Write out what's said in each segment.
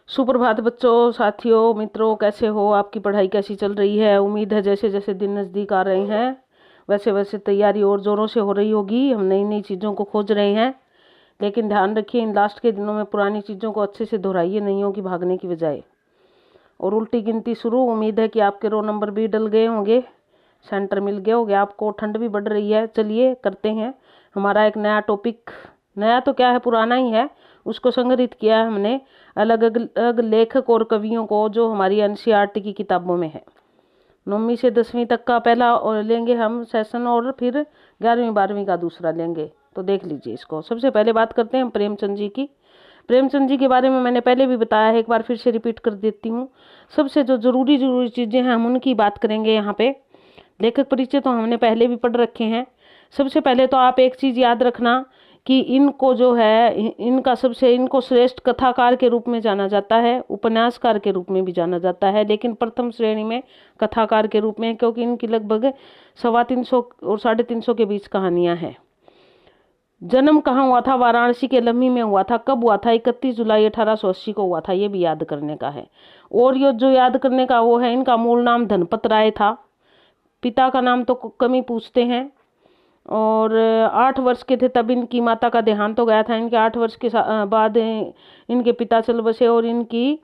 सुप्रभात बच्चों, साथियों, मित्रों, कैसे हो? आपकी पढ़ाई कैसी चल रही है? उम्मीद है जैसे जैसे दिन नज़दीक आ रहे हैं वैसे वैसे तैयारी और ज़ोरों से हो रही होगी। हम नई नई चीज़ों को खोज रहे हैं, लेकिन ध्यान रखिए इन लास्ट के दिनों में पुरानी चीज़ों को अच्छे से दोहराइए, नईयों की भागने की बजाय। और उल्टी गिनती शुरू। उम्मीद है कि आपके रोल नंबर भी डल गए होंगे, सेंटर मिल गए होंगे आपको, ठंड भी बढ़ रही है। चलिए करते हैं हमारा एक नया टॉपिक। नया तो क्या है, पुराना ही है। उसको संग्रहित किया है हमने अलग अलग लेखक और कवियों को जो हमारी एनसीईआरटी की किताबों में है। 9वीं से 10वीं तक का पहला और लेंगे हम सेशन, और फिर 11वीं 12वीं का दूसरा लेंगे। तो देख लीजिए इसको। सबसे पहले बात करते हैं प्रेमचंद जी की। प्रेमचंद जी के बारे में मैंने पहले भी बताया है, एक बार फिर से रिपीट कर देती हूँ। सबसे जो जरूरी चीज़ें हैं हम उनकी बात करेंगे यहाँ पे। लेखक परिचय तो हमने पहले भी पढ़ रखे हैं। सबसे पहले तो आप एक चीज़ याद रखना कि इनको जो है इनको श्रेष्ठ कथाकार के रूप में जाना जाता है, उपन्यासकार के रूप में भी जाना जाता है, लेकिन प्रथम श्रेणी में कथाकार के रूप में, क्योंकि इनकी लगभग 350 और 350 के बीच कहानियां हैं। जन्म कहाँ हुआ था? वाराणसी के लम्ही में हुआ था। कब हुआ था? 31 जुलाई 1880 को हुआ था। ये भी याद करने का है। और ये जो याद करने का वो है, इनका मूल नाम धनपत राय था। पिता का नाम तो कम ही पूछते हैं। और 8 वर्ष के थे तब इनकी माता का देहांत हो गया था। इनके 8 वर्ष के बाद इनके पिता चल बसे और इनकी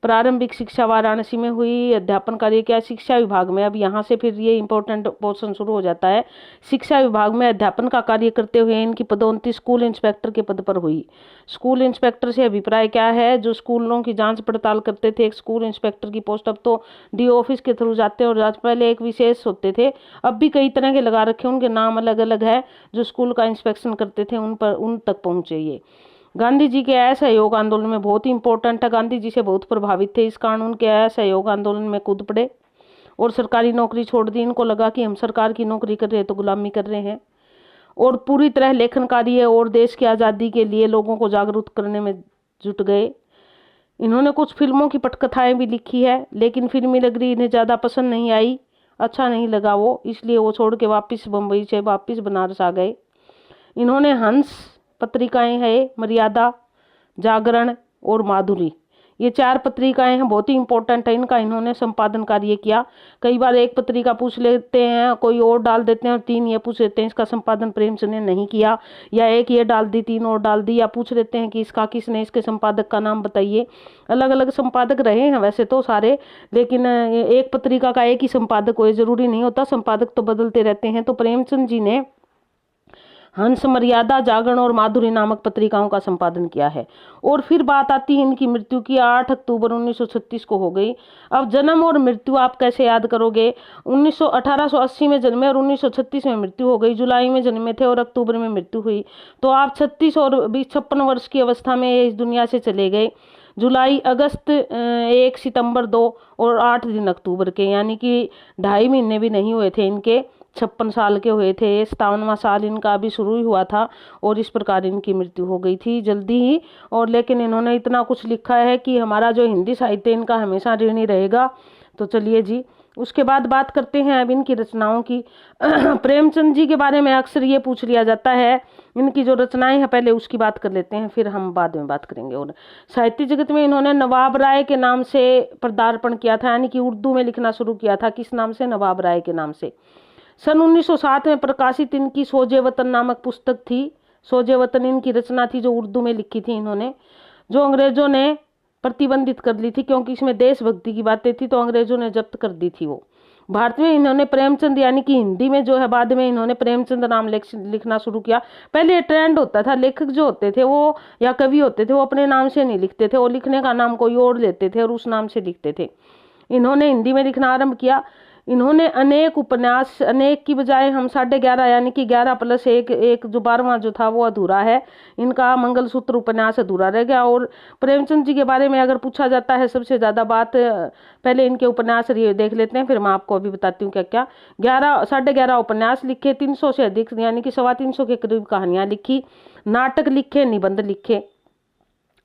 प्रारंभिक शिक्षा वाराणसी में हुई। अध्यापन कार्य किया शिक्षा विभाग में। अब यहाँ से फिर ये इंपॉर्टेंट पोर्शन शुरू हो जाता है। शिक्षा विभाग में अध्यापन का कार्य करते हुए इनकी पदोन्नति स्कूल इंस्पेक्टर के पद पर हुई। स्कूल इंस्पेक्टर से अभिप्राय क्या है? जो स्कूलों की जांच पड़ताल करते थे। एक स्कूल इंस्पेक्टर की पोस्ट अब तो डीओ ऑफिस के थ्रू जाते हैं, और पहले एक विशेष होते थे। अब भी कई तरह के लगा रखे, उनके नाम अलग अलग है। जो स्कूल का इंस्पेक्शन करते थे उन तक पहुंचे ये। गांधी जी के असहयोग आंदोलन में बहुत ही इंपॉर्टेंट है। गांधी जी से बहुत प्रभावित थे, इस कारण उनके असहयोग आंदोलन में कूद पड़े और सरकारी नौकरी छोड़ दी। इनको लगा कि हम सरकार की नौकरी कर रहे हैं तो गुलामी कर रहे हैं। और पूरी तरह लेखन कार्य और देश की आज़ादी के लिए लोगों को जागरूक करने में जुट गए। इन्होंने कुछ फिल्मों की पटकथाएं भी लिखी है, लेकिन फिल्मी नगरी इन्हें ज़्यादा पसंद नहीं आई, अच्छा नहीं लगा वो, इसलिए वो छोड़ के वापस बम्बई से वापस बनारस आ गए। इन्होंने हंस पत्रिकाएं है, मर्यादा, जागरण और माधुरी, ये 4 पत्रिकाएं हैं, बहुत ही इंपॉर्टेंट है। इनका इन्होंने संपादन कार्य किया। कई बार एक पत्रिका पूछ लेते हैं, कोई और डाल देते हैं, और 3 ये पूछ लेते हैं इसका संपादन प्रेमचंद ने नहीं किया, या एक ये डाल दी 3 और डाल दी, या पूछ लेते हैं कि इसका किसने, इसके संपादक का नाम बताइए। अलग अलग संपादक रहे हैं वैसे तो सारे, लेकिन एक पत्रिका का एक ही संपादक कोई जरूरी नहीं होता, संपादक तो बदलते रहते हैं। तो प्रेमचंद जी ने हंस, मर्यादा, जागरण और माधुरी नामक पत्रिकाओं का संपादन किया है। और फिर बात आती है इनकी मृत्यु की। 8 अक्टूबर 1936 को हो गई। अब जन्म और मृत्यु आप कैसे याद करोगे? 1880 में जन्मे और 1936 में मृत्यु हो गई। जुलाई में जन्मे थे और अक्टूबर में मृत्यु हुई, तो आप 36 और 56 वर्ष की अवस्था में इस दुनिया से चले गए। जुलाई, अगस्त 1, सितंबर 2 और 8 दिन अक्टूबर के, यानी कि 2.5 महीने भी नहीं हुए थे इनके, 56 साल के हुए थे। 57वां साल इनका अभी शुरू ही हुआ था, और इस प्रकार इनकी मृत्यु हो गई थी जल्दी ही। और लेकिन इन्होंने इतना कुछ लिखा है कि हमारा जो हिंदी साहित्य इनका हमेशा ऋणी रहेगा। तो चलिए जी, उसके बाद बात करते हैं अब इनकी रचनाओं की। प्रेमचंद जी के बारे में अक्सर ये पूछ लिया जाता है, इनकी जो रचनाएं हैं पहले उसकी बात कर लेते हैं, फिर हम बाद में बात करेंगे। और साहित्य जगत में इन्होंने नवाब राय के नाम से पदार्पण किया था, यानी कि उर्दू में लिखना शुरू किया था। किस नाम से? नवाब राय के नाम से। सन 1907 में प्रकाशित इनकी सोजे वतन नामक पुस्तक थी। सोजे वतन इनकी रचना थी जो उर्दू में लिखी थी इन्होंने, जो अंग्रेजों ने प्रतिबंधित कर ली थी, क्योंकि इसमें देशभक्ति की बातें थी, तो अंग्रेजों ने जब्त कर दी थी वो। भारत में इन्होंने प्रेमचंद, यानी कि हिंदी में जो है, बाद में इन्होंने प्रेमचंद नाम लिखना शुरू किया। पहले ट्रेंड होता था, लेखक जो होते थे वो या कवि होते थे वो अपने नाम से नहीं लिखते थे, वो लिखने का नाम कोई और लेते थे और उस नाम से लिखते थे। इन्होंने हिंदी में लिखना आरंभ किया। इन्होंने अनेक उपन्यास, अनेक की बजाय हम 11.5 यानी कि 11 + 1 जो 12वां जो था वो अधूरा है। इनका मंगलसूत्र उपन्यास अधूरा रह गया। और प्रेमचंद जी के बारे में अगर पूछा जाता है सबसे ज़्यादा बात, पहले इनके उपन्यास देख लेते हैं, फिर मैं आपको अभी बताती हूँ क्या क्या। 11.5 उपन्यास लिखे, 300 से अधिक यानी कि 325 के करीब कहानियाँ लिखी, नाटक लिखे, निबंध लिखे।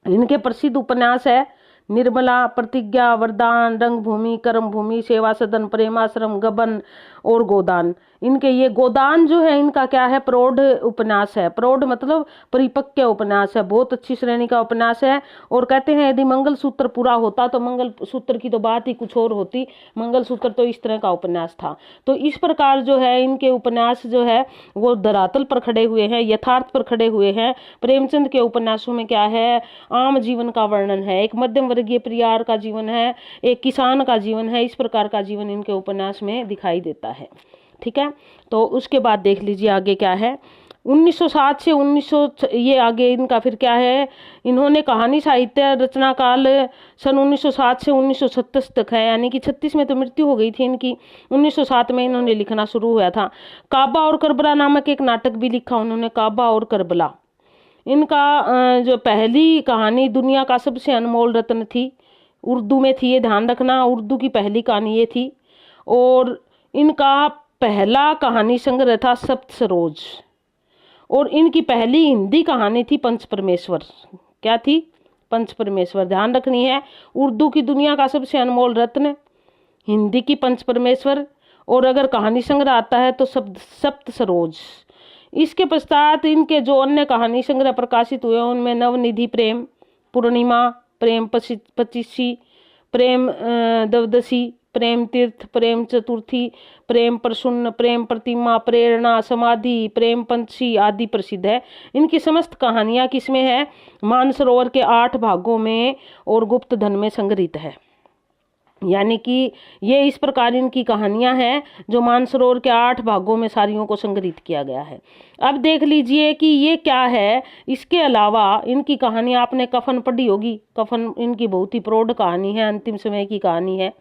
इनके प्रसिद्ध उपन्यास है निर्मला, प्रतिज्ञा, वरदान, रंगभूमि, कर्मभूमि, सेवा सदन, प्रेमाश्रम, गबन और गोदान। इनके ये गोदान जो है इनका क्या है, प्रौढ़ उपन्यास है। प्रौढ़ मतलब परिपक्व उपन्यास है, बहुत अच्छी श्रेणी का उपन्यास है। और कहते हैं यदि मंगलसूत्र पूरा होता तो मंगलसूत्र की तो बात ही कुछ और होती, मंगलसूत्र तो इस तरह का उपन्यास था। तो इस प्रकार जो है इनके उपन्यास जो है वो धरातल पर खड़े हुए हैं, यथार्थ पर खड़े हुए हैं। प्रेमचंद के उपन्यासों में क्या है, आम जीवन का वर्णन है, एक मध्यम वर्गीय परिवार का जीवन है, एक किसान का जीवन है, इस प्रकार का जीवन इनके उपन्यास में दिखाई देता है। ठीक है, तो उसके बाद देख लीजिए आगे क्या है। 1907 से 1900 ये आगे इनका फिर क्या है, इन्होंने कहानी साहित्य रचना काल सन 1907 से 1936 तक है, यानी कि 36 में तो मृत्यु हो गई थी इनकी, 1907 में इन्होंने लिखना शुरू हुआ था। काबा और करबला नामक एक नाटक भी लिखा उन्होंने, काबा और करबला। इनका जो पहली कहानी दुनिया का सबसे अनमोल रत्न थी, उर्दू में थी, ये ध्यान रखना, उर्दू की पहली कहानी ये थी। और इनका पहला कहानी संग्रह था सप्त सरोज। और इनकी पहली हिंदी कहानी थी पंच परमेश्वर। क्या थी, पंच परमेश्वर, ध्यान रखनी है। उर्दू की दुनिया का सबसे अनमोल रत्न, हिंदी की पंच परमेश्वर, और अगर कहानी संग्रह आता है तो सप्त सरोज। इसके पश्चात इनके जो अन्य कहानी संग्रह प्रकाशित हुए उनमें नवनिधि प्रेम, पूर्णिमा, प्रेम पचीसी, प्रेम द्वादशी, प्रेम तीर्थ, प्रेम चतुर्थी, प्रेम प्रसून्न, प्रेम प्रतिमा, प्रेरणा, समाधि, प्रेम पंछी आदि प्रसिद्ध है। इनकी समस्त कहानियां किसमें है, मानसरोवर के 8 भागों में और गुप्त धन में संग्रहित है। यानी कि ये इस प्रकार इनकी कहानियां हैं जो मानसरोवर के 8 भागों में सारियों को संग्रहित किया गया है। अब देख लीजिए कि ये क्या है। इसके अलावा इनकी कहानी आपने कफन पढ़ी होगी, कफन इनकी बहुत ही प्रौढ़ कहानी है, अंतिम समय की कहानी है।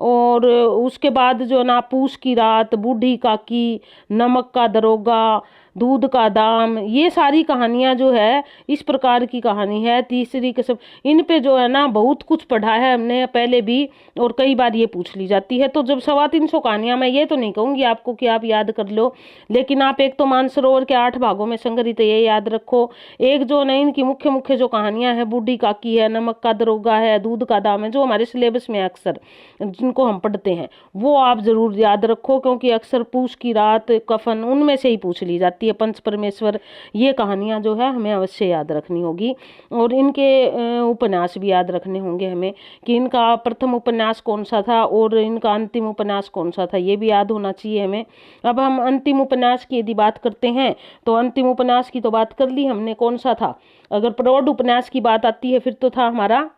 और उसके बाद जो ना पूस की रात, बूढ़ी काकी, नमक का दरोगा, दूध का दाम, ये सारी कहानियां जो है इस प्रकार की कहानी है। तीसरी कसम, इन पे जो है ना बहुत कुछ पढ़ा है हमने पहले भी, और कई बार ये पूछ ली जाती है। तो जब 350 कहानियां, मैं ये तो नहीं कहूँगी आपको कि आप याद कर लो, लेकिन आप एक तो मानसरोवर के 8 भागों में संग्रहित है ये याद रखो। एक जो ना इनकी मुख्य मुख्य जो कहानियां हैं, बूढ़ी काकी है, नमक का दरोगा है, दूध का दाम है, जो हमारे सिलेबस में अक्सर जिनको हम पढ़ते हैं वो आप जरूर याद रखो, क्योंकि अक्सर पूस की रात, कफन, उनमें से ही पूछ ली जाती है। पंच परमेश्वर, ये कहानियां जो है हमें अवश्य याद रखनी होगी। और इनके उपन्यास भी याद रखने होंगे हमें, कि इनका प्रथम उपन्यास कौन सा था और इनका अंतिम उपन्यास कौन सा था, ये भी याद होना चाहिए हमें। अब हम अंतिम उपन्यास की यदि बात करते हैं तो अंतिम उपन्यास की तो बात कर ली हमने, कौन सा था। अगर प्रौढ़ उपन्यास की बात आती है फिर तो था हमारा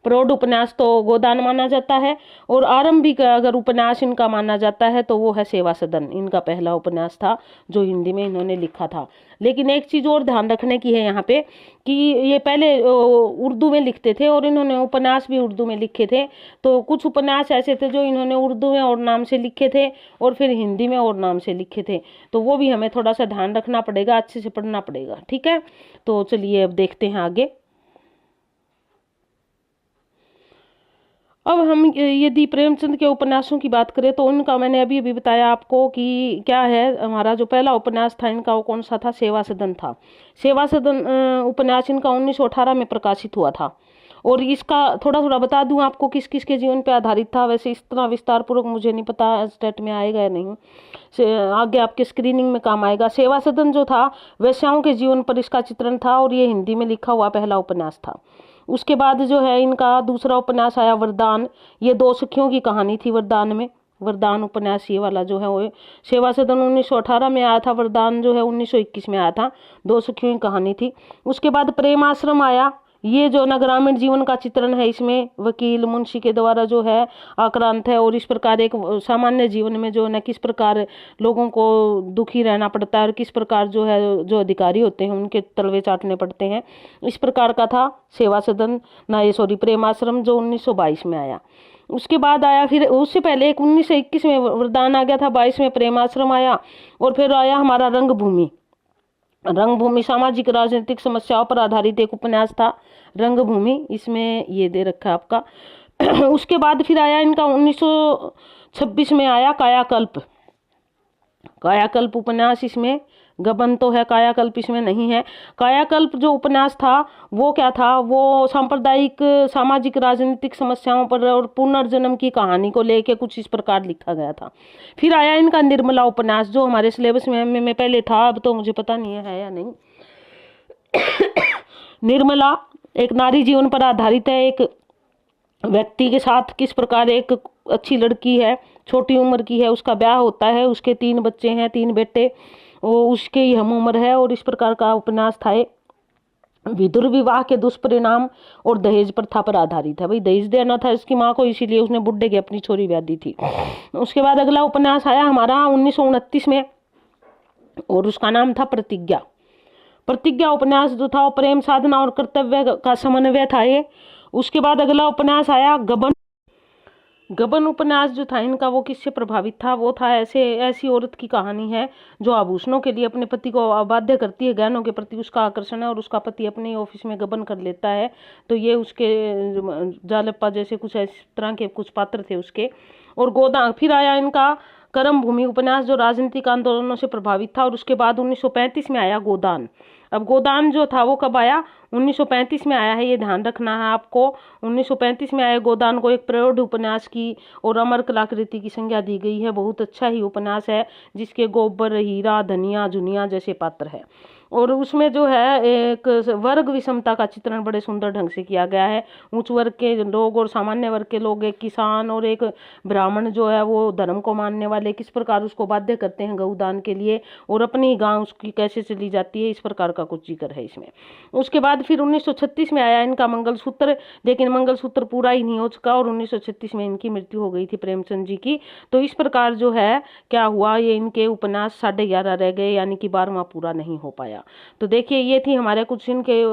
प्रौढ़ उपन्यास तो गोदान माना जाता है। और आरंभिक अगर उपन्यास इनका माना जाता है तो वो है सेवा सदन, इनका पहला उपन्यास था जो हिंदी में इन्होंने लिखा था। लेकिन एक चीज़ और ध्यान रखने की है यहाँ पे कि ये पहले उर्दू में लिखते थे और इन्होंने उपन्यास भी उर्दू में लिखे थे। तो कुछ उपन्यास ऐसे थे जो इन्होंने उर्दू में और नाम से लिखे थे और फिर हिंदी में और नाम से लिखे थे। तो वो भी हमें थोड़ा सा ध्यान रखना पड़ेगा, अच्छे से पढ़ना पड़ेगा। ठीक है, तो चलिए अब देखते हैं आगे। अब हम यदि प्रेमचंद के उपन्यासों की बात करें तो उनका मैंने अभी अभी बताया आपको कि क्या है, हमारा जो पहला उपन्यास था इनका वो कौन सा था, सेवा सदन था। सेवा सदन उपन्यास इनका 1918 में प्रकाशित हुआ था। और इसका थोड़ा थोड़ा बता दूं आपको किस किस के जीवन पे आधारित था। वैसे इस तरह विस्तार पूर्वक मुझे नहीं पता स्टेट में आएगा या नहीं, आगे आपके स्क्रीनिंग में काम आएगा। सेवा सदन जो था वैश्याओं के जीवन पर इसका चित्रण था और ये हिंदी में लिखा हुआ पहला उपन्यास था। उसके बाद जो है इनका दूसरा उपन्यास आया वरदान, ये 2 सखियों की कहानी थी वरदान में। वरदान उपन्यास ये वाला जो है वो सेवा सदन 1918 में आया था, वरदान जो है 1921 में आया था, 2 सखियों की कहानी थी। उसके बाद प्रेम आश्रम आया, ये जो ना ग्रामीण जीवन का चित्रण है, इसमें वकील मुंशी के द्वारा जो है आक्रांत है और इस प्रकार एक सामान्य जीवन में जो है किस प्रकार लोगों को दुखी रहना पड़ता है और किस प्रकार जो है जो अधिकारी होते हैं उनके तलवे चाटने पड़ते हैं, इस प्रकार का था सेवा सदन प्रेम आश्रम जो 1922 में आया। उसके बाद आया फिर उससे पहले 1921 में वरदान आ गया था, 22 में प्रेम आश्रम आया और फिर आया हमारा रंगभूमि। रंगभूमि सामाजिक राजनीतिक समस्याओं पर आधारित एक उपन्यास था रंगभूमि, इसमें ये दे रखा है आपका। उसके बाद फिर आया इनका 1926 में आया कायाकल्प। कायाकल्प उपन्यास इसमें गबन तो है, कायाकल्प इसमें नहीं है। कायाकल्प जो उपन्यास था वो क्या था, वो सांप्रदायिक सामाजिक राजनीतिक समस्याओं पर और पुनर्जन्म की कहानी को लेके कुछ इस प्रकार लिखा गया था। फिर आया इनका निर्मला उपन्यास, जो हमारे सिलेबस में पहले था, अब तो मुझे पता नहीं है या नहीं। निर्मला एक नारी जीवन पर आधारित है। एक व्यक्ति के साथ किस प्रकार एक अच्छी लड़की है, छोटी उम्र की है, उसका ब्याह होता है, उसके 3 बच्चे हैं, 3 बेटे, वो उसके ही हम उम्र है, और इस प्रकार का उपन्यास था। विदुर विवाह के दुष्परिणाम और दहेज प्रथा पर आधारित है। भाई दहेज देना था इसकी माँ को, इसीलिए उसने बुड्ढे की अपनी छोरी ब्याह दी थी। उसके बाद अगला उपन्यास आया हमारा 1929 में, और उसका नाम था प्रतिज्ञा। प्रतिज्ञा उपन्यास जो था वो प्रेम साधना और कर्तव्य का समन्वय था ये। उसके बाद अगला उपन्यास आया गबन। गबन उपन्यास जो था इनका, वो किससे प्रभावित था, वो था ऐसी औरत की कहानी है जो आभूषणों के लिए अपने पति को अबाध्य करती है, गहनों के प्रति उसका आकर्षण है, और उसका पति अपने ऑफिस में गबन कर लेता है। तो ये उसके जालप्पा जैसे कुछ इस तरह के कुछ पात्र थे उसके। और गोदान। फिर आया इनका कर्म भूमि उपन्यास, जो राजनीतिक आंदोलनों से प्रभावित था। और उसके बाद 1935 में आया गोदान। अब गोदान जो था वो कब आया, 1935 में आया है, ये ध्यान रखना है आपको। 1935 में आए गोदान को एक प्रौढ़ उपन्यास की और अमर कलाकृति की संज्ञा दी गई है। बहुत अच्छा ही उपन्यास है, जिसके गोबर, हीरा, धनिया, जुनिया जैसे पात्र है। और उसमें जो है एक वर्ग विषमता का चित्रण बड़े सुंदर ढंग से किया गया है। उच्च वर्ग के लोग और सामान्य वर्ग के लोग, एक किसान और एक ब्राह्मण जो है वो धर्म को मानने वाले, किस प्रकार उसको बाध्य करते हैं गौदान के लिए, और अपनी गांव उसकी कैसे चली जाती है, इस प्रकार का कुछ जिक्र है इसमें। उसके बाद फिर 1936 में आया इनका मंगलसूत्र, लेकिन मंगलसूत्र पूरा ही नहीं हो चुका, और 1936 में इनकी मृत्यु हो गई थी प्रेमचंद जी की। तो इस प्रकार जो है क्या हुआ, ये इनके उपन्यास 11.5 रह गए, यानी कि 12वां पूरा नहीं हो पाया। तो देखिए ये थी हमारे कुछ इनके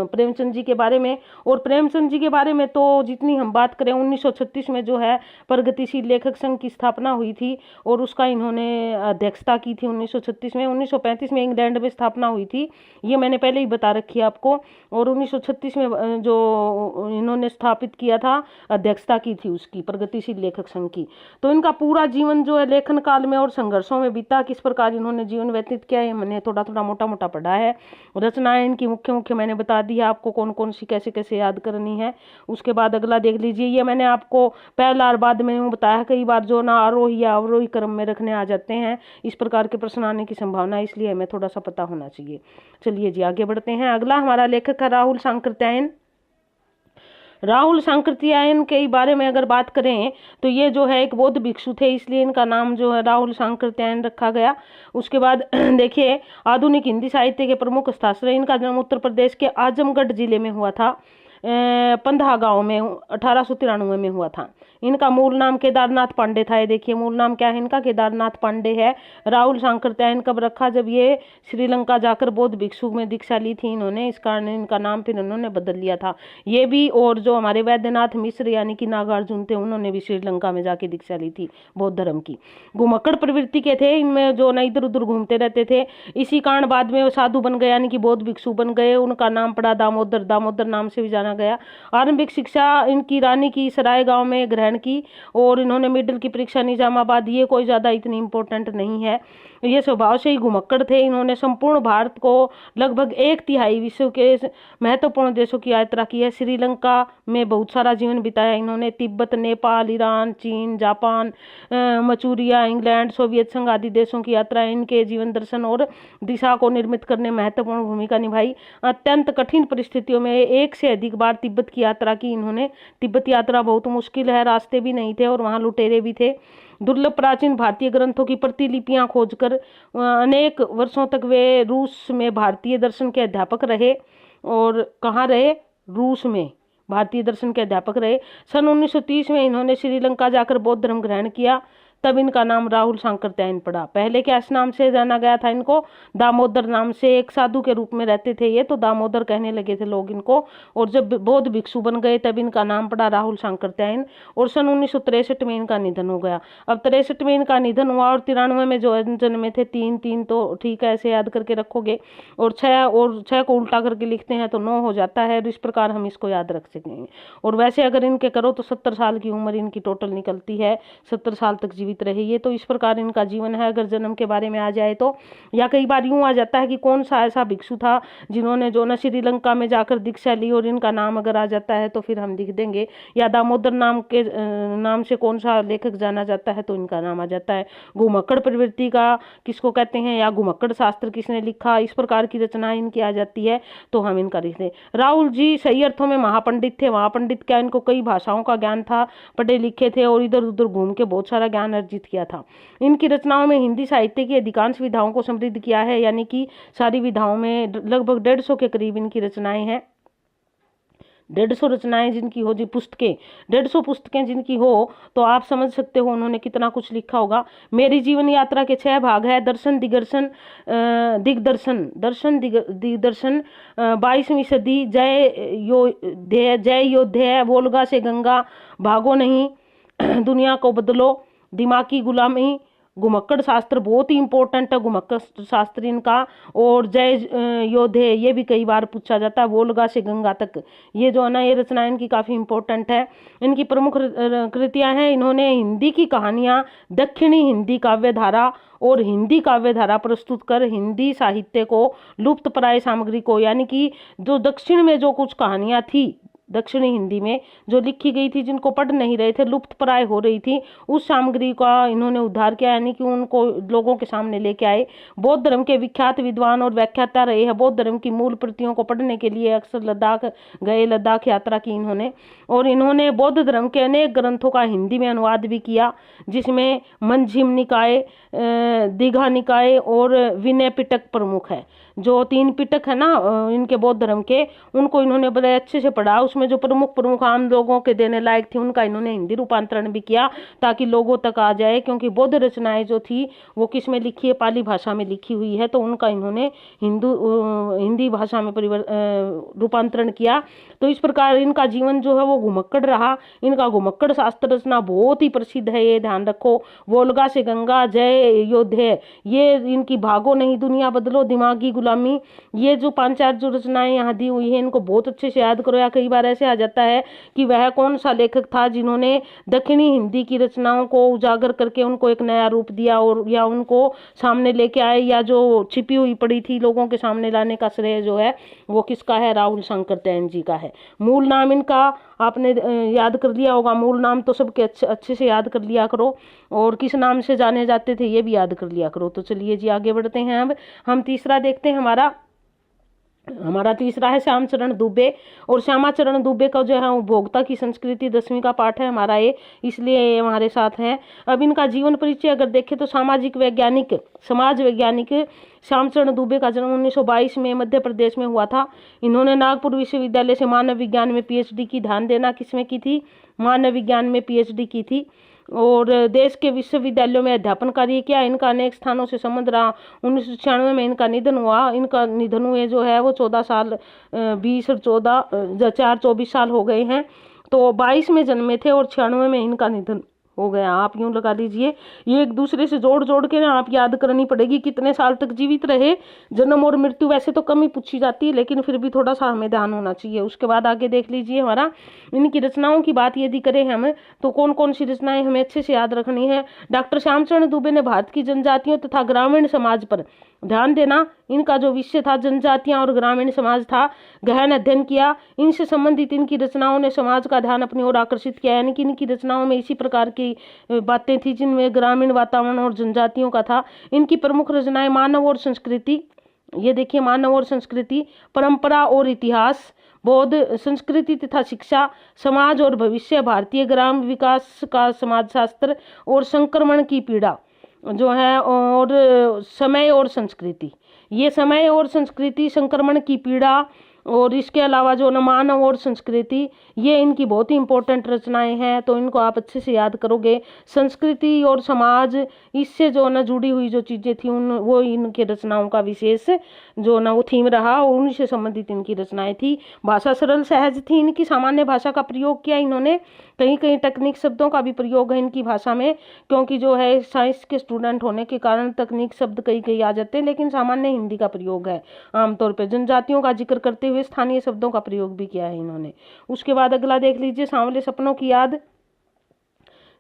प्रेमचंद जी के बारे में। और प्रेमचंद जी के बारे में तो जितनी हम बात करें, 1936 में जो है प्रगतिशील लेखक संघ की स्थापना हुई थी, और उसका इन्होंने अध्यक्षता की थी 1936 में। 1935 में इंग्लैंड में स्थापना हुई थी, ये मैंने पहले ही बता रखी है आपको। और 1936 में जो इन्होंने स्थापित किया था, अध्यक्षता की थी उसकी, प्रगतिशील लेखक संघ की। तो इनका पूरा जीवन जो है लेखन काल में और संघर्षों में बीता, किस प्रकार इन्होंने जीवन व्यतीत किया है, मैंने थोड़ा थोड़ा मोटा मोटा पढ़ा है। रचनाएं इनकी मुख्य मुख्य मैंने बता दी है आपको, कौन कौन सी कैसे कैसे याद करनी है। उसके बाद अगला देख लीजिए, ये मैंने आपको पहला और बाद में बताया कई बार, जो ना आरोही या अवरोही क्रम में रखने आ जाते हैं, इस प्रकार के प्रश्न आने की संभावना है, इसलिए हमें थोड़ा सा पता होना चाहिए। चलिए जी आगे बढ़ते हैं। अगला हमारा लेखक है राहुल सांकृत्यायन। राहुल सांकृत्यायन के बारे में अगर बात करें तो ये जो है एक बौद्ध भिक्षु थे, इसलिए इनका नाम जो है राहुल सांकृत्यायन रखा गया। उसके बाद देखिए, आधुनिक हिंदी साहित्य के प्रमुख हस्ताक्षर। इनका जन्म उत्तर प्रदेश के आजमगढ़ जिले में हुआ था, पंधा गांव में 1893 में हुआ था। इनका मूल नाम केदारनाथ पांडे था। ये देखिए मूल नाम क्या है इनका, केदारनाथ पांडे है। राहुल सांकृत्यायन कब रखा, जब ये श्रीलंका जाकर बौद्ध भिक्षु में दीक्षा ली थी इन्होंने, इस कारण इनका नाम फिर इन्होंने बदल लिया था। ये भी, और जो हमारे वैद्यनाथ मिश्र यानी कि नागार्जुन थे, उन्होंने भी श्रीलंका में जाके दीक्षा ली थी बौद्ध धर्म की। घुमक्कड़ प्रवृत्ति के थे इनमें, जो न इधर उधर घूमते रहते थे। इसी कारण बाद में वो साधु बन गए, यानी कि बौद्ध भिक्षु बन गए। उनका नाम पड़ा दामोदर, दामोदर नाम से भी जाना गया। आरंभिक शिक्षा इनकी रानी की सराय गांव में ग्रहण की, और इन्होंने मिडिल की परीक्षा निजामाबाद, ये कोई ज्यादा इतनी इंपॉर्टेंट नहीं है। ये स्वभाव से ही घुमक्कड़ थे। इन्होंने संपूर्ण भारत को, लगभग 1/3 विश्व के महत्वपूर्ण देशों की यात्रा की है। श्रीलंका में बहुत सारा जीवन बिताया इन्होंने। तिब्बत, नेपाल, ईरान, चीन, जापान, मचूरिया, इंग्लैंड, सोवियत संघ आदि देशों की यात्रा इनके जीवन दर्शन और दिशा को निर्मित करने में महत्वपूर्ण भूमिका निभाई। अत्यंत कठिन परिस्थितियों में 1 से अधिक बार तिब्बत की यात्रा की इन्होंने। तिब्बत यात्रा बहुत मुश्किल है, रास्ते भी नहीं थे और वहाँ लुटेरे भी थे। दुर्लभ प्राचीन भारतीय ग्रंथों की प्रतिलिपियां खोजकर अनेक वर्षों तक वे रूस में भारतीय दर्शन के अध्यापक रहे। और कहाँ रहे, रूस में भारतीय दर्शन के अध्यापक रहे। सन 1930 में इन्होंने श्रीलंका जाकर बौद्ध धर्म ग्रहण किया, तब इनका नाम राहुल सांकृत्यायन पड़ा। पहले क्या इस नाम से जाना गया था इनको, दामोदर नाम से। एक साधु के रूप में रहते थे ये, तो दामोदर कहने लगे थे लोग इनको। और जब बौद्ध भिक्षु बन गए तब इनका नाम पड़ा राहुल सांकृत्यायन। और सन 1963 में इनका निधन हो गया। अब 63 में इनका निधन हुआ, और 93 में जो जन्मे थे, 3 तो ठीक है, ऐसे याद करके रखोगे। और 6 को उल्टा करके लिखते हैं तो 9 हो जाता है। इस प्रकार हम इसको याद रख सकेंगे। और वैसे अगर इनके करो तो 70 साल की उम्र इनकी टोटल निकलती है, 70 साल तक जीवित रहे। ये तो इस प्रकार इनका जीवन है अगर जन्म के बारे में आ जाए तो। या कई बार यूं आ जाता है कि कौन सा ऐसा भिक्षु था जिन्होंने जो ना श्रीलंका में जाकर दीक्षा ली, और इनका नाम अगर आ जाता है तो फिर हम लिख देंगे। या दामोदर नाम से कौन सा लेखक जाना जाता है तो इनका नाम आ जाता है। घुमक्कड़ प्रवृत्ति का किसको कहते हैं, या घुमक्कड़ शास्त्र किसने लिखा, इस प्रकार की रचना इनकी आ जाती है तो हम इनका लिख दें। राहुल जी सही अर्थों में महापंडित थे। महापंडित क्या, इनको कई भाषाओं का ज्ञान था, पढ़े लिखे थे और इधर उधर घूम के बहुत सारा ज्ञान अर्जित किया था। इनकी रचनाओं में हिंदी साहित्य की अधिकांश विधाओं को समृद्ध किया है, यानी कि सारी विधाओं में लगभग 150 के करीब इनकी रचनाएं हैं। 150 रचनाएं जिनकी हो, जी पुस्तकें 150 पुस्तकें जिनकी हो, तो आप समझ सकते हो उन्होंने कितना कुछ लिखा होगा। मेरी जीवन यात्रा के 6 भाग है। दर्शन दिग्दर्शन, दिग्दर्शन 22वीं सदी, जय योध्या, वोल्गा से गंगा, भागो नहीं, दुनिया को बदलो, दिमागी गुलामी, घुमक्कड़ शास्त्र बहुत ही इंपॉर्टेंट है, घुमक्कड़ शास्त्र इनका, और जय योधे ये भी कई बार पूछा जाता है, वोल्गा से गंगा तक, ये जो है ना ये रचना इनकी काफ़ी इंपॉर्टेंट है। इनकी प्रमुख कृतियां हैं, इन्होंने हिंदी की कहानियां, दक्षिणी हिंदी काव्य धारा और हिंदी काव्य धारा प्रस्तुत कर हिंदी साहित्य को लुप्त प्राय सामग्री को, यानी कि जो दक्षिण में जो कुछ कहानियां थी दक्षिणी हिंदी में जो लिखी गई थी, जिनको पढ़ नहीं रहे थे, लुप्त प्राय हो रही थी, उस सामग्री का इन्होंने उद्धार किया, यानी कि उनको लोगों के सामने लेके आए। बौद्ध धर्म के विख्यात विद्वान और व्याख्याता रहे हैं। बौद्ध धर्म की मूल प्रतियों को पढ़ने के लिए अक्सर लद्दाख गए, लद्दाख यात्रा की इन्होंने, और इन्होंने बौद्ध धर्म के अनेक ग्रंथों का हिंदी में अनुवाद भी किया, जिसमें मंझिम निकाय, दीघा निकाय और विनय पिटक प्रमुख है। जो 3 पिटक है ना इनके बौद्ध धर्म के, उनको इन्होंने बड़े अच्छे से पढ़ा। उसमें जो प्रमुख आम लोगों के देने लायक थी, उनका इन्होंने हिंदी रूपांतरण भी किया ताकि लोगों तक आ जाए, क्योंकि बौद्ध रचनाएं जो थी वो किस में लिखी है, पाली भाषा में लिखी हुई है, तो उनका इन्होंने हिंदी भाषा में रूपांतरण किया। तो इस प्रकार इनका जीवन जो है वो घुमक्कड़ रहा। इनका घुमक्कड़ शास्त्र रचना बहुत ही प्रसिद्ध है, ये ध्यान रखो। वोल्गा से गंगा, जय योध्या, ये इनकी भागो नहीं, दुनिया बदलो, दिमागी गुलामी, ये जो 5-4 जो रचनाएं यहाँ दी हुई है, इनको बहुत अच्छे से याद करो। या कई बार ऐसे आ जाता है कि वह कौन सा लेखक था जिन्होंने दक्षिणी हिंदी की रचनाओं को उजागर करके उनको एक नया रूप दिया, और या उनको सामने लेके आए, या जो छिपी हुई पड़ी थी लोगों के सामने लाने का श्रेय जो है वो किसका है, राहुल शंकर तैन जी का है। मूल नाम इनका आपने याद कर लिया होगा, मूल नाम तो सबके अच्छे से याद कर लिया करो, और किस नाम से जाने जाते थे ये भी याद कर लिया करो। तो चलिए जी आगे बढ़ते हैं। अब हम तीसरा देखते हैं। हमारा तीसरा है श्याम चरण दुबे, और श्यामा चरण दुबे का जो है उपभोक्ता की संस्कृति 10वीं का पाठ है हमारा ये, इसलिए ये हमारे साथ है। अब इनका जीवन परिचय अगर देखें तो सामाजिक वैज्ञानिक, समाज वैज्ञानिक श्यामचरण दुबे का जन्म 1922 में मध्य प्रदेश में हुआ था। इन्होंने नागपुर विश्वविद्यालय से मानव विज्ञान में PhD की, ध्यान देना किसमें की थी, मानव विज्ञान में PhD की थी, और देश के विश्वविद्यालयों में अध्यापन कार्य किया। इनका अनेक स्थानों से संबंध रहा। 1996 में इनका निधन हुआ। इनका निधन हुए जो है वो 14 साल 20 और 24 साल हो गए हैं। तो 22 में जन्मे थे और 96 में इनका निधन हो गया। आप यूं लगा लीजिए, ये एक दूसरे से जोड़ जोड़ के ना आप याद करनी पड़ेगी कितने साल तक जीवित रहे। जन्म और मृत्यु वैसे तो कम ही पूछी जाती है, लेकिन फिर भी थोड़ा सा हमें ध्यान होना चाहिए। उसके बाद आगे देख लीजिए हमारा, इनकी रचनाओं की बात यदि करें हम तो कौन कौन सी रचनाएं हमें अच्छे से याद रखनी है। डॉक्टर श्यामचरण दुबे ने भारत की जनजातियों तथा ग्रामीण समाज पर, ध्यान देना इनका जो विषय था जनजातियां और ग्रामीण समाज था, गहन अध्ययन किया। इनसे संबंधित इनकी रचनाओं ने समाज का ध्यान अपनी ओर आकर्षित किया, यानी कि इनकी रचनाओं में इसी प्रकार की बातें थी जिनमें ग्रामीण वातावरण और जनजातियों का था। इनकी प्रमुख रचनाएं मानव और संस्कृति, ये देखिए मानव और संस्कृति, परंपरा और इतिहास, बौद्ध संस्कृति तथा शिक्षा, समाज और भविष्य, भारतीय ग्राम विकास का समाजशास्त्र, और संक्रमण की पीड़ा जो है, और समय और संस्कृति, ये समय और संस्कृति, संक्रमण की पीड़ा, और इसके अलावा जो न मानव और संस्कृति, ये इनकी बहुत ही इंपॉर्टेंट रचनाएं हैं। तो इनको आप अच्छे से याद करोगे। संस्कृति और समाज, इससे जो न जुड़ी हुई जो चीज़ें थी वो इनके रचनाओं का विशेष जो न वो थीम रहा, और उन्हीं से संबंधित इनकी रचनाएं थी। भाषा सरल सहज थी इनकी, सामान्य भाषा का प्रयोग किया इन्होंने। कहीं कहीं तकनीक शब्दों का भी प्रयोग है इनकी भाषा में, क्योंकि जो है साइंस के स्टूडेंट होने के कारण तकनीक शब्द कहीं कहीं आ जाते हैं, लेकिन सामान्य हिंदी का प्रयोग है आमतौर पर। जनजातियों का जिक्र करते हुए स्थानीय शब्दों का प्रयोग भी किया है इन्होंने। उसके बाद अगला देख लीजिए, सांवले सपनों की याद।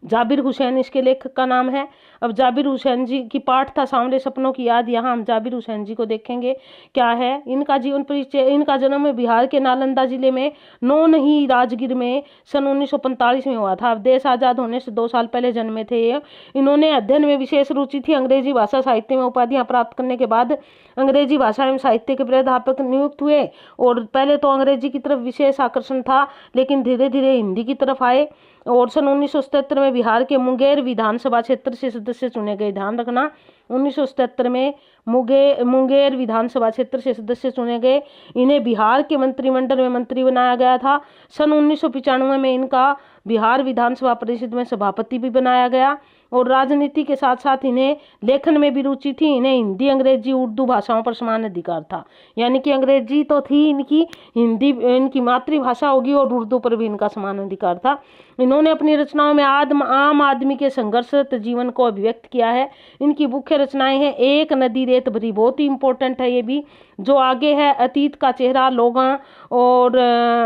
जाबिर हुसैन इसके लेखक का नाम है। अब जाबिर हुसैन जी की पाठ था सांवले सपनों की याद। यहाँ हम जाबिर हुसैन जी को देखेंगे क्या है इनका जीवन परिचय। इनका जन्म बिहार के नालंदा जिले में नौनही राजगीर में सन 1945 में हुआ था। अब देश आज़ाद होने से 2 साल पहले जन्मे थे ये। इन्होंने अध्ययन में विशेष रुचि थी। अंग्रेजी भाषा साहित्य में उपाधियां प्राप्त करने के बाद अंग्रेजी भाषा एवं साहित्य के प्राध्यापक नियुक्त हुए। और पहले तो अंग्रेजी की तरफ विशेष आकर्षण था, लेकिन धीरे धीरे हिंदी की तरफ आए। और सन 1977 में बिहार के मुंगेर विधानसभा क्षेत्र से सदस्य चुने गए। ध्यान रखना, 1977 में मुंगेर विधानसभा क्षेत्र से सदस्य चुने गए। इन्हें बिहार के मंत्रिमंडल में मंत्री बनाया गया था। सन 1995 में इनका बिहार विधानसभा परिषद में सभापति भी बनाया गया। और राजनीति के साथ साथ इन्हें लेखन में भी रुचि थी। इन्हें हिंदी, अंग्रेजी, उर्दू भाषाओं पर समान अधिकार था। यानी कि अंग्रेजी तो थी इनकी, हिंदी इनकी मातृभाषा होगी और उर्दू पर भी इनका समान अधिकार था। इन्होंने अपनी रचनाओं में आम आदमी के संघर्षरत जीवन को अभिव्यक्त किया है। इनकी मुख्य रचनाएं हैं एक नदी रेत भरी, बहुत ही इंपॉर्टेंट है ये भी। जो आगे है अतीत का चेहरा, लोगा और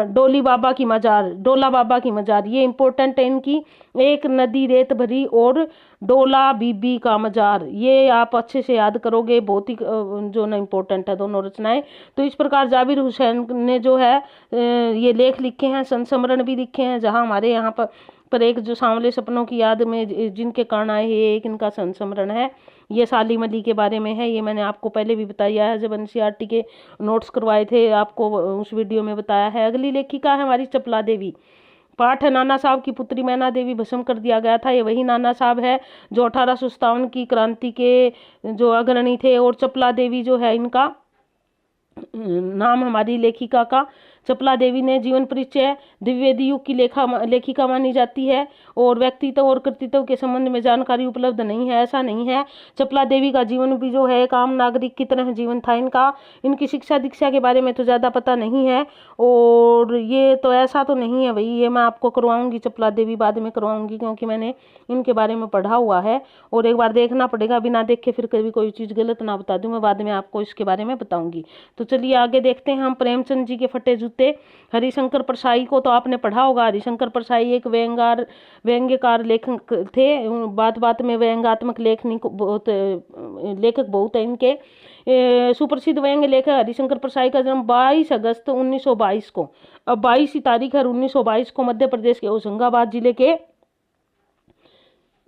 डोला बाबा की मजार, ये इंपॉर्टेंट है इनकी। एक नदी रेत भरी और डोला बीबी का मजार, ये आप अच्छे से याद करोगे, बहुत ही जो ना इम्पोर्टेंट है दोनों रचनाएं। तो इस प्रकार जाबिर हुसैन ने जो है ये लेख लिखे हैं, संस्मरण भी लिखे हैं। जहां हमारे यहाँ पर एक जो सांवले सपनों की याद में जिनके कारण आए हैं, एक इनका संस्मरण है। ये सालिम अली के बारे में है। ये मैंने आपको पहले भी बताया है जब NCERT के नोट्स करवाए थे, आपको उस वीडियो में बताया है। अगली लेखिका है हमारी चपला देवी। पाठ है नाना साहब की पुत्री मैना देवी भस्म कर दिया गया था। ये वही नाना साहब है जो 1857 की क्रांति के जो अग्रणी थे। और चपला देवी जो है इनका नाम हमारी लेखिका का। चपला देवी ने जीवन परिचय द्विवेदी युग की लेखिका मानी जाती है। और व्यक्तित्व और कृतित्व के संबंध में जानकारी उपलब्ध नहीं है, ऐसा नहीं है। चपला देवी का जीवन भी जो है एक आम नागरिक की तरह जीवन था इनका। इनकी शिक्षा दीक्षा के बारे में तो ज़्यादा पता नहीं है। और ये तो ऐसा तो नहीं है भाई, ये मैं आपको करवाऊंगी चपला देवी, बाद में करवाऊंगी, क्योंकि मैंने इनके बारे में पढ़ा हुआ है। और एक बार देखना पड़ेगा, बिना देखे फिर कभी कोई चीज़ गलत ना बता दूं, मैं बाद में आपको इसके बारे में बताऊंगी। तो चलिए आगे देखते हैं हम प्रेमचंद जी के फटे जूते। हरिशंकर परसाई को तो आपने पढ़ा होगा। हरिशंकर परसाई एक व्यंग्यकार लेखक थे। बात बात में व्यंग्यात्मक लेखक बहुत है इनके। सुप्रसिद्ध व्यंग्य लेखक हरिशंकर परसाई का जन्म 22 अगस्त 1922 को, अब 22 ही तारीख है 1922 को मध्य प्रदेश के होशंगाबाद जिले के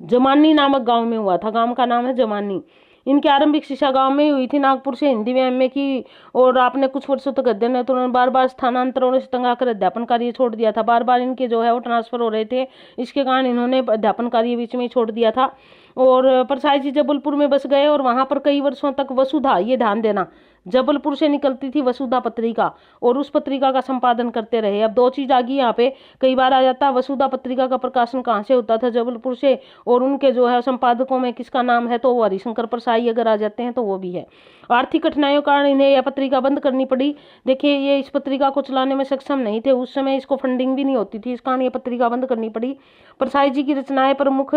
जमानी नामक गांव में हुआ था। गांव का नाम है जमानी। इनकी आरंभिक शिक्षा गांव में हुई थी। नागपुर से हिंदी में MA की और आपने कुछ वर्षों तक अध्ययन है तो उन्होंने बार बार स्थानांतरण से तंग आकर अध्यापन कार्य छोड़ दिया था। बार बार इनके जो है वो ट्रांसफर हो रहे थे, इसके कारण इन्होंने अध्यापन कार्य बीच में ही छोड़ दिया था। और परसाई जी जबलपुर में बस गए और वहां पर कई वर्षों तक वसुधा, ये ध्यान देना, जबलपुर से निकलती थी वसुधा पत्रिका, और उस पत्रिका का संपादन करते रहे। अब दो चीज आ गई यहाँ पे, कई बार आ जाता है वसुधा पत्रिका का प्रकाशन कहाँ से होता था, जबलपुर से, और उनके जो है संपादकों में किसका नाम है, तो वो हरिशंकर परसाई अगर आ जाते हैं तो वो भी है। आर्थिक कठिनाइयों के कारण इन्हें यह पत्रिका बंद करनी पड़ी। देखिए ये इस पत्रिका को चलाने में सक्षम नहीं थे, उस समय इसको फंडिंग भी नहीं होती थी, इस कारण ये पत्रिका बंद करनी पड़ी। परसाई जी की रचनाएं प्रमुख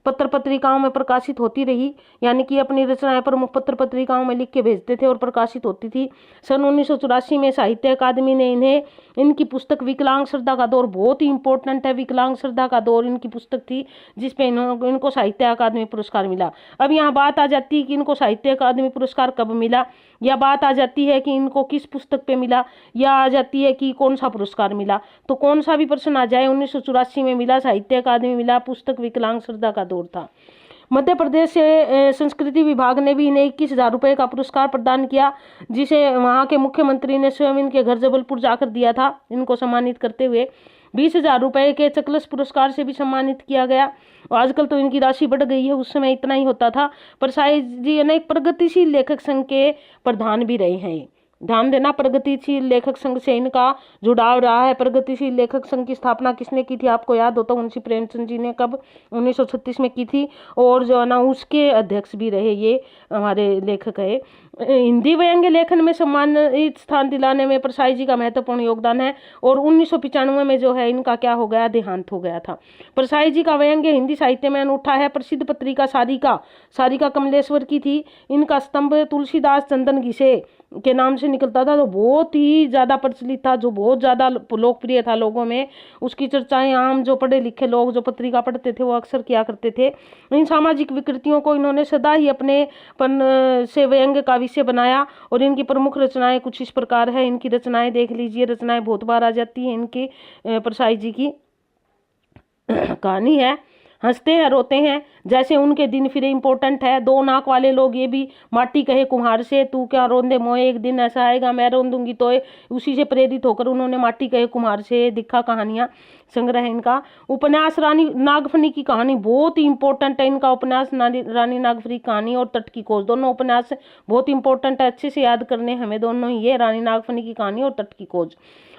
पत्र पत्रिकाओं में प्रकाशित होती रही, यानी कि अपनी रचनाएं प्रमुख पत्र पत्रिकाओं में लिख के भेजते थे और प्रकाशित होती थी। सन 1984 में साहित्य अकादमी ने इनकी पुस्तक विकलांग श्रद्धा का दौर, बहुत ही इंपॉर्टेंट है, विकलांग श्रद्धा का दौर इनकी पुस्तक थी, जिसपे इनको साहित्य अकादमी पुरस्कार मिला। अब यहाँ बात आ जाती है कि इनको साहित्य अकादमी पुरस्कार कब मिला, या बात आ जाती है कि इनको किस पुस्तक पे मिला, या आ जाती है कि कौन सा पुरस्कार मिला। तो कौन सा भी प्रश्न आ जाए, 1984 में मिला, साहित्य अकादमी मिला, पुस्तक विकलांग श्रद्धा का दौर था। मध्य प्रदेश से संस्कृति विभाग ने भी इन्हें 21,000 रुपये का पुरस्कार प्रदान किया, जिसे वहां के मुख्यमंत्री ने स्वयं इनके घर जबलपुर जाकर दिया था, इनको सम्मानित करते हुए। 20,000 रुपये के चकलस पुरस्कार से भी सम्मानित किया गया। आजकल तो इनकी राशि बढ़ गई है, उस समय इतना ही होता था। परसाई जी अनेक प्रगतिशील लेखक संघ के प्रधान भी रहे हैं। ध्यान देना, प्रगतिशील लेखक संघ से इनका जुड़ाव रहा है। प्रगतिशील लेखक संघ की स्थापना किसने की थी, आपको याद होता, मुंशी प्रेमचंद जी ने कब, 1936 में की थी, और जो है ना उसके अध्यक्ष भी रहे ये हमारे लेखक है। हिंदी व्यंग्य लेखन में सम्मानित स्थान दिलाने में परसाई जी का महत्वपूर्ण योगदान है। और 1995 में जो है इनका क्या हो गया, देहांत हो गया था। परसाई जी का व्यंग्य हिंदी साहित्य में अनूठा है। प्रसिद्ध पत्रिका सारिका कमलेश्वर की थी। इनका स्तंभ तुलसीदास चंदन घिसे के नाम से निकलता था, तो बहुत ही ज़्यादा प्रचलित था, जो बहुत ज़्यादा लोकप्रिय था लोगों में। उसकी चर्चाएं आम जो पढ़े लिखे लोग जो पत्रिका पढ़ते थे वो अक्सर किया करते थे। इन सामाजिक विकृतियों को इन्होंने सदा ही अपने पन से व्यंग्य का विषय बनाया। और इनकी प्रमुख रचनाएं कुछ इस प्रकार है। इनकी रचनाएं देख लीजिए, रचनाएं बहुत बार आ जाती हैं इनकी। परसाई जी की कहानी है, हंसते हैं रोते हैं जैसे उनके दिन फिरे, इंपॉर्टेंट है। दो नाक वाले लोग, ये भी माटी कहे कुम्हार से, तू क्या रोंदे मोए, एक दिन ऐसा आएगा मैं रोन दूंगी तो। उसी से प्रेरित होकर उन्होंने माटी कहे कुम्हार से दिखा कहानियां, संग्रह है इनका। उपन्यास रानी नागफनी की कहानी बहुत ही इंपॉर्टेंट है इनका उपन्यास, रानी नागफनी की कहानी और तट की खोज, दोनों उपन्यास बहुत इंपॉर्टेंट है, अच्छे से याद करने हमें दोनों ही, ये रानी नागफनी की कहानी और तट की खोज।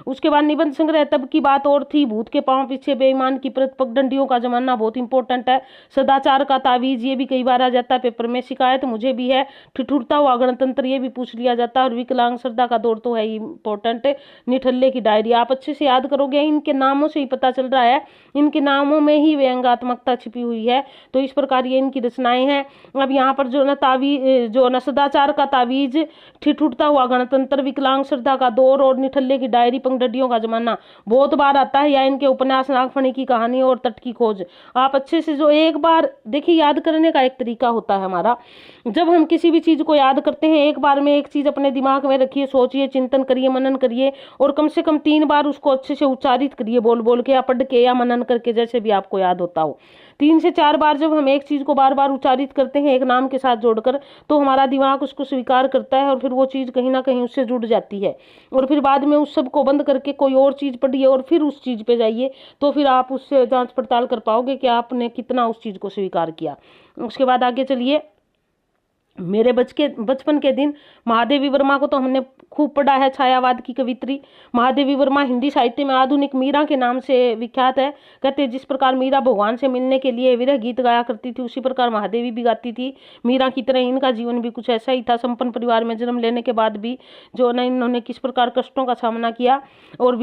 उसके बाद निबंध संग्रह तब की बात और थी, भूत के पांव पीछे बेईमान की प्रत, पगडंडियों का जमाना, बहुत इंपॉर्टेंट है। सदाचार का तावीज, ये भी कई बार आ जाता है पेपर में। शिकायत मुझे भी है, ठिठुरता हुआ गणतंत्र, ये भी पूछ लिया जाता है। और विकलांग श्रद्धा का दौर तो है ही इंपॉर्टेंट। निठल्ले की डायरी आप अच्छे से याद करोगे, इनके नामों से ही पता चल रहा है, इनके नामों में ही व्यंग्यात्मकता छिपी हुई है। तो इस प्रकार ये इनकी रचनाएं हैं। अब यहाँ पर जो न सदाचार का तावीज, ठिठुरता हुआ गणतंत्र, विकलांग श्रद्धा का दौर और निठल्ले की डायरी, पंगडंडियों का जमाना बहुत बार आता है, या इनके उपन्यास नागफनी की कहानी और तट की खोज। आप अच्छे से जो एक बार देखिए, याद करने का एक तरीका होता है हमारा, जब हम किसी भी चीज को याद करते हैं, एक बार में एक चीज अपने दिमाग में रखिए, सोचिए, चिंतन करिए, मनन करिए, और कम से कम 3 बार उसको अच्छे से उच्चारित करिए, बोल बोल के या पढ़ के या मनन करके, जैसे भी आपको याद होता हो। 3 से 4 बार जब हम एक चीज को बार बार उच्चारित करते हैं एक नाम के साथ जोड़कर, तो हमारा दिमाग उसको स्वीकार करता है और फिर वो चीज कहीं ना कहीं उससे जुड़ जाती है। और फिर बाद में उस सब को बंद करके कोई और चीज पढ़िए और फिर उस चीज पे जाइए, तो फिर आप उससे जांच पड़ताल कर पाओगे कि आपने कितना उस चीज को स्वीकार किया। उसके बाद आगे चलिए। मेरे बचपन के दिन, महादेवी वर्मा को तो हमने खूब पढ़ा है, छायावाद की कवित्री। महादेवी वर्मा हिंदी साहित्य में आधुनिक मीरा के नाम से विख्यात है। कहते जिस प्रकार मीरा भगवान से मिलने के लिए विरह गीत गाया करती थी, उसी प्रकार महादेवी भी गाती थी मीरा की तरह। इनका जीवन भी कुछ ऐसा ही था। संपन्न परिवार में जन्म लेने के बाद भी जो न इन्होंने किस प्रकार कष्टों का सामना किया और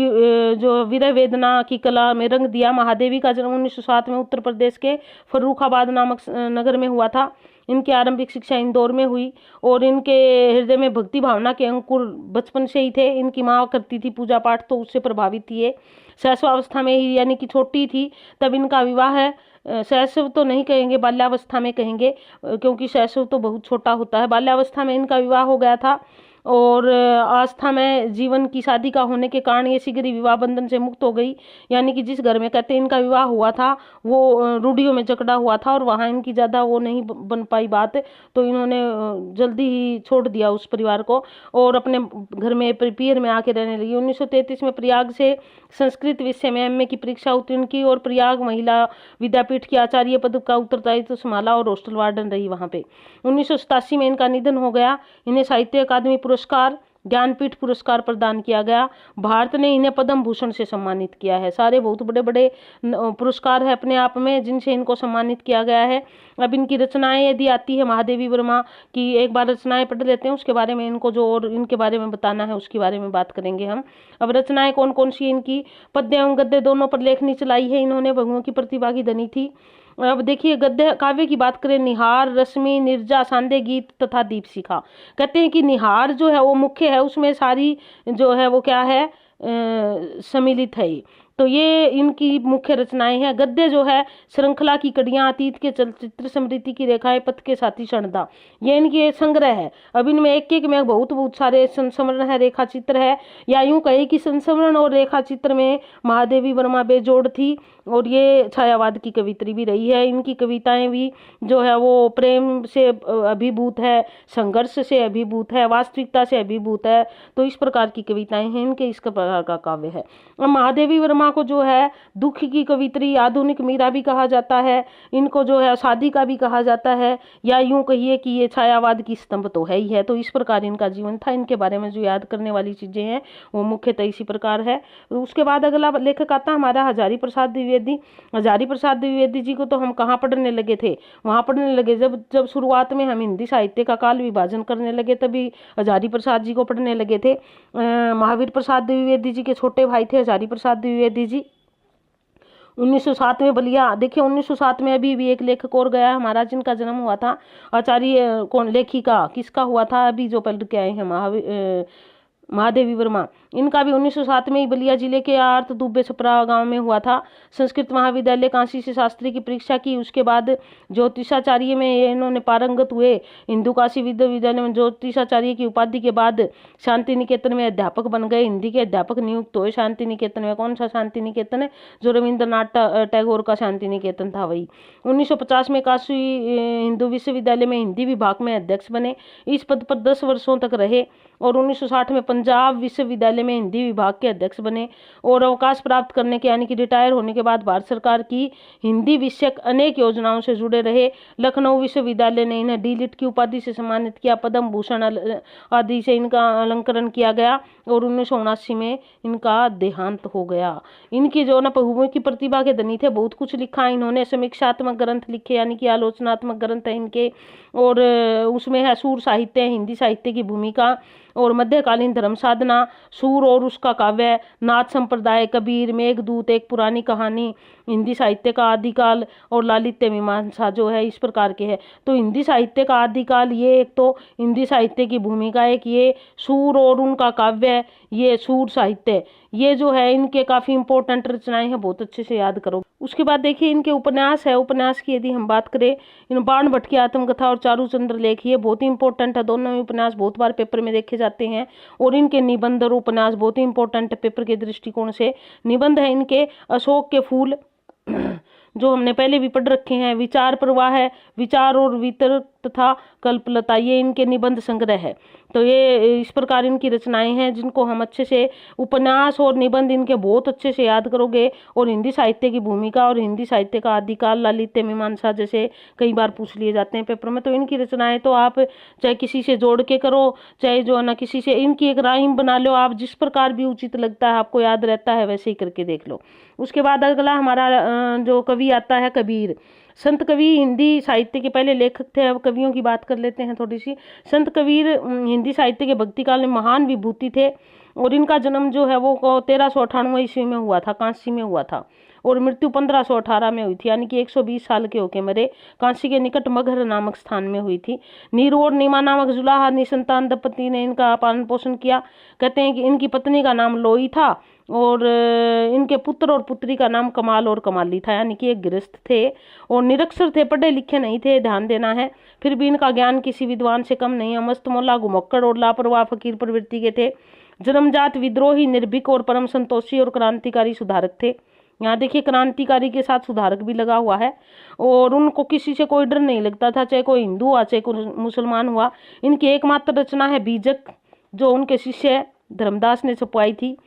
जो विरह वेदना की कला में रंग दिया। महादेवी का जन्म 1907 में उत्तर प्रदेश के फर्रुखाबाद नामक नगर में हुआ था। इनकी आरंभिक शिक्षा इंदौर में हुई और इनके हृदय में भक्ति भावना के अंकुर बचपन से ही थे। इनकी माँ करती थी पूजा पाठ, तो उससे प्रभावित थी ये। शैशवावस्था में ही, यानी कि छोटी थी तब इनका विवाह है। शैशव तो नहीं कहेंगे, बाल्यावस्था में कहेंगे, क्योंकि शैशव तो बहुत छोटा होता है। बाल्यावस्था में इनका विवाह हो गया था और आस्था में जीवन की शादी का होने के कारण ये शीघ्र ही विवाह बंधन से मुक्त हो गई। यानी कि जिस घर में कहते हैं इनका विवाह हुआ था वो रूढ़ियों में जकड़ा हुआ था और वहाँ इनकी ज़्यादा वो नहीं बन पाई बात, तो इन्होंने जल्दी ही छोड़ दिया उस परिवार को और अपने घर में पियर में आके रहने लगी। 1933 में प्रयाग से संस्कृत विषय में एमए की परीक्षा उत्तीर्ण की और प्रयाग महिला विद्यापीठ की आचार्य पद का उत्तरदायित्व संभाला और हॉस्टल वार्डन रही वहाँ पे। 1987 में इनका निधन हो गया। इन्हें साहित्य अकादमी पुरस्कार, ज्ञानपीठ पुरस्कार प्रदान किया गया। भारत ने इन्हें पद्म भूषण से सम्मानित किया है। सारे बहुत बड़े बड़े पुरस्कार है अपने आप में जिनसे इनको सम्मानित किया गया है। अब इनकी रचनाएं यदि आती है महादेवी वर्मा की, एक बार रचनाएं पढ़ लेते हैं, उसके बारे में इनको जो और इनके बारे में बताना है उसके बारे में बात करेंगे हम। अब रचनाएं कौन कौन सी इनकी, पद्य एवं गद्य दोनों पर लेखनी चलाई है इन्होंने। बहुओं की प्रतिभा की धनी थी। अब देखिए गद्य काव्य की बात करें, निहार, रश्मि, निर्जा, सांदे गीत तथा दीपशिखा। कहते हैं कि निहार जो है वो मुख्य है, उसमें सारी जो है वो क्या है सम्मिलित है। तो ये इनकी मुख्य रचनाएं हैं। गद्य जो है श्रृंखला की कड़ियां, अतीत के चलचित्र, स्मृति की रेखाएं, पथ के साथी क्षणदा, ये इनके संग्रह है। अब इनमें एक एक में बहुत सारे संस्मरण है, रेखा चित्र है, या यूं कहे कि संस्मरण और रेखा चित्र में महादेवी वर्मा बेजोड़ थी और ये छायावाद की कवित्री भी रही है। इनकी कविताएं भी जो है वो प्रेम से अभिभूत है, संघर्ष से अभिभूत है, वास्तविकता से अभिभूत है। तो इस प्रकार की कविताएं हैं इनके, इस प्रकार का काव्य है। महादेवी वर्मा को जो है दुख की कवित्री, आधुनिक मीरा भी कहा जाता है। इनको जो है साधिका भी कहा जाता है, या यूं कहिए कि ये छायावाद की स्तंभ तो है ही है। तो इस प्रकार इनका जीवन था। इनके बारे में जो याद करने वाली चीजें हैं वो मुख्यतः इसी प्रकार है। उसके बाद अगला लेखक आता है हमारा हजारी प्रसाद द्विवेदी। हजारी प्रसाद द्विवेदी जी को तो हम कहाँ पढ़ने लगे थे, वहाँ पढ़ने लगे जब शुरुआत में हम हिंदी साहित्य का काल विभाजन करने लगे, तभी हजारी प्रसाद जी को पढ़ने लगे थे। महावीर प्रसाद द्विवेदी जी के छोटे भाई थे हजारी प्रसाद द्विवेदी जी। 1907 में बलिया, देखिए 1907 में अभी भी एक लेखक और गया हमारा जिनका जन्म हुआ था, आचार्य कौन लेखिका किसका हुआ था, अभी जो पढ़ के आए हैं महादेवी वर्मा, इनका भी 1907 में ही बलिया जिले के आर्त दुब्बे छपरा गांव में हुआ था। संस्कृत महाविद्यालय काशी से शास्त्री की परीक्षा की, उसके बाद ज्योतिषाचार्य में ये इन्होंने पारंगत हुए। हिंदू काशी विश्वविद्यालय में ज्योतिषाचार्य की उपाधि के बाद शांति निकेतन में अध्यापक बन गए, हिंदी के अध्यापक नियुक्त हुए शांति निकेतन में। कौन सा शांति निकेतन है? जो रविंद्रनाथ टैगोर का शांति निकेतन था वही। 1950 में काशी हिंदू विश्वविद्यालय में हिंदी विभाग में अध्यक्ष बने, इस पद पर 10 वर्षों तक रहे। और 1960 में पंजाब विश्वविद्यालय में हिंदी विभाग के अध्यक्ष बने और अवकाश प्राप्त करने के यानी कि रिटायर होने के बाद भारत सरकार की हिंदी विषयक अनेक योजनाओं से जुड़े रहे। लखनऊ विश्वविद्यालय ने इन्हें डी.लिट की उपाधि से सम्मानित किया, पद्म भूषण आदि से इनका अलंकरण किया गया और 1979 में इनका देहांत हो गया। इनकी जो न बहुमुखी प्रतिभा के धनी थे, बहुत कुछ लिखा इन्होंने, समीक्षात्मक ग्रंथ लिखे यानी कि आलोचनात्मक ग्रंथ है इनके, और उसमें है सूर साहित्य, हिंदी साहित्य की भूमिका और मध्यकालीन धर्म साधना, सूर और उसका काव्य, नाथ संप्रदाय, कबीर, मेघदूत, एक पुरानी कहानी, हिंदी साहित्य का आदिकाल और लालित्य मीमांसा जो है इस प्रकार के है। तो हिंदी साहित्य का आदिकाल ये एक तो हिंदी साहित्य की भूमिका, एक ये सूर और उनका काव्य, ये सूर साहित्य, ये जो है इनके काफी इंपॉर्टेंट रचनाएं हैं, बहुत अच्छे से याद करो। उसके बाद देखिए इनके उपन्यास है, उपन्यास की यदि हम बात करें, इन बाण भट्ट की आत्मकथा और चारूचंद्र लेख, ये बहुत ही इंपॉर्टेंट है, दोनों ही उपन्यास बहुत बार पेपर में देखे जाते हैं। और इनके निबंध और उपन्यास बहुत ही इंपॉर्टेंट है पेपर के दृष्टिकोण से। निबंध है इनके अशोक के फूल जो हमने पहले भी पढ़ रखे हैं, विचार प्रवाह है, विचार और वितर्क तथा कल्पलता, ये इनके निबंध संग्रह है। तो ये इस प्रकार इनकी रचनाएं हैं जिनको हम अच्छे से, उपन्यास और निबंध इनके बहुत अच्छे से याद करोगे। और हिंदी साहित्य की भूमिका और हिंदी साहित्य का आदिकाल, ललित्य मीमांसा जैसे कई बार पूछ लिए जाते हैं पेपर में। तो इनकी रचनाएं तो आप चाहे किसी से जोड़ के करो, चाहे जो है ना किसी से, इनकी एक राइम बना लो आप, जिस प्रकार भी उचित लगता है, आपको याद रहता है वैसे ही करके देख लो। उसके बाद अगला हमारा जो कवि आता है कबीर। संत कवि हिंदी साहित्य के पहले लेखक थे, अब कवियों की बात कर लेते हैं थोड़ी सी। संत कबीर हिंदी साहित्य के भक्ति काल में महान विभूति थे और इनका जन्म जो है वो 1398 ईस्वी में हुआ था, कांसी में हुआ था, और मृत्यु 1518 में हुई थी, यानी कि 120 साल के होके मरे। कांसी के निकट मगहर नामक स्थान में हुई थी। नीरू और नीमा नामक जुलाहा निसंतान दंपति ने इनका पालन पोषण किया। कहते हैं कि इनकी पत्नी का नाम लोई था और इनके पुत्र और पुत्री का नाम कमाल और कमाली था, यानी कि एक गृहस्थ थे और निरक्षर थे, पढ़े लिखे नहीं थे, ध्यान देना है। फिर भी इनका ज्ञान किसी विद्वान से कम नहीं है। मस्तमौला, घुमक्कड़ और लापरवाह फकीर प्रवृत्ति के थे। जन्मजात विद्रोही, निर्भीक और परम संतोषी और क्रांतिकारी सुधारक थे। यहाँ देखिए क्रांतिकारी के साथ सुधारक भी लगा हुआ है। और उनको किसी से कोई डर नहीं लगता था, चाहे कोई हिंदू हुआ चाहे कोई मुसलमान हुआ। इनकी एकमात्र रचना है बीजक, जो उनके शिष्य धर्मदास ने छपवाई थी।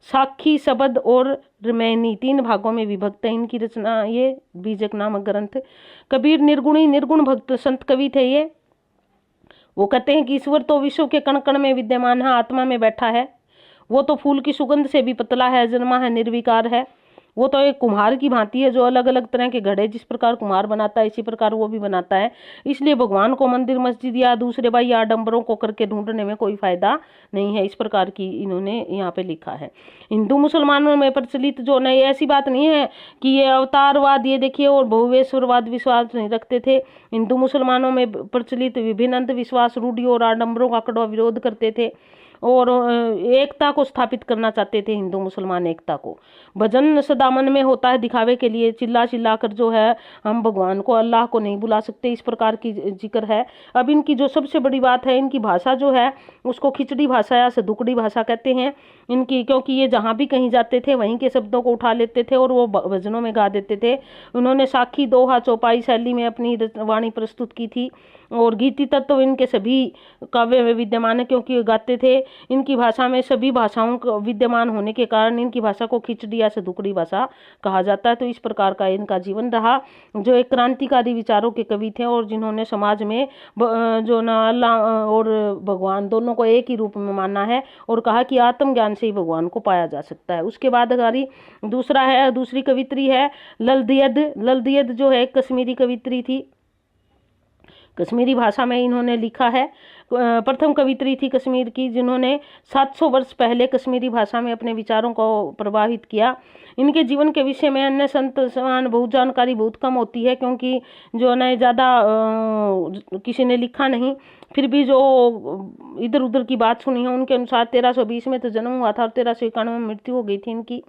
साखी, शबद और रमैनी 3 भागों में विभक्त है इनकी रचना, ये बीजक नामक ग्रंथ। कबीर निर्गुणी, निर्गुण भक्त संत कवि थे ये। वो कहते हैं कि ईश्वर तो विश्व के कण कण में विद्यमान है, आत्मा में बैठा है। वो तो फूल की सुगंध से भी पतला है, जन्मा है, निर्विकार है। वो तो एक कुम्हार की भांति है, जो अलग अलग तरह के घड़े जिस प्रकार कुम्हार बनाता है इसी प्रकार वो भी बनाता है। इसलिए भगवान को मंदिर मस्जिद या दूसरे बाह्य आडंबरों को करके ढूंढने में कोई फायदा नहीं है, इस प्रकार की इन्होंने यहाँ पे लिखा है। हिंदू मुसलमानों में प्रचलित जो नहीं, ऐसी बात नहीं है कि ये अवतारवाद, ये देखिए, और बहुवेश्वरवाद विश्वास नहीं रखते थे। हिंदू मुसलमानों में प्रचलित विभिन्न अंधविश्वास, रूढ़ियों और आडंबरों का कड़वा विरोध करते थे और एकता को स्थापित करना चाहते थे, हिंदू मुसलमान एकता को। भजन सदा मन में होता है दिखावे के लिए, चिल्ला चिल्ला कर जो है हम भगवान को, अल्लाह को नहीं बुला सकते, इस प्रकार की जिक्र है। अब इनकी जो सबसे बड़ी बात है, इनकी भाषा जो है उसको खिचड़ी भाषा या सदुकड़ी भाषा कहते हैं इनकी, क्योंकि ये जहाँ भी कहीं जाते थे वहीं के शब्दों को उठा लेते थे और वो भजनों में गा देते थे। उन्होंने साखी, दोहा, चौपाई शैली में अपनी वाणी प्रस्तुत की थी और गीति तत्व इनके सभी काव्य में विद्यमान है, क्योंकि ये गाते थे। इनकी भाषा में सभी भाषाओं का विद्यमान होने के कारण इनकी भाषा को खिचड़ी या सदुकड़ी भाषा कहा जाता है। तो इस प्रकार का इनका जीवन रहा, जो एक क्रांतिकारी विचारों के कवि थे और जिन्होंने समाज में जो ना अल्लाह और भगवान दोनों को एक ही रूप में माना है और कहा कि आत्मज्ञान से ही भगवान को पाया जा सकता है। उसके बाद हमारी दूसरी कवित्री है ललदियद। ललदियद जो है एक कश्मीरी कवित्री थी। कश्मीरी भाषा में इन्होंने लिखा है। प्रथम कवित्री थी कश्मीर की, जिन्होंने 700 वर्ष पहले कश्मीरी भाषा में अपने विचारों को प्रभावित किया। इनके जीवन के विषय में अन्य संत समान बहुत जानकारी बहुत कम होती है, क्योंकि जो है ज़्यादा किसी ने लिखा नहीं। फिर भी जो इधर उधर की बात सुनी है उनके अनुसार 1320 में तो जन्म हुआ था और 1391 में मृत्यु हो गई थी इनकी।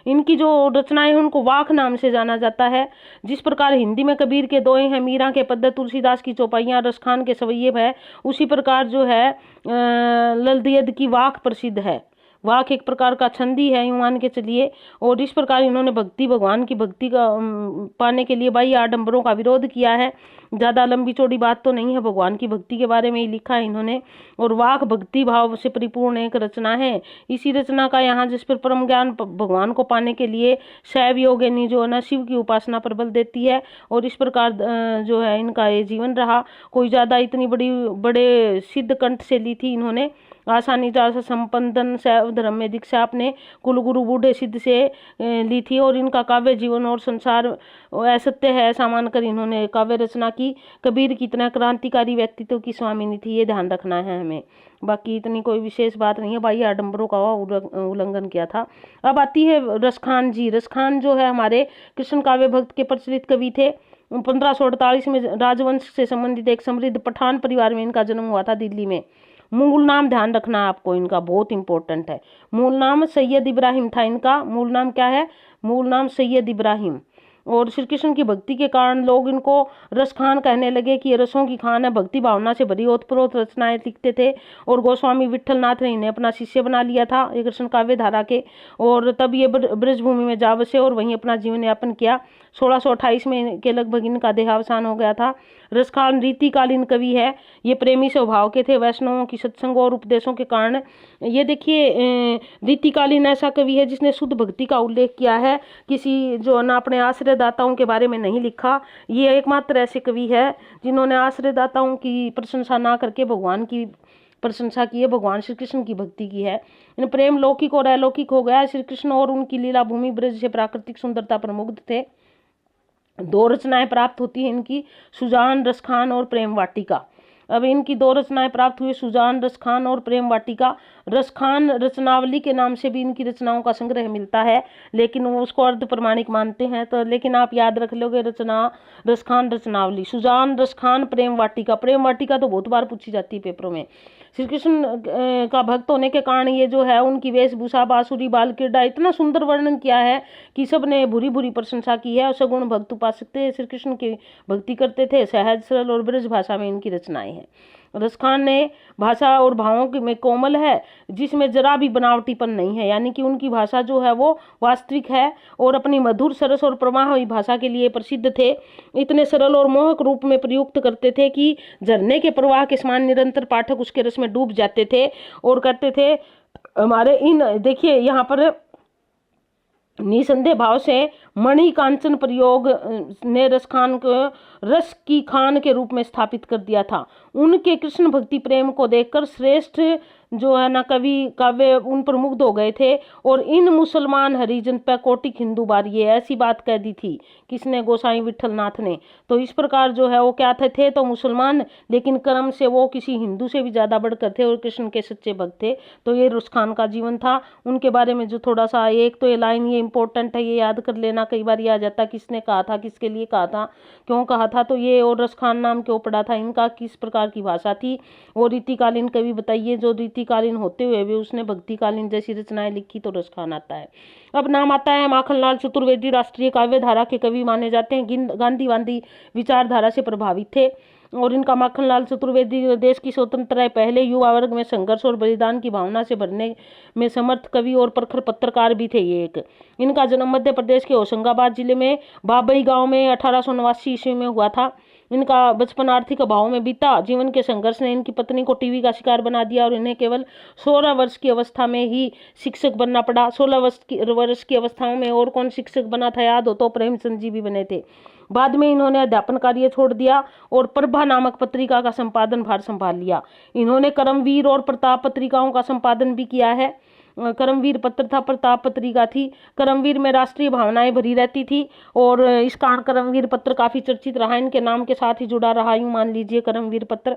इनकी जो रचनाएं हैं उनको वाक नाम से जाना जाता है। जिस प्रकार हिंदी में कबीर के दोहे हैं, मीरा के पद्य, तुलसीदास की चौपाइयाँ, रसखान के सवैये है, उसी प्रकार जो है ललदियद की वाक प्रसिद्ध है। वाक एक प्रकार का छंदी है, यूं मान के चलिए। और इस प्रकार इन्होंने भक्ति, भगवान की भक्ति का पाने के लिए बाह्य आडंबरों का विरोध किया है। ज़्यादा लंबी चौड़ी बात तो नहीं है, भगवान की भक्ति के बारे में ही लिखा है इन्होंने। और वाक भक्ति भाव से परिपूर्ण एक रचना है। इसी रचना का यहाँ जिस पर परम ज्ञान भगवान को पाने के लिए शैव योगिनी जो है ना शिव की उपासना पर बल देती है। और इस प्रकार जो है इनका ये जीवन रहा। कोई ज़्यादा इतनी बड़े सिद्ध कंठ से ली थी इन्होंने। आसानी से संपन्न शैव धर्म में दीक्षा अपने कुलगुरु बूढ़े सिद्ध से ली थी। और इनका काव्य जीवन और संसार असत्य है ऐसा मानकर इन्होंने काव्य रचना की। कबीर की इतना क्रांतिकारी व्यक्तित्व की स्वामिनी थी, ये ध्यान रखना है हमें। बाकी इतनी कोई विशेष बात नहीं है, बाह्य आडंबरों का उल्लंघन किया था। अब आती है रसखान जी। रसखान जो है हमारे कृष्ण काव्य भक्त के प्रचलित कवि थे। 1548 में राजवंश से संबंधित एक समृद्ध पठान परिवार में इनका जन्म हुआ था दिल्ली में। मूल नाम ध्यान रखना आपको, इनका बहुत इंपॉर्टेंट है। मूल नाम सैयद इब्राहिम था इनका। मूल नाम क्या है? मूल नाम सैयद इब्राहिम। और श्री कृष्ण की भक्ति के कारण लोग इनको रसखान कहने लगे कि ये रसों की खान है। भक्ति भावना से भरी ओतप्रोत रचनाएं लिखते थे। और गोस्वामी विट्ठलनाथ ने इन्हें अपना शिष्य बना लिया था ये कृष्ण काव्य धारा के। और तब ये ब्रजभूमि में जा बसे और वहीं अपना जीवन यापन किया। 1628 में के लगभग इनका देहावसान हो गया था। रसखान रीतिकालीन कवि है। ये प्रेमी स्वभाव के थे। वैष्णवों की सत्संगों और उपदेशों के कारण ये देखिए रीतिकालीन ऐसा कवि है जिसने शुद्ध भक्ति का उल्लेख किया है। किसी जो ना अपने आश्रयदाताओं के बारे में नहीं लिखा। ये एकमात्र ऐसे कवि है जिन्होंने आश्रयदाताओं की प्रशंसा ना करके भगवान की प्रशंसा की है, भगवान श्री कृष्ण की भक्ति की है। इन प्रेम लौकिक और अलौकिक हो गया। श्री कृष्ण और उनकी लीला भूमि ब्रज से प्राकृतिक सुंदरता पर मुग्ध थे। 2 रचनाएं प्राप्त होती हैं इनकी, सुजान, रसखान और प्रेम वाटिका। अब इनकी 2 रचनाएं प्राप्त हुई, सुजान, रसखान और प्रेम वाटिका। रसखान रचनावली के नाम से भी इनकी रचनाओं का संग्रह मिलता है, लेकिन वो उसको अर्ध प्रमाणिक मानते हैं। तो लेकिन आप याद रख लोगे रसखान रचनावली, सुजान, रसखान, प्रेम वाटिका। प्रेम वाटिका तो बहुत बार पूछी जाती है पेपरों में। श्री कृष्ण का भक्त होने के कारण ये जो है उनकी वेशभूषा, बांसुरी, बाल क्रीड़ा इतना सुंदर वर्णन किया है कि सब ने बुरी बुरी प्रशंसा की है। सगुण भक्त उपासक थे, श्री कृष्ण की भक्ति करते थे। सहज सरल और ब्रज भाषा में इनकी रचनाएं हैं। रसखान ने भाषा और भावों में कोमल है, जिसमें जरा भी बनावटीपन नहीं है। यानी कि उनकी भाषा जो है वो वास्तविक है और अपनी मधुर, सरस और प्रवाहमयी भाषा के लिए प्रसिद्ध थे। इतने सरल और मोहक रूप में प्रयुक्त करते थे कि झरने के प्रवाह के समान निरंतर पाठक उसके रस में डूब जाते थे। और कहते थे हमारे इन देखिए यहाँ पर निसंदेह भाव से मणि कांचन प्रयोग ने रसखान को रस की खान के रूप में स्थापित कर दिया था। उनके कृष्ण भक्ति प्रेम को देखकर श्रेष्ठ जो है ना कवि काव्य उन पर मुग्ध हो गए थे। और इन मुसलमान हरिजन पर कोटिक हिंदू बारिये ऐसी बात कह दी थी किसने? गोसाई विट्ठलनाथ ने। तो इस प्रकार जो है वो क्या थे तो मुसलमान, लेकिन कर्म से वो किसी हिंदू से भी ज़्यादा बढ़कर थे और कृष्ण के सच्चे भक्त थे। तो ये रसखान का जीवन था। उनके बारे में जो थोड़ा सा एक तो ये लाइन ये इंपॉर्टेंट है, ये याद कर लेना। कई बार ये आ जाता किसने कहा था, किसके लिए कहा था, क्यों कहा था। तो ये और रसखान नाम क्यों पड़ा था, इनका किस प्रकार की भाषा थी। और रीतिकालीन कवि बताइए, जो रीतिकालीन होते हुए भी उसने भक्तिकालीन जैसी रचनाएं लिखी, तो रसखान आता है। अब नाम आता है माखनलाल चतुर्वेदी। राष्ट्रीय काव्य धारा के कवि माने जाते हैं। गांधीवादी विचारधारा से प्रभावित थे। और इनका माखनलाल चतुर्वेदी देश की स्वतंत्रता पहले युवा वर्ग में संघर्ष और बलिदान की भावना से भरने में समर्थ कवि और प्रखर पत्रकार भी थे ये एक। इनका जन्म मध्य प्रदेश के होशंगाबाद जिले में बाबई गांव में 1889 ईस्वी में हुआ था। इनका बचपन आर्थिक अभाव में बीता। जीवन के संघर्ष ने इनकी पत्नी को टीवी का शिकार बना दिया और इन्हें केवल 16 वर्ष की अवस्था में ही शिक्षक बनना पड़ा। 16 वर्ष की अवस्थाओं में और कौन शिक्षक बना था याद हो तो प्रेमचंद जी भी बने थे। बाद में इन्होंने अध्यापन कार्य छोड़ दिया और प्रभा नामक पत्रिका का संपादन भार संभाल लिया। इन्होंने कर्मवीर और प्रताप पत्रिकाओं का संपादन भी किया है। कर्मवीर पत्र था, प्रताप पत्रिका थी। कर्मवीर में राष्ट्रीय भावनाएं भरी रहती थी और इस कारण कर्मवीर पत्र काफी चर्चित रहा, इनके नाम के साथ ही जुड़ा रहा, यूं मान लीजिए कर्मवीर पत्र।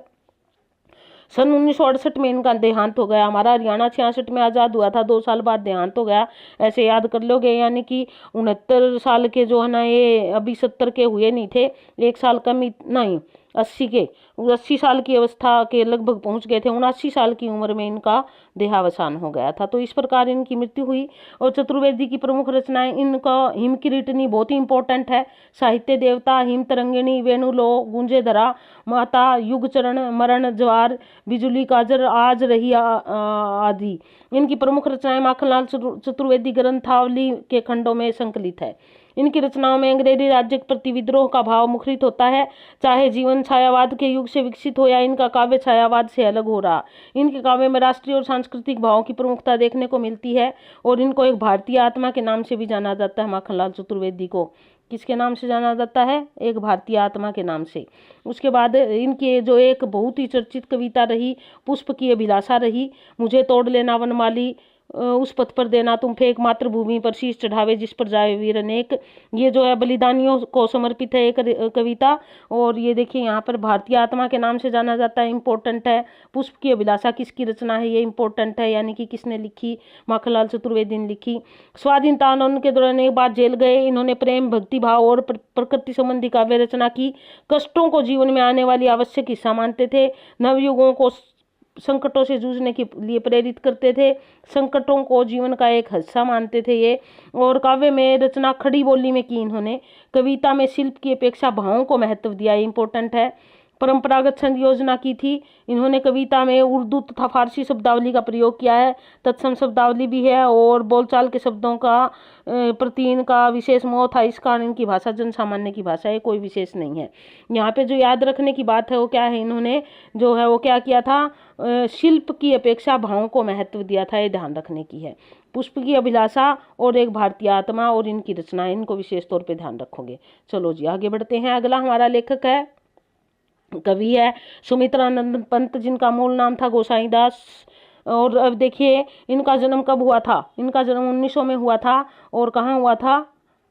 सन 1968 में इनका देहांत हो गया। हमारा हरियाणा 66 में आज़ाद हुआ था, 2 साल बाद देहांत हो गया, ऐसे याद कर लोगे। यानी कि 69 साल के जो है ना, ये अभी 70 के हुए नहीं थे, 1 साल कम ही नहीं, 80 साल की अवस्था के लगभग पहुंच गए थे। 79 साल की उम्र में इनका देहावसान हो गया था। तो इस प्रकार इनकी मृत्यु हुई। और चतुर्वेदी की प्रमुख रचनाएं, इनका हिम किरीटनी बहुत ही इंपॉर्टेंट है, साहित्य देवता, हिम तरंगिणी, वेणुलो, गूंजे धरा, माता, युग चरण, मरण, ज्वार, बिजुली काजर, आज रही आदि। इनकी प्रमुख रचनाएं माखनलाल चतुर्वेदी ग्रंथावली के खंडों में संकलित है। इनकी रचनाओं में अंग्रेजी राज्य के प्रति विद्रोह का भाव मुखरित होता है, चाहे जीवन छायावाद के युग से विकसित हो या इनका काव्य छायावाद से अलग हो रहा। इनके काव्य में राष्ट्रीय और सांस्कृतिक भावों की प्रमुखता देखने को मिलती है और इनको एक भारतीय आत्मा के नाम से भी जाना जाता है। माखनलाल चतुर्वेदी को किसके नाम से जाना जाता है? एक भारतीय आत्मा के नाम से। उसके बाद इनकी जो एक बहुत ही चर्चित कविता रही, पुष्प की अभिलाषा रही, मुझे तोड़ लेना वनमाली, उस पथ पर देना तुम फेंक, मातृभूमि पर शीश चढ़ावे जिस पर जाए वीर अनेक। ये जो है बलिदानियों को समर्पित है एक कविता। और ये देखिए यहाँ पर भारतीय आत्मा के नाम से जाना जाता है, इंपॉर्टेंट है। पुष्प की अभिलाषा किसकी रचना है? ये इंपॉर्टेंट है, यानी कि किसने लिखी? माखनलाल चतुर्वेदी ने लिखी। स्वाधीनता आंदोलन के दौरान एक बार जेल गए, इन्होंने प्रेम, भक्ति भाव और प्रकृति संबंधी काव्य रचना की। कष्टों को जीवन में आने वाली आवश्यक हिस्सा मानते थे, नवयुगों को संकटों से जूझने के लिए प्रेरित करते थे, संकटों को जीवन का एक हिस्सा मानते थे ये। और काव्य में रचना खड़ी बोली में की इन्होंने। कविता में शिल्प की अपेक्षा भावों को महत्व दिया, इंपॉर्टेंट है। परंपरागत छंद योजना की थी इन्होंने। कविता में उर्दू तथा फारसी शब्दावली का प्रयोग किया है, तत्सम शब्दावली भी है और बोलचाल के शब्दों का प्रति इनका विशेष मोह था। इस कारण इनकी भाषा जन सामान्य की भाषा है, कोई विशेष नहीं है। यहाँ पे जो याद रखने की बात है वो क्या है, इन्होंने जो है वो क्या किया था, शिल्प की अपेक्षा भावों को महत्व दिया था, ये ध्यान रखने की है। पुष्प की अभिलाषा और एक भारतीय आत्मा और इनकी रचना, इनको विशेष तौर पे ध्यान रखोगे। चलो जी आगे बढ़ते हैं। अगला हमारा लेखक है, कवि है सुमित्रानंद पंत, जिनका मूल नाम था गोसाईदास। और अब देखिए इनका जन्म कब हुआ था? इनका जन्म 1900 में हुआ था। और कहाँ हुआ था?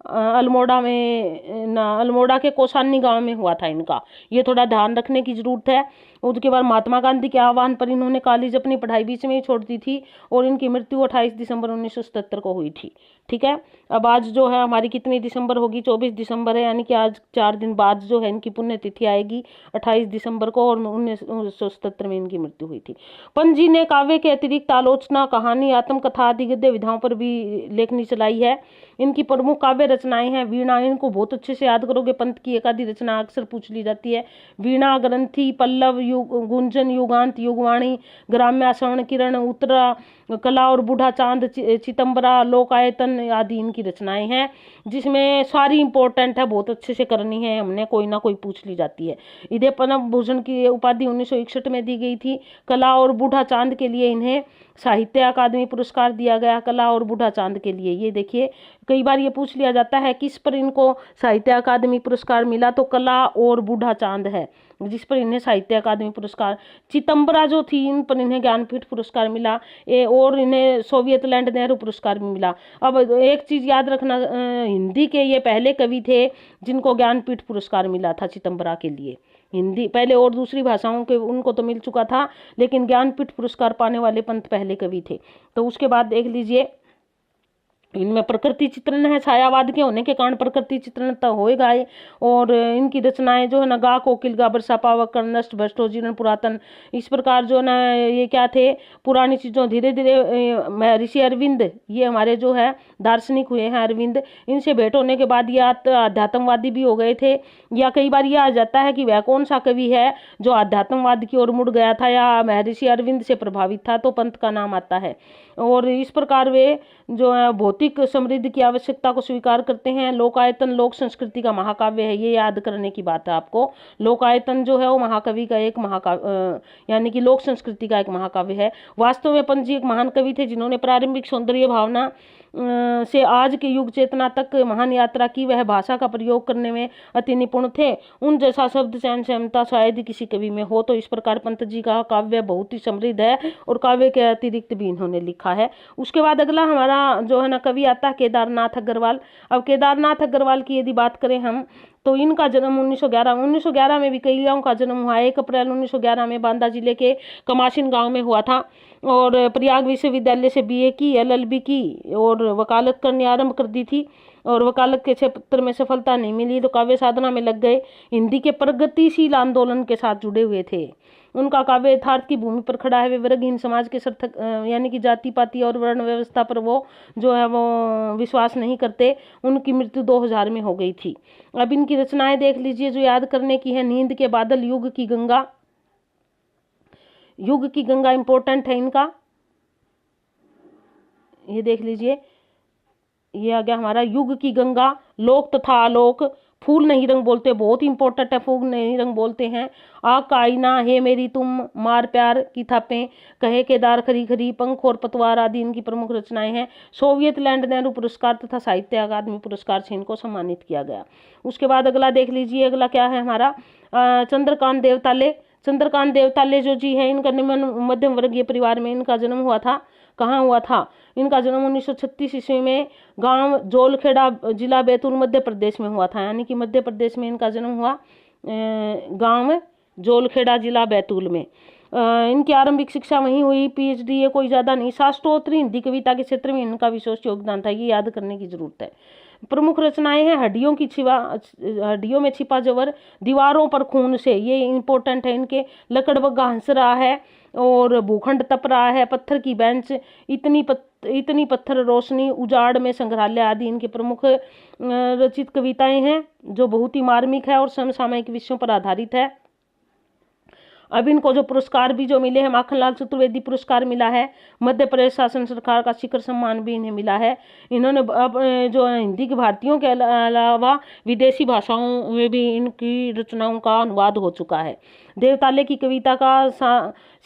अल्मोड़ा में ना, अल्मोड़ा के कोसानी गांव में हुआ था इनका, ये थोड़ा ध्यान रखने की जरूरत है। उसके बाद महात्मा गांधी के आह्वान पर इन्होंने कॉलेज अपनी पढ़ाई बीच में ही छोड़ दी थी और इनकी मृत्यु 28 दिसंबर 1977 को हुई थी। ठीक है, अब आज जो है हमारी कितनी दिसंबर होगी? 24 दिसंबर है, यानी कि आज 4 दिन बाद जो है इनकी पुण्यतिथि आएगी 28 दिसंबर को, और 1977 में इनकी मृत्यु हुई थी। पंत जी ने काव्य के अतिरिक्त आलोचना, कहानी, आत्मकथा आदि गद्य विधाओं पर भी लेखनी चलाई है। इनकी प्रमुख काव्य रचनाएं हैं वीणा, इनको बहुत अच्छे से याद करोगे, पंत की एक आधी रचना अक्सर पूछ ली जाती है। वीणा, ग्रंथि, पल्लव, गुंजन, युगांत, युगवाणी, ग्राम्य, स्वर्ण किरण, उत्तरा, कला और बूढ़ा चांद, चितंबरा, लोकायतन आदि इनकी रचनाएं हैं, जिसमें सारी इंपॉर्टेंट है, बहुत अच्छे से करनी है हमने, कोई ना कोई पूछ ली जाती है। इन्हें पद्म भूषण की उपाधि 1961 में दी गई थी। कला और बूढ़ा चांद के लिए इन्हें साहित्य अकादमी पुरस्कार दिया गया, कला और बूढ़ा चांद के लिए। ये देखिए कई बार ये पूछ लिया जाता है किस पर इनको साहित्य अकादमी पुरस्कार मिला, तो कला और बूढ़ा चांद है जिस पर इन्हें साहित्य अकादमी पुरस्कार। चितंबरा जो थी, इन पर इन्हें ज्ञानपीठ पुरस्कार मिला, और इन्हें सोवियत लैंड नेहरू पुरस्कार भी मिला। अब एक चीज याद रखना, हिंदी के ये पहले कवि थे जिनको ज्ञानपीठ पुरस्कार मिला था चितंबरा के लिए। हिंदी पहले और दूसरी भाषाओं के उनको तो मिल चुका था, लेकिन ज्ञानपीठ पुरस्कार पाने वाले पंत पहले कवि थे। तो उसके बाद देख लीजिए इनमें प्रकृति चित्रण है, छायावाद के होने के कारण प्रकृति चित्रण तो होएगा ही। और इनकी रचनाएं जो है ना, गा, कोकिल, गा, बरसा, पावक, नष्ट, भ्रष्टो, जीर्ण, पुरातन, इस प्रकार जो ना ये क्या थे, पुरानी चीजों। धीरे धीरे ऋषि अरविंद, ये हमारे जो है दार्शनिक हुए हैं अरविंद, इनसे भेंट होने के बाद ये आध्यात्मवादी भी हो गए थे। या कई बार यह आ जाता है कि वह कौन सा कवि है जो आध्यात्मवाद की ओर मुड़ गया था या महर्षि अरविंद से प्रभावित था, तो पंत का नाम आता है। और इस प्रकार वे जो है भौतिक समृद्धि की आवश्यकता को स्वीकार करते हैं। लोकायतन लोक संस्कृति का महाकाव्य है, ये याद करने की बात है आपको। लोकायतन जो है वो महाकवि का एक महाकाव्य, यानी कि लोक संस्कृति का एक महाकाव्य है। वास्तव में पंत जी एक महान कवि थे जिन्होंने प्रारंभिक सौंदर्य भावना से आज के युग चेतना तक महान यात्रा की। वह भाषा का प्रयोग करने में अति निपुण थे। उन जैसा शब्द चयन क्षमता शायद किसी कवि में हो। तो इस प्रकार पंत जी का काव्य बहुत ही समृद्ध है और काव्य के अतिरिक्त भी इन्होंने लिखा है। उसके बाद अगला हमारा जो है ना कवि आता है केदारनाथ अग्रवाल। अब केदारनाथ अग्रवाल की यदि बात करें हम, तो इनका जन्म 1911 में भी कईयों का जन्म हुआ। 1 अप्रैल 1911 में बांदा जिले के कमासिन गांव में हुआ था और प्रयाग विश्वविद्यालय से बीए की, एलएलबी की और वकालत करनी आरंभ कर दी थी और वकालत के क्षेत्र में सफलता नहीं मिली तो काव्य साधना में लग गए। हिंदी के प्रगतिशील आंदोलन के साथ जुड़े हुए थे। उनका काव्य यथार्थ की भूमि पर खड़ा है। वे वर्गहीन समाज के सार्थक यानी कि जाति पाति और वर्ण व्यवस्था पर वो जो है वो विश्वास नहीं करते। उनकी मृत्यु 2000 में हो गई थी। अब इनकी रचनाएं देख लीजिए जो याद करने की है। नींद के बादल, युग की गंगा। युग की गंगा इंपॉर्टेंट है इनका, ये देख लीजिए। ये आ गया हमारा युग की गंगा। लोक तथा आलोक, फूल नहीं रंग बोलते, बहुत इंपॉर्टेंट है। फूल नहीं रंग बोलते हैं। आग का आईना, हे मेरी तुम, मार प्यार की थापें, कहे केदार खरी खरी, पंख और पतवार आदि इनकी प्रमुख रचनाएं हैं। सोवियत लैंड नेहरू पुरस्कार तथा साहित्य अकादमी पुरस्कार से इनको सम्मानित किया गया। उसके बाद अगला देख लीजिए। अगला क्या है हमारा चंद्रकांत देवताले। चंद्रकांत देवताले जो जी है, इनका निम्न मध्यम वर्गीय परिवार में इनका जन्म हुआ था। कहाँ हुआ था? इनका जन्म 1936 ईस्वी में गांव जोलखेड़ा, जिला बैतूल, मध्य प्रदेश में हुआ था। यानी कि मध्य प्रदेश में इनका जन्म हुआ, गांव जोलखेड़ा, जिला बैतूल में। इनकी आरंभिक शिक्षा वहीं हुई। पीएचडी ये कोई ज़्यादा नहीं। शास्त्रोत्तरी हिंदी कविता के क्षेत्र में इनका विशेष योगदान था, ये याद करने की जरूरत है। प्रमुख रचनाएं हैं हड्डियों में छिपा जवर, दीवारों पर खून से, ये इंपॉर्टेंट है इनके। लकड़बग्गा हंस रहा है और भूखंड तप रहा है, पत्थर की बेंच, इतनी पत्थर रोशनी, उजाड़ में संग्रहालय आदि इनके प्रमुख रचित कविताएं हैं जो बहुत ही मार्मिक है और समसामयिक विषयों पर आधारित है। अब इनको जो पुरस्कार भी जो मिले हैं, माखनलाल चतुर्वेदी पुरस्कार मिला है। मध्य प्रदेश शासन सरकार का शिखर सम्मान भी इन्हें मिला है। इन्होंने अब जो हिंदी के भारतीयों के अलावा विदेशी भाषाओं में भी इनकी रचनाओं का अनुवाद हो चुका है। देवताले की कविता का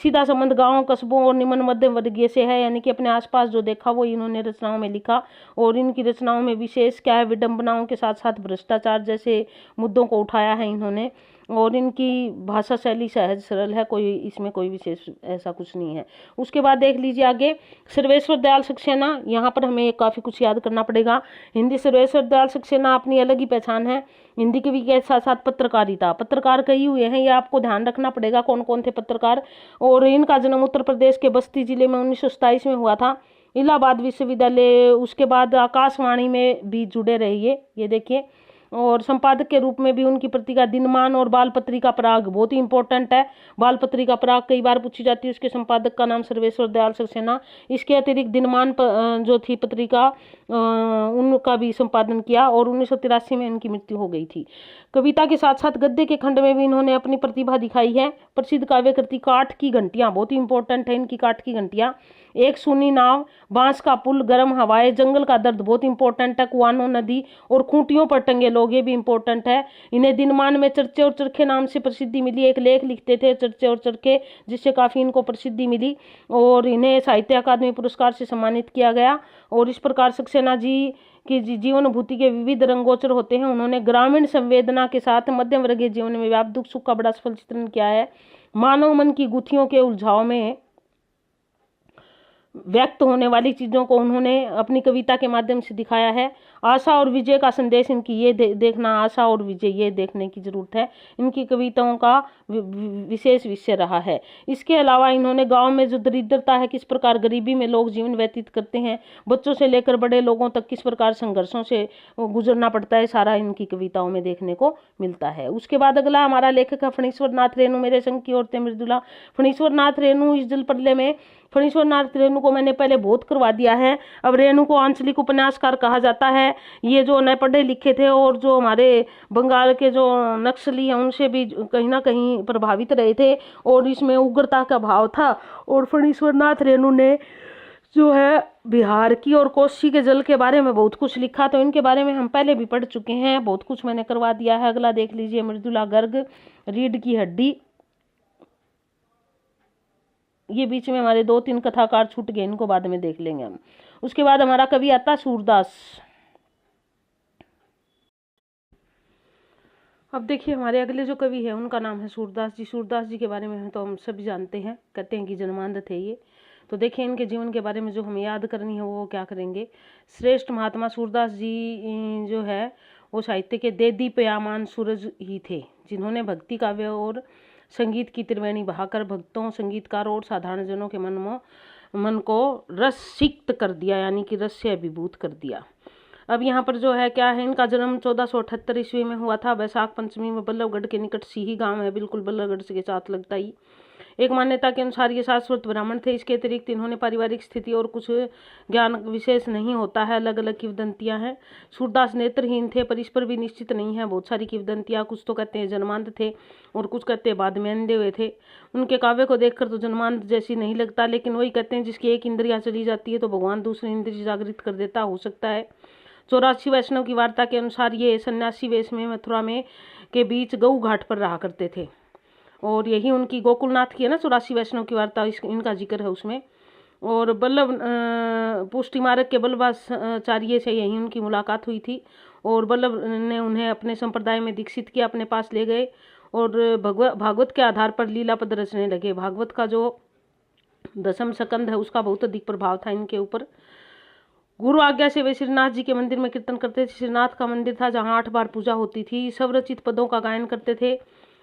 सीधा संबंध गांवों, कस्बों और निम्न मध्यम वर्गीय से है। यानी कि अपने आसपास जो देखा वो इन्होंने रचनाओं में लिखा। और इनकी रचनाओं में विशेष क्या है, विडंबनाओं के साथ साथ भ्रष्टाचार जैसे मुद्दों को उठाया है इन्होंने। और इनकी भाषा शैली सहज सरल है, कोई इसमें कोई विशेष ऐसा कुछ नहीं है। उसके बाद देख लीजिए आगे सर्वेश्वर दयाल सक्सेना। यहाँ पर हमें काफ़ी कुछ याद करना पड़ेगा। हिंदी सर्वेश्वर दयाल सक्सेना अपनी अलग ही पहचान है। हिंदी कवि के साथ साथ पत्रकारिता, पत्रकार कई हुए हैं, ये आपको ध्यान रखना पड़ेगा कौन कौन थे पत्रकार। और इनका जन्म उत्तर प्रदेश के बस्ती जिले में 1927 में हुआ था। इलाहाबाद विश्वविद्यालय, उसके बाद आकाशवाणी में भी जुड़े रहिए, ये देखिए। और संपादक के रूप में भी उनकी पत्रिका दिनमान और बाल पत्रिका पराग बहुत ही इंपॉर्टेंट है। बाल पत्रिका पराग कई बार पूछी जाती है, उसके संपादक का नाम सर्वेश्वर दयाल सक्सेना। इसके अतिरिक्त दिनमान जो थी पत्रिका, उनका भी संपादन किया और 1983 में इनकी मृत्यु हो गई थी। कविता के साथ साथ गद्य के खंड में भी इन्होंने अपनी प्रतिभा दिखाई है। प्रसिद्ध काव्य कृति काठ की घंटियां बहुत ही इंपॉर्टेंट है इनकी। काठ की घंटियां, एक सूनी नाव, बांस का पुल, गर्म हवाएं, जंगल का दर्द बहुत इंपॉर्टेंट है, कुआनो नदी और खूंटियों पर टंगे लोग, ये भी इंपॉर्टेंट है। इन्हें दिनमान में चर्चे और चरखे नाम से प्रसिद्धि मिली। एक लेख लिखते थे चर्चे और चरखे, जिससे काफी इनको प्रसिद्धि मिली और इन्हें साहित्य अकादमी पुरस्कार से सम्मानित किया गया। और इस प्रकार सक्सेना जी की जीवन भूति के विविध रंगोचर होते हैं। उन्होंने ग्रामीण संवेदना के साथ मध्यम वर्गीय जीवन में व्याप्त दुख सुख का बड़ा सफल चित्रण किया है। मानव मन की गुत्थियों के उलझाव में व्यक्त होने वाली चीजों को उन्होंने अपनी कविता के माध्यम से दिखाया है। आशा और विजय का संदेश इनकी ये देखना, आशा और विजय ये देखने की जरूरत है। इनकी कविताओं का विशेष विषय रहा है। इसके अलावा इन्होंने गांव में जो दरिद्रता है, किस प्रकार गरीबी में लोग जीवन व्यतीत करते हैं, बच्चों से लेकर बड़े लोगों तक किस प्रकार संघर्षों से गुजरना पड़ता है, सारा इनकी कविताओं में देखने को मिलता है। उसके बाद अगला हमारा लेखक है फणीश्वर नाथ रेणु। मेरे संग की औरतें मृदुला। फणीश्वर नाथ रेणु इस जल प्रलय में, फणीश्वर नाथ रेणु को मैंने पहले बहुत करवा दिया है। अब रेणु को आंचलिक उपन्यासकार कहा जाता है। ये जो नए पढ़े लिखे थे और जो हमारे बंगाल के जो नक्सली हैं उनसे भी कहीं ना कहीं प्रभावित रहे थे और इसमें उग्रता का भाव था। और फणीश्वर नाथ रेणु ने जो है बिहार की और कोसी के जल के बारे में बहुत कुछ लिखा, तो इनके बारे में हम पहले भी पढ़ चुके हैं, बहुत कुछ मैंने करवा दिया है। अगला देख लीजिए मृदुला गर्ग, रीढ़ की हड्डी। ये बीच में हमारे 2-3 कथाकार छूट गए, इनको बाद में देख लेंगे हम। उसके बाद हमारा कवि आता है सूरदास। अब देखिए हमारे अगले जो कवि है उनका नाम है सूरदास जी। सूरदास जी के बारे में तो हम सभी जानते हैं, कहते हैं कि जन्मांध थे ये। तो देखिए इनके जीवन के बारे में जो हमें याद करनी है वो क्या करेंगे। श्रेष्ठ महात्मा सूरदास जी जो है वो साहित्य के दे दीप्यमान सूरज ही थे, जिन्होंने भक्ति काव्य और संगीत की त्रिवेणी बहाकर भक्तों, संगीतकारों और साधारण जनों के मन को रसिक्त कर दिया, यानी कि रस से अभिभूत कर दिया। अब यहाँ पर जो है क्या है, इनका जन्म 1478 ईस्वी में हुआ था, वैशाख पंचमी में बल्लभगढ़ के निकट सीही गांव है, बिल्कुल बल्लभगढ़ के साथ लगता ही। एक मान्यता के अनुसार ये शाश्वत ब्राह्मण थे। इसके अतिरिक्त इन्होंने पारिवारिक स्थिति और कुछ ज्ञान विशेष नहीं होता है, अलग अलग किंवदंतियां हैं। सूरदास नेत्रहीन थे, पर इस पर भी निश्चित नहीं है, बहुत सारी किंवदंतियां। कुछ तो कहते हैं जन्मांध थे और कुछ कहते हैं बाद में अंधे हुए थे। उनके काव्य को देखकर तो जन्मांध जैसी नहीं लगता, लेकिन वही कहते हैं जिसकी एक इंद्रिया चली जाती है तो भगवान दूसरी इंद्रिय जागृत कर देता, हो सकता है। 84 वैष्णव की वार्ता के अनुसार ये सन्यासी वेश में मथुरा में के बीच गऊ घाट पर रहा करते थे, और यही उनकी गोकुलनाथ की है ना 84 वैष्णव की वार्ता, इनका जिक्र है उसमें। और बल्लभ पुष्टि मार्ग के बल्लभाचार्य से यही उनकी मुलाकात हुई थी, और बल्लभ ने उन्हें अपने संप्रदाय में दीक्षित किया, अपने पास ले गए और भागवत के आधार पर लीला पद रचने लगे। भागवत का जो दशम स्कंद है उसका बहुत अधिक प्रभाव था इनके ऊपर। गुरु आज्ञा से वे श्रीनाथ जी के मंदिर में कीर्तन करते थे। श्रीनाथ का मंदिर था जहाँ 8 बार पूजा होती थी। स्वरचित पदों का गायन करते थे।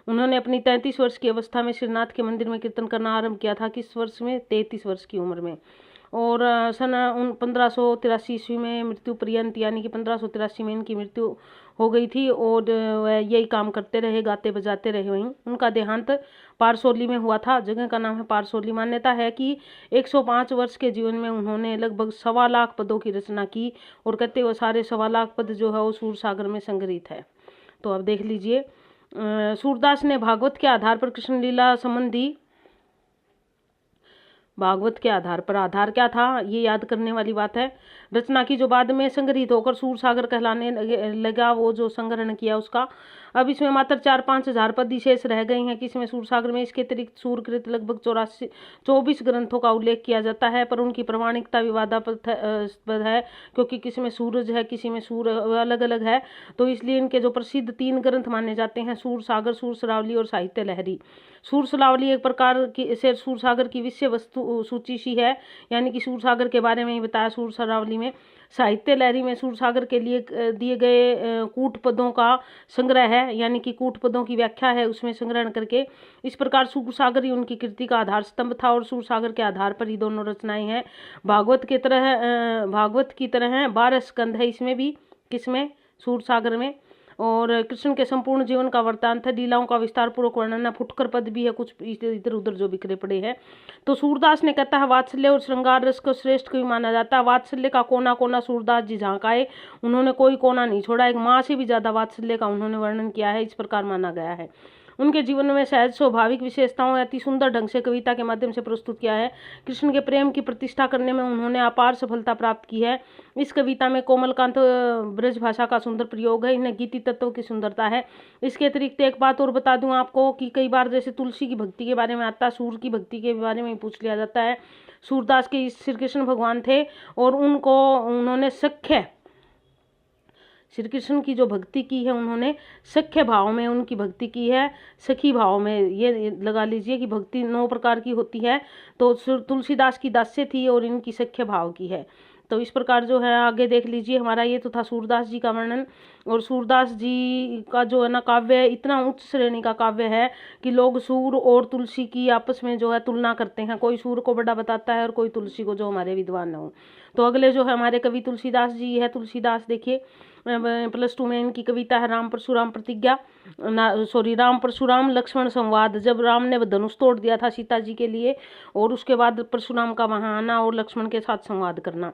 उन्होंने अपनी 33 वर्ष की अवस्था में श्रीनाथ के मंदिर में कीर्तन करना आरंभ किया था। किस वर्ष में? 33 वर्ष की उम्र में। और सन 1583 ईस्वी में मृत्यु पर्यंत, यानी कि 1583 में इनकी मृत्यु हो गई थी, और यही काम करते रहे, गाते बजाते रहे। वहीं उनका देहांत पारसोली में हुआ था। जगह का नाम है पारसोली। मान्यता है कि 105 वर्ष के जीवन में उन्होंने लगभग 1.25 लाख पदों की रचना की, और कहते वो सारे 1.25 लाख पद जो है वो सूरसागर में संग्रहित है। तो अब देख लीजिए, सूरदास ने भागवत के आधार पर कृष्ण लीला संबंधी, भागवत के आधार पर, आधार क्या था ये याद करने वाली बात है, रचना की, जो बाद में संग्रहित होकर सूरसागर कहलाने लगा। वो जो संग्रहण किया उसका, अब इसमें मात्र 4-5 हजार पद शेष रह गए हैं किसमें? सूरसागर में। इसके अतिरिक्त सूरकृत लगभग 24 ग्रंथों का उल्लेख किया जाता है, पर उनकी प्रमाणिकता विवादास्पद है, क्योंकि किसी में सूरज है, किसी में सूर, अलग अलग है। तो इसलिए इनके जो प्रसिद्ध 3 ग्रंथ माने जाते हैं, सूरसागर, सूरसरावली और साहित्य लहरी। सूरसरावली एक प्रकार की से सूरसागर की विषय वस्तु सूची सी है, यानी कि सूरसागर के बारे में ही बताया सूरसरावली में। साहित्य लहरी में सूरसागर के लिए दिए गए कूट पदों का संग्रह है, यानी कि कूट पदों की व्याख्या है उसमें संग्रहण करके। इस प्रकार सूरसागर ही उनकी कृति का आधार स्तंभ था, और सूरसागर के आधार पर ही दोनों रचनाएं हैं। भागवत की तरह 12 स्कंध है इसमें भी, किसमें? सूरसागर में। और कृष्ण के संपूर्ण जीवन का वृत्तांत है, लीलाओं का विस्तार पूर्वक वर्णन है, फुटकर पद भी है कुछ इधर उधर जो बिखरे पड़े हैं। तो सूरदास ने कहता है वात्सल्य और श्रृंगार रस को श्रेष्ठ कवि माना जाता है। वात्सल्य का कोना कोना सूरदास जी झांकाए, उन्होंने कोई कोना नहीं छोड़ा। एक माँ से भी ज्यादा वात्सल्य का उन्होंने वर्णन किया है, इस प्रकार माना गया है। उनके जीवन में सहज स्वाभाविक विशेषताओं अति सुंदर ढंग से कविता के माध्यम से प्रस्तुत किया है। कृष्ण के प्रेम की प्रतिष्ठा करने में उन्होंने अपार सफलता प्राप्त की है। इस कविता में कोमलकांत ब्रज भाषा का सुंदर प्रयोग है, इन्हें गीति तत्व की सुंदरता है। इसके अतिरिक्त एक बात और बता दूं आपको कि कई बार जैसे तुलसी की भक्ति के बारे में आता है, सूर की भक्ति के बारे में पूछ लिया जाता है। सूरदास के श्री कृष्ण भगवान थे, और उन्होंने सख्य श्री कृष्ण की जो भक्ति की है, उन्होंने सख्य भाव में उनकी भक्ति की है, सखी भाव में। ये लगा लीजिए कि भक्ति 9 प्रकार की होती है, तो तुलसीदास की दास्य थी और इनकी सख्य भाव की है। तो इस प्रकार जो है आगे देख लीजिए, हमारा ये तो था सूरदास जी का वर्णन। और सूरदास जी का जो है ना काव्य इतना उच्च श्रेणी का काव्य है कि लोग सूर और तुलसी की आपस में जो है तुलना करते हैं। कोई सूर को बड़ा बताता है और कोई तुलसी को, जो हमारे विद्वान हो। तो अगले जो है हमारे कवि तुलसीदास जी है। तुलसीदास देखिए +2 में इनकी कविता है राम परशुराम प्रतिज्ञा, राम परशुराम लक्ष्मण संवाद। जब राम ने धनुष तोड़ दिया था सीता जी के लिए, और उसके बाद परशुराम का वहां आना और लक्ष्मण के साथ संवाद करना।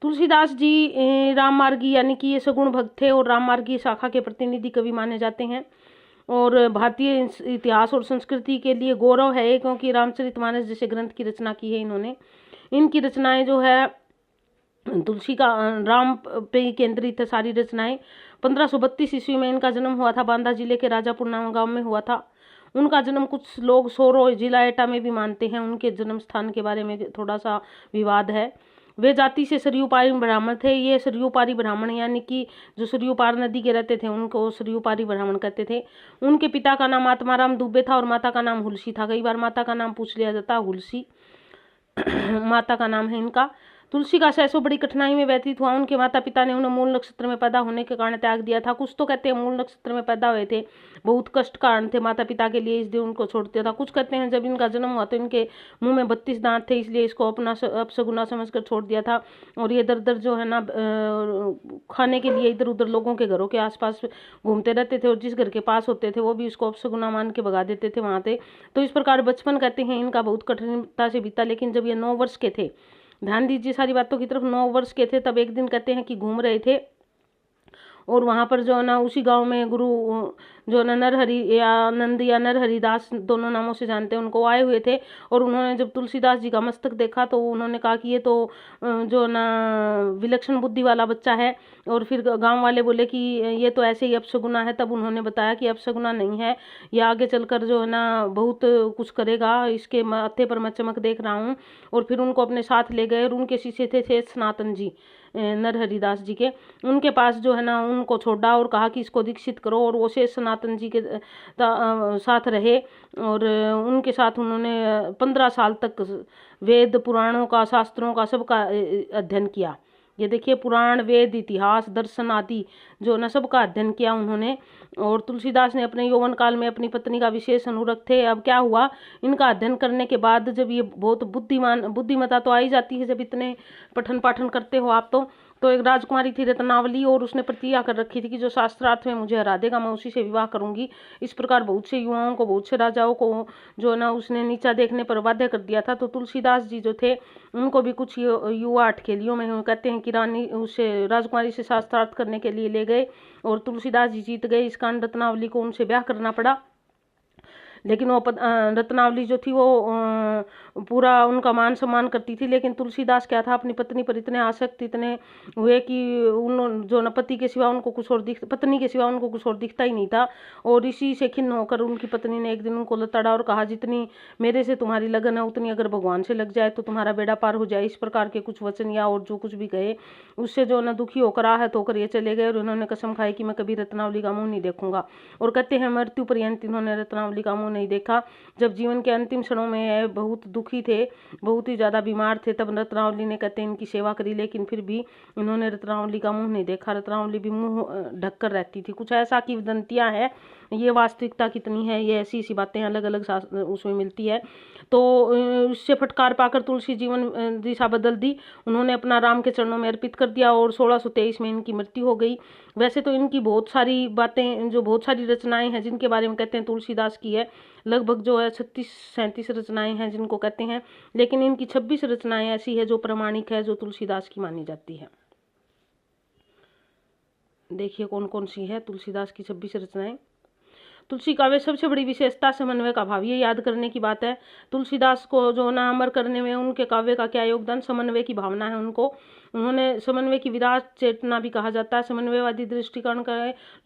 तुलसीदास जी राम मार्गी, यानी कि ये सगुण भक्त थे और राम मार्गी शाखा के प्रतिनिधि कवि माने जाते हैं। और भारतीय इतिहास और संस्कृति के लिए गौरव है, क्योंकि रामचरितमानस जैसे ग्रंथ की रचना की है इन्होंने। इनकी रचनाएं जो है तुलसी का राम पे केंद्रित है सारी रचनाएं। 1532 ईस्वी में इनका जन्म हुआ था। बांदा जिले के राजापुर नाम गांव में हुआ था। उनका जन्म कुछ लोग सोरो जिला एटा में भी मानते हैं। उनके जन्म स्थान के बारे में थोड़ा सा विवाद है। वे जाति से सरयू पारी ब्राह्मण थे। ये सरयू पारी ब्राह्मण यानी कि जो सरयू पार नदी के रहते थे उनको सरयू पारी ब्राह्मण कहते थे। उनके पिता का नाम आत्माराम दुबे था और माता का नाम हुलसी था। कई बार माता का नाम पूछ लिया जाता, हुलसी माता का नाम है इनका। तुलसी का सैसो बड़ी कठिनाई में व्यतीत हुआ। उनके माता पिता ने उन्हें मूल नक्षत्र में पैदा होने के कारण त्याग दिया था। कुछ तो कहते हैं मूल नक्षत्र में पैदा हुए थे, बहुत कष्ट कारण थे माता पिता के लिए, इसलिए उनको छोड़ दिया था। कुछ कहते हैं जब इनका जन्म हुआ तो इनके मुंह में 32 दांत थे, इसलिए इसको अपना अपशगुना समझकर छोड़ दिया था। और ये दर दर जो है ना खाने के लिए इधर उधर लोगों के घरों के आसपास घूमते रहते थे और जिस घर के पास होते थे वो भी इसको अपशगुना मान के भगा देते थे वहाँ से। तो इस प्रकार बचपन कहते हैं इनका बहुत कठिनता से बीता। लेकिन जब ये 9 वर्ष के थे, ध्यान दीजिए सारी बातों की तरफ, 9 वर्ष के थे, तब एक दिन कहते हैं कि घूम रहे थे और वहाँ पर जो है ना उसी गांव में गुरु जो ना नरहरि या नंद या नरहरिदास दोनों नामों से जानते हैं उनको आए हुए थे। और उन्होंने जब तुलसीदास जी का मस्तक देखा तो उन्होंने कहा कि ये तो जो ना विलक्षण बुद्धि वाला बच्चा है। और फिर गांव वाले बोले कि ये तो ऐसे ही अपशगुना है। तब उन्होंने बताया कि अपशगुना नहीं है, ये आगे चलकर जो है ना बहुत कुछ करेगा, इसके माथे पर मैं चमक देख रहा हूँ। और फिर उनको अपने साथ ले गए और उनके शिष्य थे सनातन जी नरहरिदास जी के, उनके पास जो है ना उनको छोड़ा और कहा कि इसको दीक्षित करो। और वो शेष सनातन जी के साथ रहे और उनके साथ उन्होंने 15 साल तक वेद पुराणों का, शास्त्रों का, सबका अध्ययन किया। ये देखिए पुराण, वेद, इतिहास, दर्शन आदि जो न सबका अध्ययन किया उन्होंने। और तुलसीदास ने अपने यौवन काल में अपनी पत्नी का विशेष अनुरक्त थे। अब क्या हुआ, इनका अध्ययन करने के बाद जब ये बहुत बुद्धिमता तो आई जाती है जब इतने पठन पाठन करते हो आप। तो एक राजकुमारी थी रत्नावली और उसने प्रतिज्ञा कर रखी थी कि जो शास्त्रार्थ में मुझे हरा देगा मैं उसी से विवाह करूंगी। इस प्रकार बहुत से युवाओं को, बहुत से राजाओं को जो ना उसने नीचा देखने पर बाध्य कर दिया था। तो तुलसीदास जी जो थे उनको भी कुछ युवा अटखेलियों में कहते हैं कि रानी उसे राजकुमारी से शास्त्रार्थ करने के लिए ले गए और तुलसीदास जी जीत गए। इस कारण रत्नावली को उनसे ब्याह करना पड़ा। लेकिन वो रत्नावली जो थी वो पूरा उनका मान सम्मान करती थी। लेकिन तुलसीदास क्या था, अपनी पत्नी पर इतने आसक्त इतने हुए कि उन जो न पति के सिवा उनको कुछ और पत्नी के सिवा उनको कुछ और दिखता ही नहीं था। और इसी से खिन्न होकर उनकी पत्नी ने एक दिन उनको लताड़ा और कहा जितनी मेरे से तुम्हारी लगन है उतनी अगर भगवान से लग जाए तो तुम्हारा बेड़ा पार हो जाए। इस प्रकार के कुछ वचन या और जो कुछ भी कहे उससे जो न दुखी होकर आहत होकर ये चले गए। और उन्होंने कसम खाई कि मैं कभी रत्नावली का मुंह नहीं देखूंगा। और कहते हैं मृत्यु पर्यंत इन्होंने रत्नावली का मुंह नहीं देखा। जब जीवन के अंतिम क्षणों में बहुत दुखी थे, बहुत ही ज्यादा बीमार थे, तब रत्नावली ने कहते हैं इनकी सेवा करी। लेकिन फिर भी इन्होंने रत्नावली का मुंह नहीं देखा। रत्नावली भी मुंह ढककर रहती थी। कुछ ऐसा की वदंतियां है, ये वास्तविकता कितनी है ये ऐसी ऐसी बातें अलग अलग उसमें मिलती है। तो इससे फटकार पाकर तुलसी जीवन दिशा बदल दी। उन्होंने अपना राम के चरणों में अर्पित कर दिया और 1623 में इनकी मृत्यु हो गई। वैसे तो इनकी बहुत सारी बातें, जो बहुत सारी रचनाएं हैं जिनके बारे में कहते हैं तुलसीदास की है, लगभग जो है 36-37 रचनाएं हैं जिनको कहते हैं। लेकिन इनकी 26 रचनाएं ऐसी है जो प्रमाणिक है, जो तुलसीदास की मानी जाती है। देखिए कौन कौन सी है तुलसीदास की 26 रचनाएं। तुलसी काव्य सबसे बड़ी विशेषता समन्वय का भाव, ये याद करने की बात है। तुलसीदास को जो ना अमर करने में उनके काव्य का क्या योगदान, समन्वय की भावना है उनको। उन्होंने समन्वय की विराट चेतना भी कहा जाता है। समन्वयवादी दृष्टिकोण का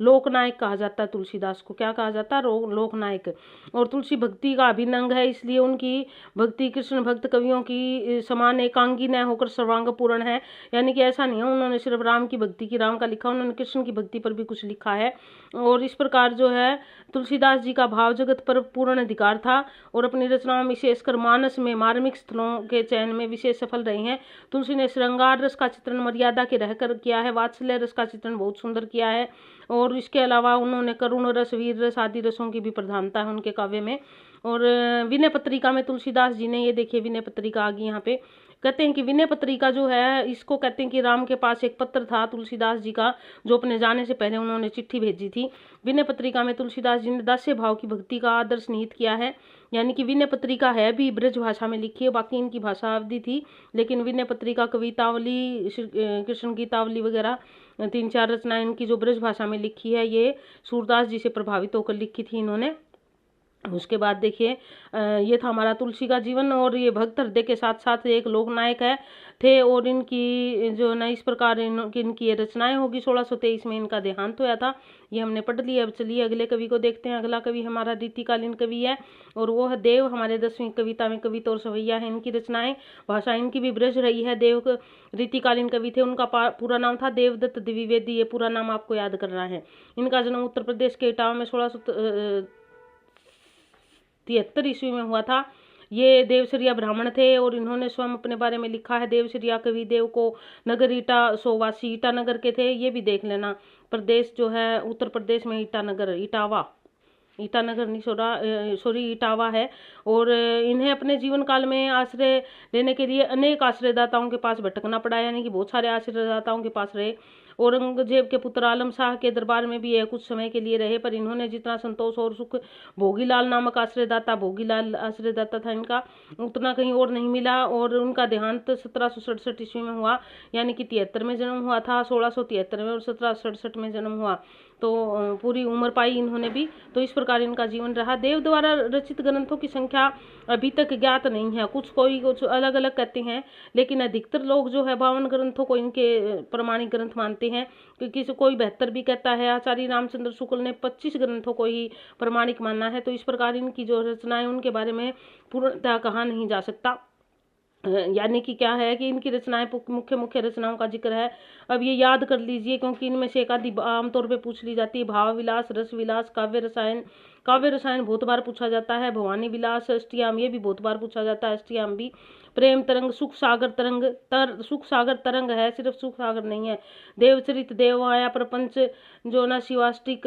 लोकनायक कहा जाता है तुलसीदास को। क्या कहा जाता है, लोकनायक। और तुलसी भक्ति का अभिन्न अंग है, इसलिए उनकी भक्ति कृष्ण भक्त कवियों की समान एकांगी न होकर सर्वांग पूर्ण है। यानी कि ऐसा नहीं है उन्होंने सिर्फ राम की भक्ति की राम का लिखा, उन्होंने कृष्ण की भक्ति पर भी कुछ लिखा है। और इस प्रकार जो है तुलसीदास जी का भाव जगत पर पूर्ण अधिकार था और अपनी रचनाओं में विशेषकर मानस में मार्मिक स्थलों के चयन में विशेष सफल रहे हैं। तुलसी ने श्रृंगार रस का चित्रण मर्यादा के रहकर किया है, वात्सल्य रस का चित्रण बहुत सुंदर किया है। और इसके अलावा उन्होंने करुण रस, वीर रस आदि रसों की भी प्रधानता है उनके काव्य में। और विनय पत्रिका में तुलसीदास जी ने, ये देखिए विनय पत्रिका आ गई यहाँ पे, कहते हैं कि विनय पत्रिका जो है इसको कहते हैं कि राम के पास एक पत्र था तुलसीदास जी का, जो अपने जाने से पहले उन्होंने चिट्ठी भेजी थी। विनय पत्रिका में तुलसीदास जी ने दास्य भाव की भक्ति का आदर्श निहित किया है। यानी कि विनय पत्रिका है भी ब्रज भाषा में लिखी है, बाकी इनकी भाषा अवधि थी। लेकिन विनय पत्रिका, कवितावली, कृष्ण गीतावली वगैरह 3-4 रचनाएं इनकी जो ब्रज भाषा में लिखी है, ये सूरदास जी से प्रभावित होकर लिखी थी इन्होंने। उसके बाद देखिए ये था हमारा तुलसी का जीवन। और ये भक्त हृदय के साथ साथ एक लोक नायक है थे। और इनकी जो ना इस प्रकार इनकी ये रचनाएं होगी। 1623 में इनका देहांत हुआ था, ये हमने पढ़ लिया। अब चलिए अगले कवि को देखते हैं। अगला कवि हमारा रीतिकालीन कवि है और वो है देव। हमारे 10वीं कविता में कविता और सवैया है इनकी रचनाएं। भाषा इनकी भी ब्रज रही है। देव रीतिकालीन कवि थे, उनका पूरा नाम था देवदत्त द्विवेदी। ये पूरा नाम आपको याद करना है। इनका जन्म उत्तर प्रदेश के इटावा में 1673 ईस्वी में हुआ था। ये देवसरिया ब्राह्मण थे और इन्होंने स्वयं अपने बारे में लिखा है। देवसरिया कवि देव को नगर ईटा सोवासी ईटानगर के थे। ये भी देख लेना, प्रदेश जो है उत्तर प्रदेश में ईटानगर, ईटानगर नहीं सॉरी इटावा है। और इन्हें अपने जीवन काल में आश्रय लेने के लिए अनेक आश्रयदाताओं के पास भटकना पड़ा, यानी कि बहुत सारे आश्रयदाताओं के पास रहे। औरंगजेब के पुत्र आलम शाह के दरबार में भी यह कुछ समय के लिए रहे, पर इन्होंने जितना संतोष और सुख भोगीलाल नामक आश्रयदाता, भोगीलाल आश्रयदाता था इनका, उतना कहीं और नहीं मिला। और उनका देहांत 1767 ईस्वी में हुआ, यानी कि 73 में जन्म हुआ था, 1673 में, और 1767 में जन्म हुआ। तो पूरी उम्र पाई इन्होंने भी। तो इस प्रकार इनका जीवन रहा। देव द्वारा रचित ग्रंथों की संख्या अभी तक ज्ञात नहीं है। कुछ अलग अलग कहते हैं, लेकिन अधिकतर लोग जो है 52 ग्रंथों को इनके प्रमाणिक ग्रंथ मानते हैं। किसी कोई 72 भी कहता है। आचार्य रामचंद्र शुक्ल ने 25 ग्रंथों को ही प्रमाणिक माना है। तो इस प्रकार इनकी जो रचनाएं उनके बारे में पूर्णतः कहा नहीं जा सकता। यानी कि क्या है कि इनकी रचनाएं मुख्य रचनाओं का जिक्र है। अब ये याद कर लीजिए, क्योंकि इनमें से एक आदि आमतौर पे पूछ ली जाती है। भाव विलास, रस विलास, काव्य रसायन बहुत बार पूछा जाता है। भवानी विलास, अष्टयाम, ये भी बहुत बार पूछा जाता है, अष्टयाम भी। प्रेम तरंग, सुख सागर तरंग, सुख सागर तरंग है, सिर्फ सुख सागर नहीं है। देवचरित, देवमाया, प्रपंच, जो ना शिवाष्टिक,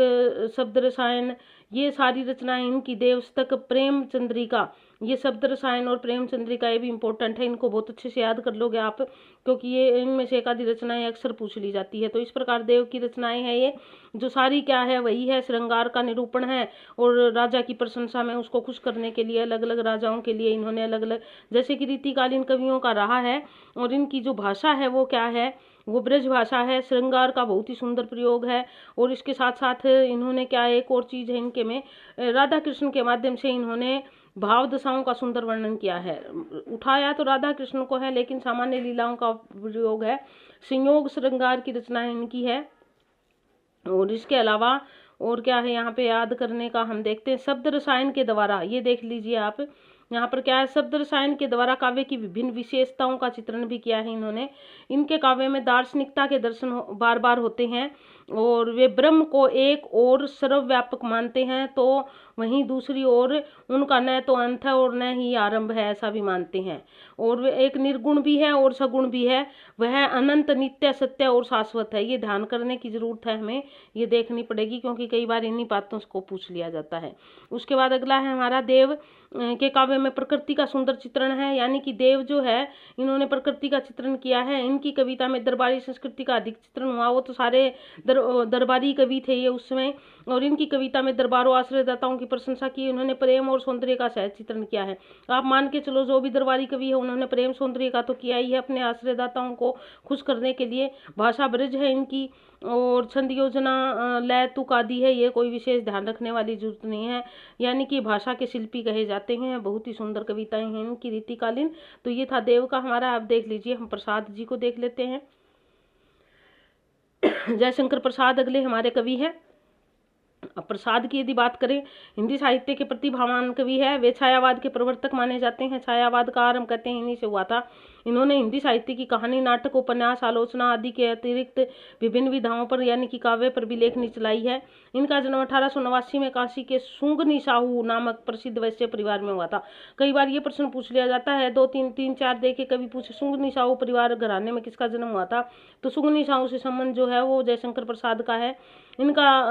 शब्द रसायन, ये सारी रचनाएं इनकी। देवस्तक, प्रेम चंद्रिका, ये शब्द रसायन और प्रेम चंद्रिका ये भी इंपॉर्टेंट है। इनको बहुत अच्छे से याद कर लोगे आप, क्योंकि ये इनमें से एक आधी रचनाएं अक्सर पूछ ली जाती है। तो इस प्रकार देव की रचनाएं हैं ये, जो सारी क्या है वही है, श्रृंगार का निरूपण है और राजा की प्रशंसा में उसको खुश करने के लिए अलग अलग राजाओं के लिए इन्होंने अलग अलग, जैसे कि रीतिकालीन कवियों का रहा है। और इनकी जो भाषा है वो क्या है, वो ब्रज भाषा है। श्रृंगार का बहुत ही सुंदर प्रयोग है। और इसके साथ साथ इन्होंने क्या, एक और चीज है इनके में, राधा कृष्ण के माध्यम से इन्होंने भाव दशाओं का सुंदर वर्णन किया है। उठाया तो राधा कृष्ण को है, लेकिन सामान्य लीलाओं का प्रयोग है। संयोग श्रृंगार की रचना इनकी है। और इसके अलावा और क्या है यहाँ पे याद करने का, हम देखते हैं शब्द रसायन के द्वारा। ये देख लीजिए आप, यहाँ पर क्या है, शब्द रसायन के द्वारा काव्य की विभिन्न विशेषताओं का चित्रण भी किया है इन्होंने। इनके काव्य में दार्शनिकता के दर्शन बार बार होते हैं और वे ब्रह्म को एक और सर्वव्यापक मानते हैं, तो वहीं दूसरी ओर उनका न तो अंत है और न ही आरंभ है, ऐसा भी मानते हैं। और वे एक निर्गुण भी है और सगुण भी है, वह अनंत, नित्य, सत्य और शाश्वत है। ये ध्यान करने की जरूरत है, हमें ये देखनी पड़ेगी, क्योंकि कई बार इन्हीं बातों को पूछ लिया जाता है। उसके बाद अगला है हमारा देव के काव्य में प्रकृति का सुंदर चित्रण है। यानी कि देव जो है इन्होंने प्रकृति का चित्रण किया है। इनकी कविता में दरबारी संस्कृति का अधिक चित्रण हुआ। वो तो सारे दरबारी कवि थे ये उस समय। और इनकी कविता में दरबारों आश्रयदाताओं की प्रशंसा की। उन्होंने प्रेम और सौंदर्य का सहज चित्रण किया है। आप मान के चलो, जो भी दरबारी कवि है उन्होंने प्रेम सौंदर्य का तो किया ही है, अपने आश्रयदाताओं को खुश करने के लिए। भाषा ब्रज है इनकी। और छंद योजना, लय तुक आदि है, ये कोई विशेष ध्यान रखने वाली जरूरत नहीं है। यानी कि भाषा के शिल्पी कहे जाते हैं। बहुत ही सुंदर कविताएं हैं इनकी रीतिकालीन। तो ये था देव का हमारा। आप देख लीजिए, हम प्रसाद जी को देख लेते हैं। जयशंकर प्रसाद अगले हमारे कवि है। अब प्रसाद की यदि बात करें, हिंदी साहित्य के प्रतिभावान कवि है। वे छायावाद के प्रवर्तक माने जाते हैं। छायावाद का आरंभ कहते हैं इन्हीं से हुआ था। इन्होंने हिंदी साहित्य की कहानी, नाटक, उपन्यास, आलोचना आदि के अतिरिक्त विभिन्न विधाओं पर यानी कि काव्य पर भी लेखनी चलाई है। इनका जन्म 1889 में काशी के सुंगनी साहू नामक प्रसिद्ध वैश्य परिवार में हुआ था। कई बार ये प्रश्न पूछ लिया जाता है, 2 3 4 देखे कभी पूछे सुंगनी साहू परिवार घराने में किसका जन्म हुआ था, तो सुंगनी साहू से संबंध जो है वो जयशंकर प्रसाद का है। इनका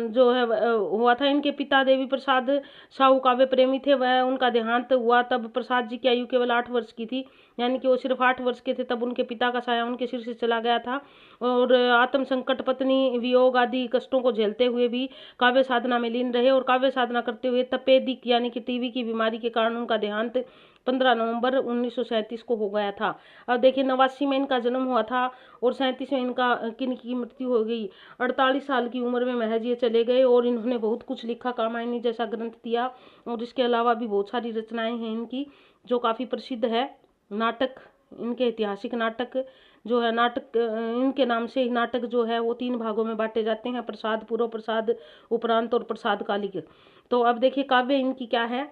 जो है हुआ था। इनके पिता देवी प्रसाद साहू काव्य प्रेमी थे। वह उनका देहांत हुआ तब प्रसाद जी की आयु केवल 8 वर्ष की थी। यानी कि वो सिर्फ 8 वर्ष के थे तब उनके पिता का साया उनके सिर से चला गया था। और आत्म संकट, पत्नी वियोग आदि कष्टों को झेलते हुए भी काव्य साधना में लीन रहे। और काव्य साधना करते हुए तपेदिक यानी कि टीबी की बीमारी के कारण उनका देहांत 15 नवंबर 1937 को हो गया था। अब देखिए 89 में इनका जन्म हुआ था और 37 में इनकी मृत्यु हो गई। 48 साल की उम्र में महज ये चले गए। और इन्होंने बहुत कुछ लिखा, कामायनी जैसा ग्रंथ दिया और इसके अलावा भी बहुत सारी रचनाएं हैं इनकी जो काफ़ी प्रसिद्ध है। नाटक, इनके ऐतिहासिक नाटक जो है, नाटक इनके नाम से ही नाटक जो है वो 3 भागों में बांटे जाते हैं, प्रसाद, पूर्व प्रसाद, उपरांत और प्रसाद कालिक। तो अब देखिए काव्य इनकी क्या है,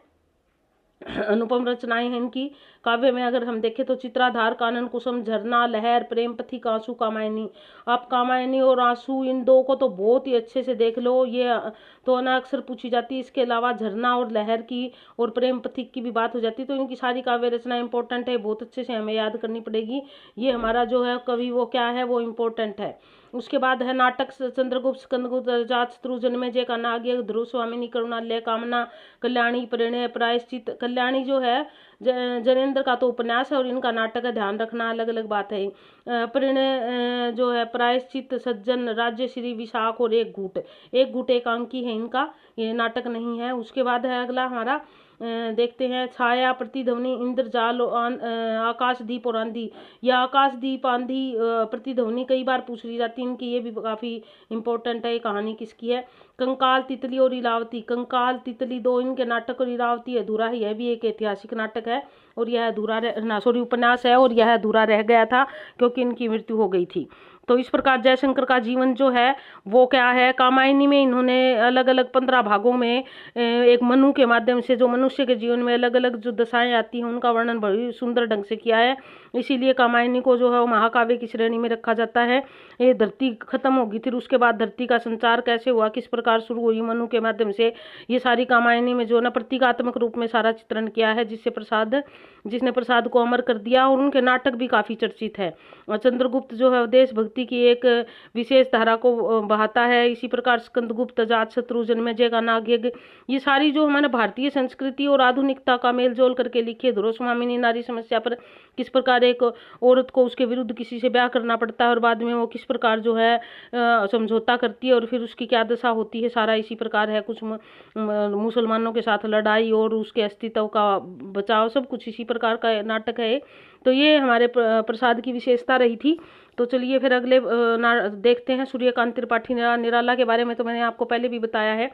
अनुपम रचनाएं हैं इनकी। काव्य में अगर हम देखें तो चित्राधार, कानन कुसुम, झरना, लहर, प्रेम पथिक, आंसू, कामायनी। आप कामायनी और आंसू इन दो को तो बहुत ही अच्छे से देख लो, ये तो अनाक्षर पूछी जाती है। इसके अलावा झरना और लहर की और प्रेम पथिक की भी बात हो जाती है। तो इनकी सारी काव्य रचना इंपॉर्टेंट है, बहुत अच्छे से हमें याद करनी पड़ेगी। ये हमारा जो है कवि वो क्या है, वो इम्पोर्टेंट है। उसके बाद है नाटक, चंद्रगुप्त, स्कंदगुप्त, जात, शत्रु, जन्मेजय, कानाग्य, ध्रुव, स्वामिनी, करुणालय, कामना, कल्याणी, परिणय, प्रायश्चित। कल्याणी जो है जनेन्द्र का तो उपन्यास है और इनका नाटक है, ध्यान रखना, अलग अलग बात है। परिणय जो है प्रायश्चित, सज्जन, राज्यश्री, विशाख और एक घूट एकांकी है इनका, ये नाटक नहीं है। उसके बाद है अगला हमारा देखते हैं छाया, प्रतिध्वनि, इंद्रजाल, आकाशदीप और आंधी। या आकाशदीप, आंधी, प्रतिध्वनि कई बार पूछ ली जाती है इनकी, ये भी काफ़ी इंपॉर्टेंट है। कहानी किसकी है, कंकाल, तितली और इलावती। कंकाल, तितली 2 इनके नाटक और इलावती अधूरा ही है, भी एक ऐतिहासिक नाटक है और यह अधूरा उपन्यास है और यह अधूरा रह गया था क्योंकि इनकी मृत्यु हो गई थी। तो इस प्रकार जयशंकर का जीवन जो है वो क्या है, कामायनी में इन्होंने अलग अलग 15 भागों में एक मनु के माध्यम से जो मनुष्य के जीवन में अलग अलग जो दशाएं आती हैं उनका वर्णन बड़ी सुंदर ढंग से किया है। इसीलिए कामायनी को जो है वो महाकाव्य की श्रेणी में रखा जाता है। ये धरती खत्म होगी, फिर उसके बाद धरती का संचार कैसे हुआ, किस प्रकार शुरू हुई मनु के माध्यम से, ये सारी कामायनी में जो ना प्रतीकात्मक रूप में सारा चित्रण किया है, जिसने प्रसाद को अमर कर दिया। और उनके नाटक भी काफी चर्चित है। और चंद्रगुप्त जो है देशभक्ति की एक विशेष धारा को बहाता है। इसी प्रकार स्कंदगुप्त, जात, शत्रु, जन्मेजय, कानाग्य, ये सारी जो हमारे भारतीय संस्कृति और आधुनिकता का मेल जोल करके लिखे। ध्रुव स्वामिनी नारी समस्या पर किस प्रकार एक औरत को उसके विरुद्ध किसी से ब्याह करना पड़ता है और बाद में वो किस प्रकार जो है समझौता करती है और फिर उसकी क्या दशा होती है, सारा इसी प्रकार है। कुछ मुसलमानों के साथ लड़ाई और उसके अस्तित्व का बचाव, सब कुछ इसी प्रकार का नाटक है। तो ये हमारे प्रसाद की विशेषता रही थी। तो चलिए फिर अगले देखते हैं सूर्यकांत त्रिपाठी निराला के बारे में। तो मैंने आपको पहले भी बताया है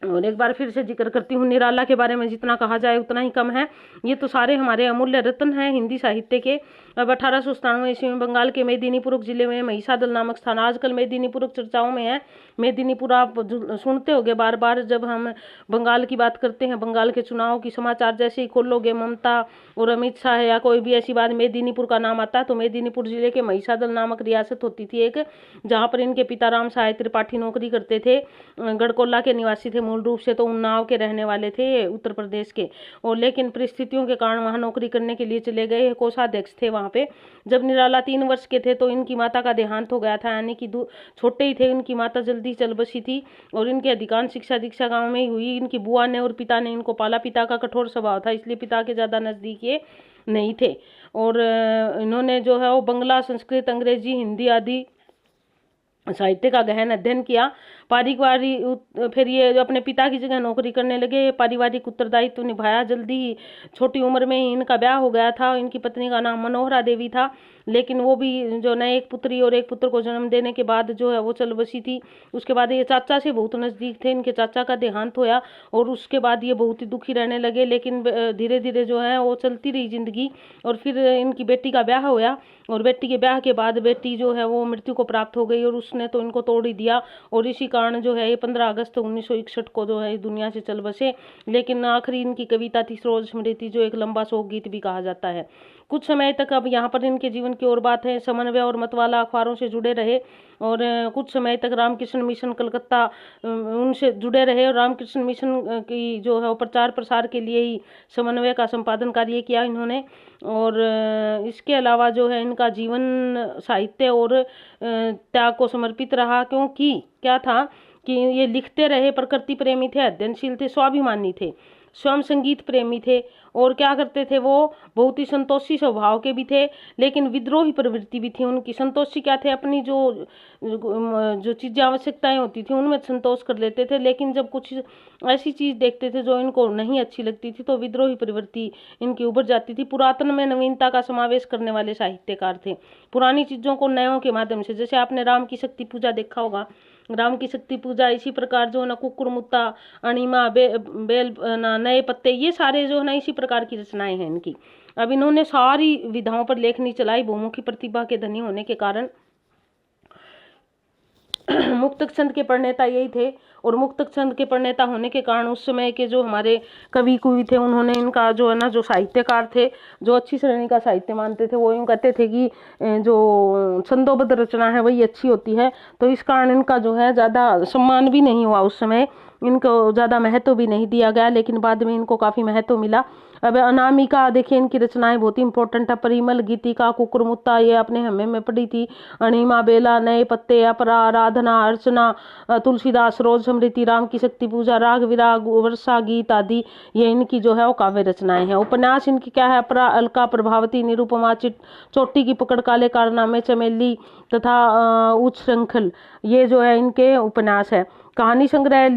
और एक बार फिर से जिक्र करती हूँ। निराला के बारे में जितना कहा जाए उतना ही कम है। ये तो सारे हमारे अमूल्य रत्न हैं हिंदी साहित्य के। अब 1897 ईस्वी में बंगाल के मेदिनीपुर जिले में महिसादल नामक स्थान, आजकल मेदिनीपुर चर्चाओं में है। मेदिनीपुर आप सुनते होंगे बार बार जब हम बंगाल की बात करते हैं, बंगाल के चुनाव की समाचार जैसे ही खोलोगे, ममता और अमित शाह या कोई भी ऐसी बात, मेदिनीपुर का नाम आता है। तो मेदिनीपुर जिले के महिसादल नामक रियासत होती थी एक, जहाँ पर इनके पिता राम सहाय त्रिपाठी नौकरी करते थे। गढ़कोला के निवासी थे मूल रूप से, तो उन्नाव के रहने वाले थे उत्तर प्रदेश के, और लेकिन परिस्थितियों के कारण वहाँ नौकरी करने के लिए चले गए। कोषाध्यक्ष थे वहाँ पे। जब निराला 3 वर्ष के थे तो इनकी माता का देहांत हो गया था, यानी कि छोटे ही थे। इनकी माता जल्दी चल बसी थी और इनकी अधिकांश शिक्षा दीक्षा गांव में ही हुई। इनकी बुआ ने और पिता ने इनको पाला। पिता का कठोर स्वभाव था, इसलिए पिता के ज़्यादा नज़दीक ये नहीं थे। और इन्होंने जो है वो बंगला, संस्कृत, अंग्रेजी, हिंदी आदि साहित्य का गहन अध्ययन किया। पारिवारिक फिर ये जो अपने पिता की जगह नौकरी करने लगे, पारिवारिक उत्तरदायित्व निभाया। जल्दी ही छोटी उम्र में ही इनका ब्याह हो गया था। इनकी पत्नी का नाम मनोहरा देवी था, लेकिन वो भी जो नए एक पुत्री और एक पुत्र को जन्म देने के बाद जो है वो चल बसी थी। उसके बाद ये चाचा से बहुत नज़दीक थे। इनके चाचा का देहांत होया और उसके बाद ये बहुत ही दुखी रहने लगे, लेकिन धीरे धीरे जो है वो चलती रही जिंदगी। और फिर इनकी बेटी का ब्याह होया और बेटी के ब्याह के बाद बेटी जो है वो मृत्यु को प्राप्त हो गई और उसने तो इनको तोड़ ही दिया। और इसी कारण जो है ये 15 अगस्त 1961 को जो है दुनिया से चल बसे। लेकिन आखिरी इनकी कविता थी सरोज स्मृति, जो एक लंबा शोक गीत भी कहा जाता है। कुछ समय तक अब यहाँ पर इनके जीवन की और बात है, समन्वय और मतवाला अखबारों से जुड़े रहे और कुछ समय तक रामकृष्ण मिशन कलकत्ता उनसे जुड़े रहे और रामकृष्ण मिशन की जो है वो प्रचार प्रसार के लिए ही समन्वय का संपादन कार्य किया इन्होंने। और इसके अलावा जो है इनका जीवन साहित्य और त्याग को समर्पित रहा, क्योंकि क्या था कि ये लिखते रहे, प्रकृति प्रेमी थे, अध्ययनशील थे, स्वाभिमानी थे, स्वयं संगीत प्रेमी थे और क्या करते थे, वो बहुत ही संतोषी स्वभाव के भी थे, लेकिन विद्रोही प्रवृत्ति भी थी उनकी। संतोषी क्या थे, अपनी जो चीज़ें आवश्यकताएं होती थी उनमें संतोष कर लेते थे, लेकिन जब कुछ ऐसी चीज़ देखते थे जो इनको नहीं अच्छी लगती थी तो विद्रोही प्रवृत्ति इनकी उभर जाती थी। पुरातन में नवीनता का समावेश करने वाले साहित्यकार थे। पुरानी चीज़ों को नयों के माध्यम से, जैसे आपने राम की शक्ति पूजा देखा होगा, राम की शक्ति पूजा इसी प्रकार जो है ना, कुकुरमुत्ता, अणिमा, बेल ना, नए पत्ते, ये सारे जो है ना इसी प्रकार की रचनाएं हैं इनकी। अब इन्होंने सारी विधाओं पर लेखनी चलाई, बहुमुखी प्रतिभा के धनी होने के कारण। मुक्तक छंद के प्रणेता यही थे, और मुक्तक छंद के प्रणेता होने के कारण उस समय के जो हमारे कवि कुवि थे, उन्होंने इनका जो है ना, जो साहित्यकार थे, जो अच्छी श्रेणी का साहित्य मानते थे, वो यूँ कहते थे कि जो छंदोबद्ध रचना है वही अच्छी होती है। तो इस कारण इनका जो है ज़्यादा सम्मान भी नहीं हुआ उस समय, इनको ज़्यादा महत्व भी नहीं दिया गया, लेकिन बाद में इनको काफ़ी महत्व मिला। अब अनामिका देखिए, इनकी रचनाएं बहुत ही इंपॉर्टेंट है। परिमल, गीतिका, कुकुरमुत्ता, ये आपने हमें में पढ़ी थी। अणिमा, बेला, नए पत्ते, अपरा, आराधना, अर्चना, तुलसीदास, रोज स्मृति, राम की शक्ति पूजा, राग विराग, वर्षा गीत आदि, ये इनकी जो है वो काव्य रचनाएं हैं। उपन्यास इनकी क्या है, अपरा, अलका, प्रभावती, निरुपमा, चोटी की पकड़, काले कारनामे, चमेली तथा उच्च श्रृंखल, ये जो है इनके उपन्यास है। कहानी संग्रह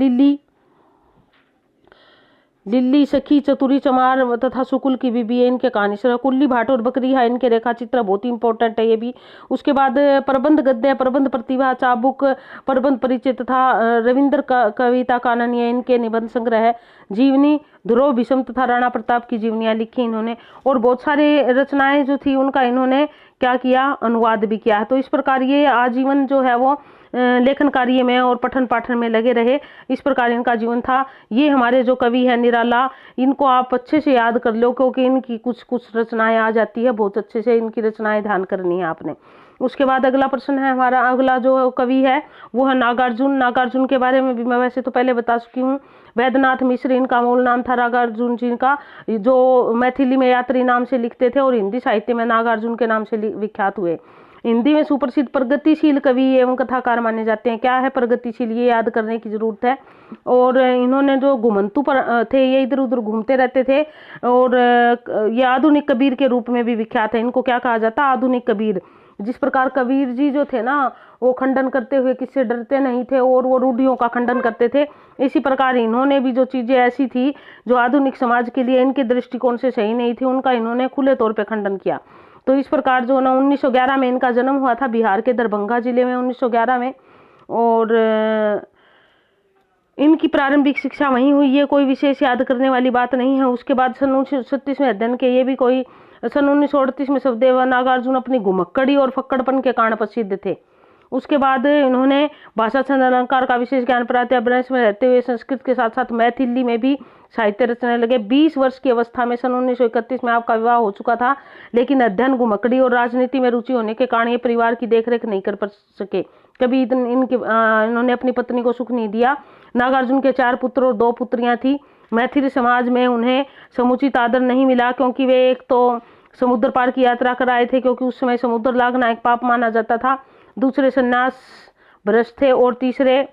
लिल्ली, सखी, चतुरी, चमार तथा सुकुल की बीबी, है इनके कहानी संग्रह। कुल्ली, भाट और बकरी है इनके रेखा चित्र, बहुत ही इंपॉर्टेंट है ये भी। उसके बाद प्रबंध गद्य, प्रबंध प्रतिभा, चाबुक, प्रबंध परिचय तथा रविंद्र कविता कानन, ये इनके निबंध संग्रह है। जीवनी, ध्रुव भीष्म तथा राणा प्रताप की जीवनियां लिखी इन्होंने, और बहुत सारे रचनाएं जो थी उनका इन्होंने क्या किया, अनुवाद भी किया है। तो इस प्रकार ये आजीवन जो है वो लेखन कार्य में और पठन पाठन में लगे रहे, इस प्रकार इनका जीवन था। ये हमारे जो कवि है निराला, इनको आप अच्छे से याद कर लो, क्योंकि इनकी कुछ कुछ रचनाएं आ जाती है, बहुत अच्छे से इनकी रचनाएं ध्यान करनी है आपने। उसके बाद अगला प्रश्न है हमारा, अगला जो कवि है वो है नागार्जुन। नागार्जुन के बारे में भी मैं वैसे तो पहले बता चुकी हूँ। वैद्यनाथ मिश्र इनका मूल नाम था, नागार्जुन जी का, जो मैथिली में यात्री नाम से लिखते थे और हिंदी साहित्य में नागार्जुन के नाम से विख्यात हुए। हिंदी में सुप्रसिद्ध प्रगतिशील कवि एवं कथाकार माने जाते हैं। क्या है प्रगतिशील, ये याद करने की जरूरत है। और इन्होंने जो घुमंतु पर थे, ये इधर उधर घूमते रहते थे, और ये आधुनिक कबीर के रूप में भी विख्यात है। इनको क्या कहा जाता है, आधुनिक कबीर। जिस प्रकार कबीर जी जो थे ना, वो खंडन करते हुए किससे डरते नहीं थे और वो रूढ़ियों का खंडन करते थे, इसी प्रकार इन्होंने भी जो चीजें ऐसी थी जो आधुनिक समाज के लिए इनके दृष्टिकोण से सही नहीं थी, उनका इन्होंने खुले तौर पर खंडन किया। तो इस प्रकार जो ना 1911 में इनका जन्म हुआ था, बिहार के दरभंगा जिले में 1911 में, और इनकी प्रारंभिक शिक्षा वहीं हुई, ये कोई विशेष याद करने वाली बात नहीं है। उसके बाद सन 1937 में अध्ययन के, ये भी कोई, सन 1938 में सवदेव नागार्जुन अपनी घुमक्कड़ी और फक्कड़पन के कारण प्रसिद्ध थे। उसके बाद इन्होंने भाषा छंद अलंकार का विशेष ज्ञान प्राप्त, ब्रज में रहते हुए संस्कृत के साथ साथ मैथिली में भी साहित्य रचने लगे। 20 वर्ष की अवस्था में सन 1931 में आपका विवाह हो चुका था, लेकिन अध्ययन, घुमक्कड़ी और राजनीति में रुचि होने के कारण ये परिवार की देखरेख नहीं कर सके। कभी इन्होंने अपनी पत्नी को सुख नहीं दिया। नागार्जुन के 4 पुत्र और 2 पुत्रियां थी। मैथिली समाज में उन्हें समुचित आदर नहीं मिला, क्योंकि वे एक तो समुद्र पार की यात्रा कर आए थे, क्योंकि उस समय समुद्र लागना एक पाप माना जाता था। दूसरे संन्यास भ्रष्ट थे, और तीसरे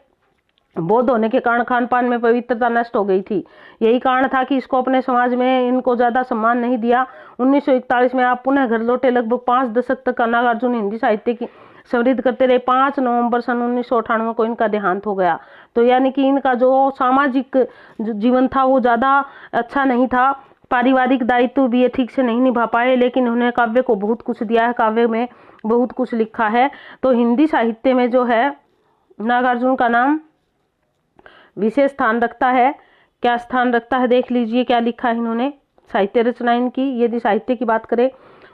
बौद्ध होने के कारण खान पान में पवित्रता नष्ट हो गई थी। यही कारण था कि इसको अपने समाज में इनको ज्यादा सम्मान नहीं दिया। 1941 में आप पुनः घर लौटे। लगभग 5 दशक तक नागार्जुन हिंदी साहित्य की समृद्ध करते रहे। 5 नवंबर सन 1998 को इनका देहांत हो गया। तो यानी कि इनका जो सामाजिक जीवन था वो ज्यादा अच्छा नहीं था। पारिवारिक दायित्व भी ये ठीक से नहीं निभा पाए, लेकिन उन्होंने काव्य को बहुत कुछ दिया है, काव्य में बहुत कुछ लिखा है। तो हिंदी साहित्य में जो है नागार्जुन का नाम विशेष स्थान रखता है। क्या स्थान रखता है देख लीजिए, क्या लिखा है इन्होंने, साहित्य रचना इनकी। यदि साहित्य की बात करें,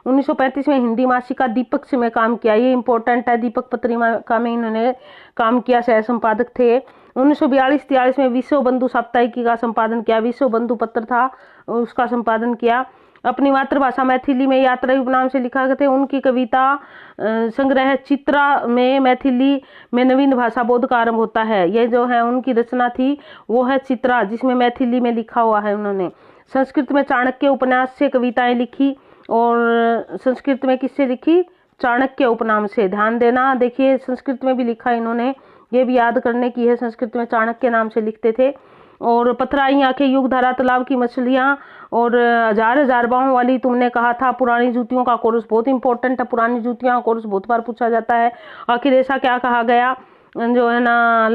1935 में हिंदी मासिका दीपक से में काम किया, ये इंपॉर्टेंट है। दीपक पत्रिका में इन्होंने काम किया, सह संपादक थे। 1942-43 में विश्व बंधु साप्ताहिकी का संपादन किया। विश्व बंधु पत्र था, उसका संपादन किया। अपनी मातृभाषा मैथिली में यात्रा उपनाम से लिखा गए थे। उनकी कविता संग्रह चित्रा में मैथिली में नवीन भाषा बोध का आरंभ होता है, ये जो है उनकी रचना थी, वो है चित्रा, जिसमें मैथिली में लिखा हुआ है उन्होंने। संस्कृत में चाणक्य उपन्यास से कविताएं लिखी, और संस्कृत में किससे लिखी, चाणक्य उपनाम से। ध्यान देना, देखिए संस्कृत में भी लिखा इन्होंने, ये भी याद करने की है। संस्कृत में चाणक्य नाम से लिखते थे। और पथराई आंखें, युग धारा, तालाब की मछलियां और हजार हजार बाहों वाली तुमने कहा था। पुरानी जूतियों का कोर्स बहुत इंपॉर्टेंट है, पुरानी जूतियां कोर्स बहुत बार पूछा जाता है। आखिर ऐसा क्या कहा गया, जो है ना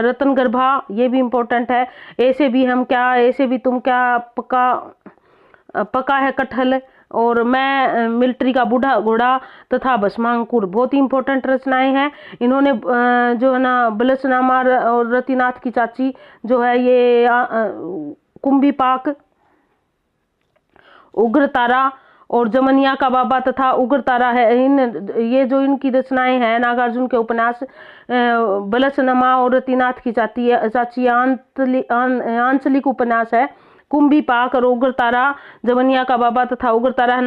रतन गर्भा, ये भी इम्पोर्टेंट है। ऐसे भी हम क्या, ऐसे भी तुम क्या, पका है कटहल, और मैं मिलिट्री का बूढ़ा घोड़ा तथा भस्मांकुर, बहुत ही इंपॉर्टेंट रचनाएं हैं। इन्होंने जो है ना बलसनामा और रतिनाथ की चाची जो है ये कुंभी पाक, उग्र तारा और जमनिया का बाबा तथा उग्र तारा है। ये जो इनकी रचनाएं हैं, नागार्जुन के उपन्यास बलसनमा और रतिनाथ की चाची आंचलिक उपन्यास है। कुंभी पाक और उग्र तारा, जमनिया का बाबा तथा उग्र तारा है।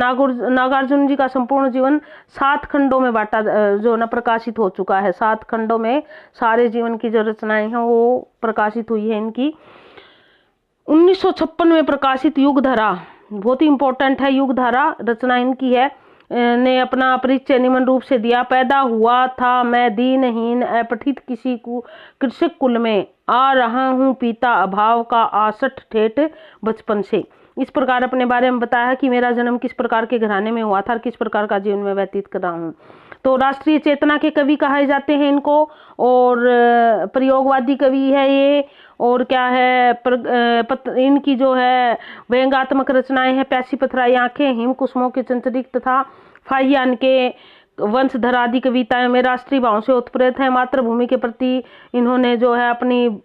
नागार्जुन जी का संपूर्ण जीवन 7 खंडों में बांटा, जो न प्रकाशित हो चुका है। 7 खंडों में सारे जीवन की जो रचनाएं हैं वो प्रकाशित हुई है इनकी। 1956 में प्रकाशित युग धारा बहुत ही इंपॉर्टेंट है। युग धारा रचना इनकी है, ने अपना परिचय निम्न रूप से दिया। पैदा हुआ था मैं दीनहीन अपठित किसी कृषक कुल में, आ रहा हूँ पीता अभाव का आसठ ठेठ बचपन से। इस प्रकार अपने बारे में बताया कि मेरा जन्म किस प्रकार के घराने में हुआ था और किस प्रकार का जीवन में व्यतीत कर रहा हूँ। तो राष्ट्रीय चेतना के कवि कहे जाते हैं इनको, और प्रयोगवादी कवि है ये। और क्या है, इनकी जो है व्यंग्यात्मक रचनाएं हैं। प्यासी पथराई आंखें, हिम कुसुमों के चंचरिक तथा फाहियान के वंशधर आदि कविताएं में राष्ट्रीय भावों से उत्प्रेरित है। मातृभूमि के प्रति इन्होंने जो है अपनी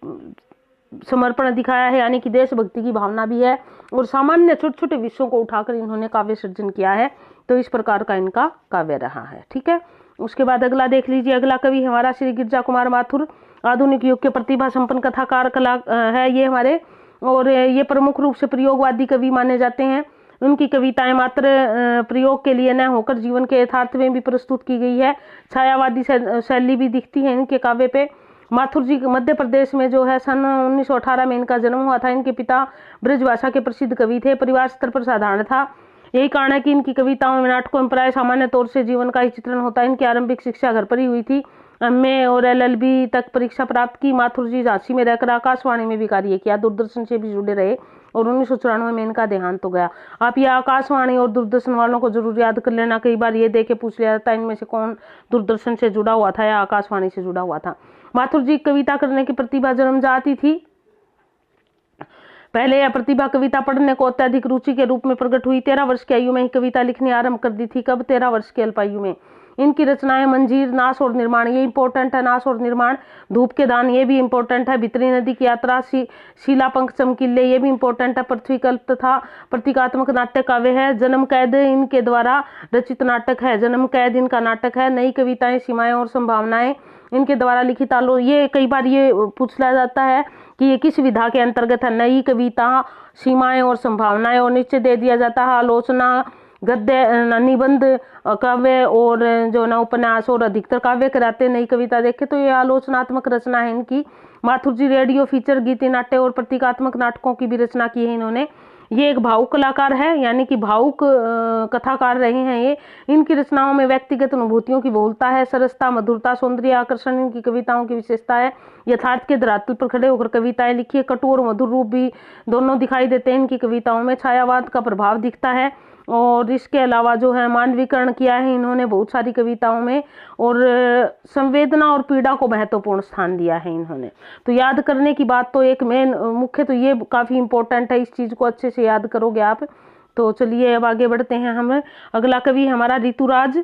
समर्पण दिखाया है, यानी कि देशभक्ति की भावना भी है। और सामान्य छोटे छोटे विषयों को उठाकर इन्होंने काव्य सृजन किया है। तो इस प्रकार का इनका काव्य रहा है। ठीक है, उसके बाद अगला देख लीजिए। अगला कवि हमारा श्री गिरजा कुमार माथुर, आधुनिक युग के प्रतिभा संपन्न कथाकार कला है ये हमारे, और ये प्रमुख रूप से प्रयोगवादी कवि माने जाते हैं। उनकी कविताएं मात्र प्रयोग के लिए न होकर जीवन के यथार्थ में भी प्रस्तुत की गई है। छायावादी शैली भी दिखती है इनके काव्य पे। माथुर जी मध्य प्रदेश में जो है सन 1918 में इनका जन्म हुआ था। इनके पिता ब्रजभाषा के प्रसिद्ध कवि थे। परिवार स्तर पर साधारण था। यही कारण है कि इनकी कविताओं में, नाटकों में प्राय सामान्य तौर से जीवन का ही चित्रण होता है। इनकी आरंभिक शिक्षा घर पर ही हुई थी। एमए और एलएलबी तक परीक्षा प्राप्त की। माथुर जी झांसी में रहकर आकाशवाणी में भी कार्य किया, दूरदर्शन से भी जुड़े रहे, और 1994 में इनका देहांत हो गया। आप ये आकाशवाणी और दूरदर्शन वालों को जरूर याद कर लेना। कई बार ये देख के पूछ लिया जाता है इनमें से कौन दूरदर्शन से जुड़ा हुआ था या आकाशवाणी से जुड़ा हुआ था। माथुर जी कविता करने की प्रतिभा जन्म जाती थी। पहले यह प्रतिभा कविता पढ़ने को अत्यधिक रुचि के रूप में प्रकट हुई। 13 वर्ष की आयु में ही कविता लिखनी आरंभ कर दी थी। कब? 13 वर्ष की अल्पायु में। इनकी रचनाएं मंजीर, नाश और निर्माण, ये इंपॉर्टेंट है। नाश और निर्माण, धूप के दान, ये भी इंपॉर्टेंट है। भितरी नदी की यात्रा, शीलापंख चमकीले, ये भी इंपॉर्टेंट है। पृथ्वी कल्प तथा प्रतीकात्मक नाट्य काव्य है। जन्म कैद इनके द्वारा रचित नाटक है। जन्म कैद इनका नाटक है। नई कविताएं, सीमाएं और संभावनाएं, इनके द्वारा लिखित ये कई बार ये पूछा जाता है कि ये किस विधा के अंतर्गत है। नई कविता, सीमाएं और संभावनाएं, और नीचे दे दिया जाता है आलोचना, गद्य, निबंध, काव्य और जो ना उपन्यास, और अधिकतर काव्य कराते। नई कविता देखे तो ये आलोचनात्मक रचना है इनकी। माथुर जी रेडियो, फीचर, गीति नाट्य और प्रतीकात्मक नाटकों की भी रचना की है इन्होंने। ये एक भावुक कलाकार है, यानी कि भावुक कथाकार रहे हैं ये। इनकी रचनाओं में व्यक्तिगत अनुभूतियों की बहुलता है। सरसता, मधुरता, सौंदर्य, आकर्षण इनकी कविताओं की विशेषता है। यथार्थ के धरातल पर खड़े होकर कविताएं लिखी है। कटु और मधुर रूप भी दोनों दिखाई देते हैं इनकी कविताओं में। छायावाद का प्रभाव दिखता है। और इसके अलावा जो है मानवीकरण किया है इन्होंने बहुत सारी कविताओं में, और संवेदना और पीड़ा को महत्वपूर्ण स्थान दिया है इन्होंने। तो याद करने की बात तो एक मेन मुख्य तो ये काफ़ी इंपॉर्टेंट है, इस चीज़ को अच्छे से याद करोगे आप। तो चलिए अब आगे बढ़ते हैं हम। अगला कवि हमारा ऋतुराज।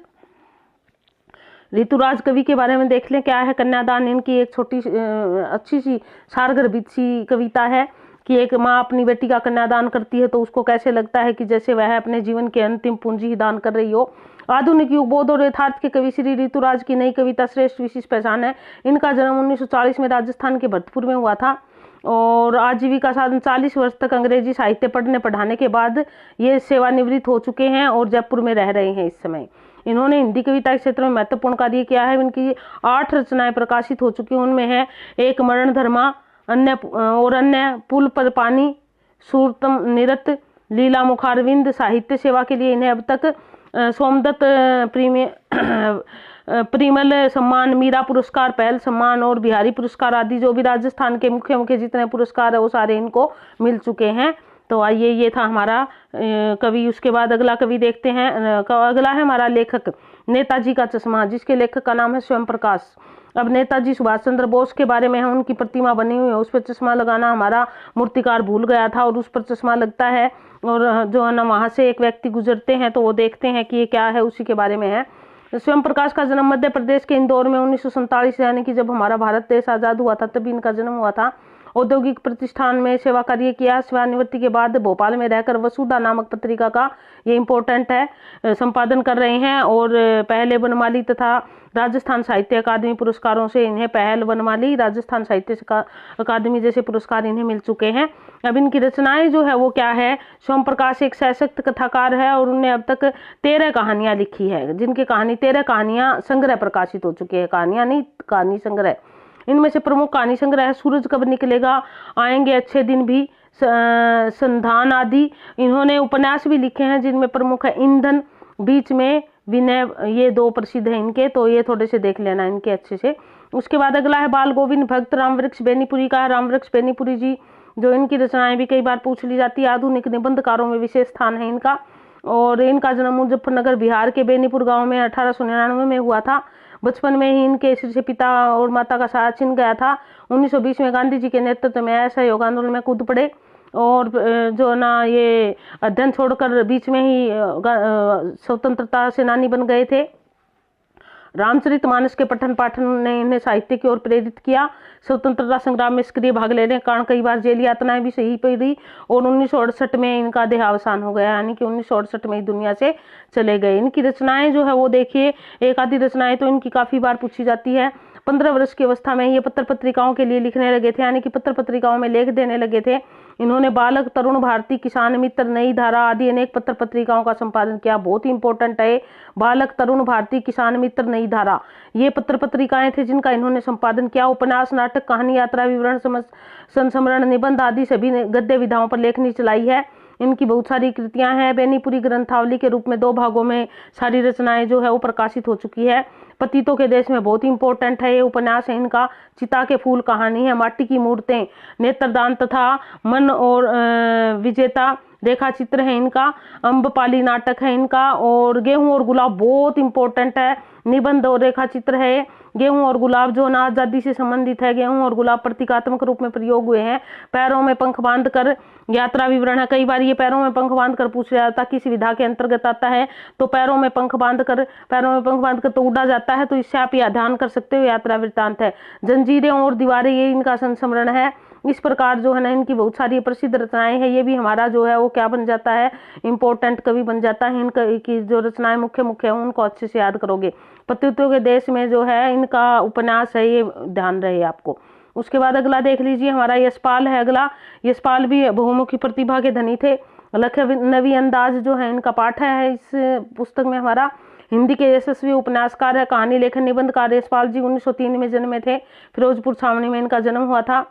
ऋतुराज कवि के बारे में देख लें। क्या है? कन्यादान इनकी एक छोटी अच्छी सी सारगर्भित सी कविता है कि एक माँ अपनी बेटी का कन्यादान करती है तो उसको कैसे लगता है कि जैसे वह अपने जीवन की अंतिम पूंजी ही दान कर रही हो। आधुनिक युग, बोध और यथार्थ के कवि श्री ऋतुराज की नई कविता श्रेष्ठ विशिष्ट पहचान है। इनका जन्म 1940 में राजस्थान के भरतपुर में हुआ था, और आजीविका साधन 40 वर्ष तक अंग्रेजी साहित्य पढ़ने पढ़ाने के बाद ये सेवानिवृत्त हो चुके हैं और जयपुर में रह रहे हैं इस समय। इन्होंने हिंदी कविता के क्षेत्र में महत्वपूर्ण कार्य किया है। इनकी 8 रचनाएं प्रकाशित हो चुकी हैं। उनमें है एक मरण धर्मा, अन्य पुल पर पानी, सूरतम निरत, लीला मुखारविंद। साहित्य सेवा के लिए इन्हें अब तक सोमदत्त परिमल सम्मान, मीरा पुरस्कार, पहल सम्मान और बिहारी पुरस्कार आदि जो भी राजस्थान के मुख्य मुख्य जितने पुरस्कार है वो सारे इनको मिल चुके हैं। तो आइए, ये था हमारा कवि। उसके बाद अगला कवि देखते हैं। अगला है हमारा लेखक नेताजी का चश्मा, जिसके लेखक का नाम है स्वयं प्रकाश। अब नेताजी सुभाष चंद्र बोस के बारे में है, उनकी प्रतिमा बनी हुई है, उस पर चश्मा लगाना हमारा मूर्तिकार भूल गया था और उस पर चश्मा लगता है। और जो है ना, वहां से एक व्यक्ति गुजरते हैं तो वो देखते हैं कि ये क्या है, उसी के बारे में है। स्वयं प्रकाश का जन्म मध्य प्रदेश के इंदौर में 1947 यानी कि जब हमारा भारत देश आजाद हुआ था तभी इनका जन्म हुआ था। औद्योगिक प्रतिष्ठान में सेवा कार्य किया। सेवानिवृत्ति के बाद भोपाल में रहकर वसुधा नामक पत्रिका का, ये इम्पोर्टेंट है, संपादन कर रहे हैं। और पहले वनमाली तथा राजस्थान साहित्य अकादमी पुरस्कारों से इन्हें पहल वनमाली, राजस्थान साहित्य अकादमी जैसे पुरस्कार इन्हें मिल चुके हैं। अब इनकी रचनाएं जो है वो क्या है। स्वयं प्रकाश एक सशक्त कथाकार है और उन्होंने अब तक 13 कहानियां लिखी है, जिनकी 13 कहानियां संग्रह प्रकाशित हो चुकी है। कहानियां नहीं, कहानी संग्रह। इनमें से प्रमुख कहानी संग्रह है सूरज कब निकलेगा, आएंगे अच्छे दिन भी, संधान आदि। इन्होंने उपन्यास भी लिखे हैं जिनमें प्रमुख है ईंधन, बीच में विनय, ये 2 प्रसिद्ध हैं इनके। तो ये थोड़े से देख लेना इनके अच्छे से। उसके बाद अगला है बाल गोविंद भक्त रामवृक्ष बेनीपुरी का। रामवृक्ष बेनीपुरी जी, जो इनकी रचनाएं भी कई बार पूछ ली जाती है, आधुनिक निबंधकारों में विशेष स्थान है इनका। और इनका जन्म मुजफ्फरनगर बिहार के बेनीपुर गांव में 1899 में हुआ था। बचपन में ही इनके सिर से पिता और माता का साथ छिन गया था। 1920 में गांधी जी के नेतृत्व में असहयोग आंदोलन में कूद पड़े और जो ना ये अध्ययन छोड़कर बीच में ही स्वतंत्रता सेनानी बन गए थे। रामचरितमानस के पठन पाठन ने इन्हें साहित्य की ओर प्रेरित किया। स्वतंत्रता संग्राम में सक्रिय भाग लेने के कारण कई बार जेल यातनाएं भी सही पड़ी और 1968 में इनका देहावसान हो गया, यानी कि 1968 में ही दुनिया से चले गए। इनकी रचनाएं जो है वो देखिए, एक आधी रचनाएं तो इनकी काफी बार पूछी जाती है। 15 वर्ष की अवस्था में ये पत्र पत्रिकाओं के लिए लिखने लगे थे, यानी कि पत्र पत्रिकाओं में लेख देने लगे थे। इन्होंने बालक, तरुण भारती, किसान मित्र, नई धारा आदि अनेक पत्र पत्रिकाओं का संपादन किया। बहुत ही इंपॉर्टेंट है बालक, तरुण भारती, किसान मित्र, नई धारा, ये पत्र पत्रिकाएं थे जिनका इन्होंने संपादन किया। उपन्यास, नाटक, कहानी, यात्रा विवरण, संस्मरण, निबंध आदि सभी गद्य विधाओं पर लेखनी चलाई है। इनकी बहुत सारी कृतियां हैं। बेनीपुरी ग्रंथावली के रूप में 2 भागों में सारी रचनाएं जो है वो प्रकाशित हो चुकी है। पतितों के देश में बहुत ही इंपॉर्टेंट है ये उपन्यास है इनका। चिता के फूल कहानी है। माटी की मूर्तें, नेत्रदान तथा मन और विजेता रेखा चित्र है इनका। अम्बपाली नाटक है इनका। और गेहूं और गुलाब बहुत इंपॉर्टेंट है, निबंध और रेखा चित्र है। गेहूं और गुलाब जो ना आजादी से संबंधित है। गेहूं और गुलाब प्रतीकात्मक रूप में प्रयोग हुए हैं। पैरों में पंख बांधकर, यात्रा विवरण है। कई बार ये पैरों में पंख बांधकर पूछ जाता, किस विधा के अंतर्गत आता है, तो पैरों में पंख बांधकर तो उड़ा जाता है, तो इससे आप यह ध्यान कर सकते हो, यात्रा वृत्तांत है। जंजीरें और दीवारें, ये इनका संस्मरण है। इस प्रकार जो है ना इनकी बहुत सारी प्रसिद्ध रचनाएं हैं। ये भी हमारा जो है वो क्या बन जाता है, इंपॉर्टेंट कवि बन जाता है। इनकी जो रचनाएं मुख्य मुख्य हैं उनको अच्छे से याद करोगे। पतितों के देश में जो है इनका उपन्यास है, ये ध्यान रहे आपको। उसके बाद अगला देख लीजिए, हमारा यशपाल है अगला। यशपाल भी बहुमुखी प्रतिभा के धनी थे। लखनवी अंदाज जो है इनका पाठ है इस पुस्तक में हमारा। हिंदी के यशस्वी उपन्यासकार है, कहानी लेखन निबंधकार। यशपाल जी 1903 में जन्मे थे। फिरोजपुर छावनी में इनका जन्म हुआ था।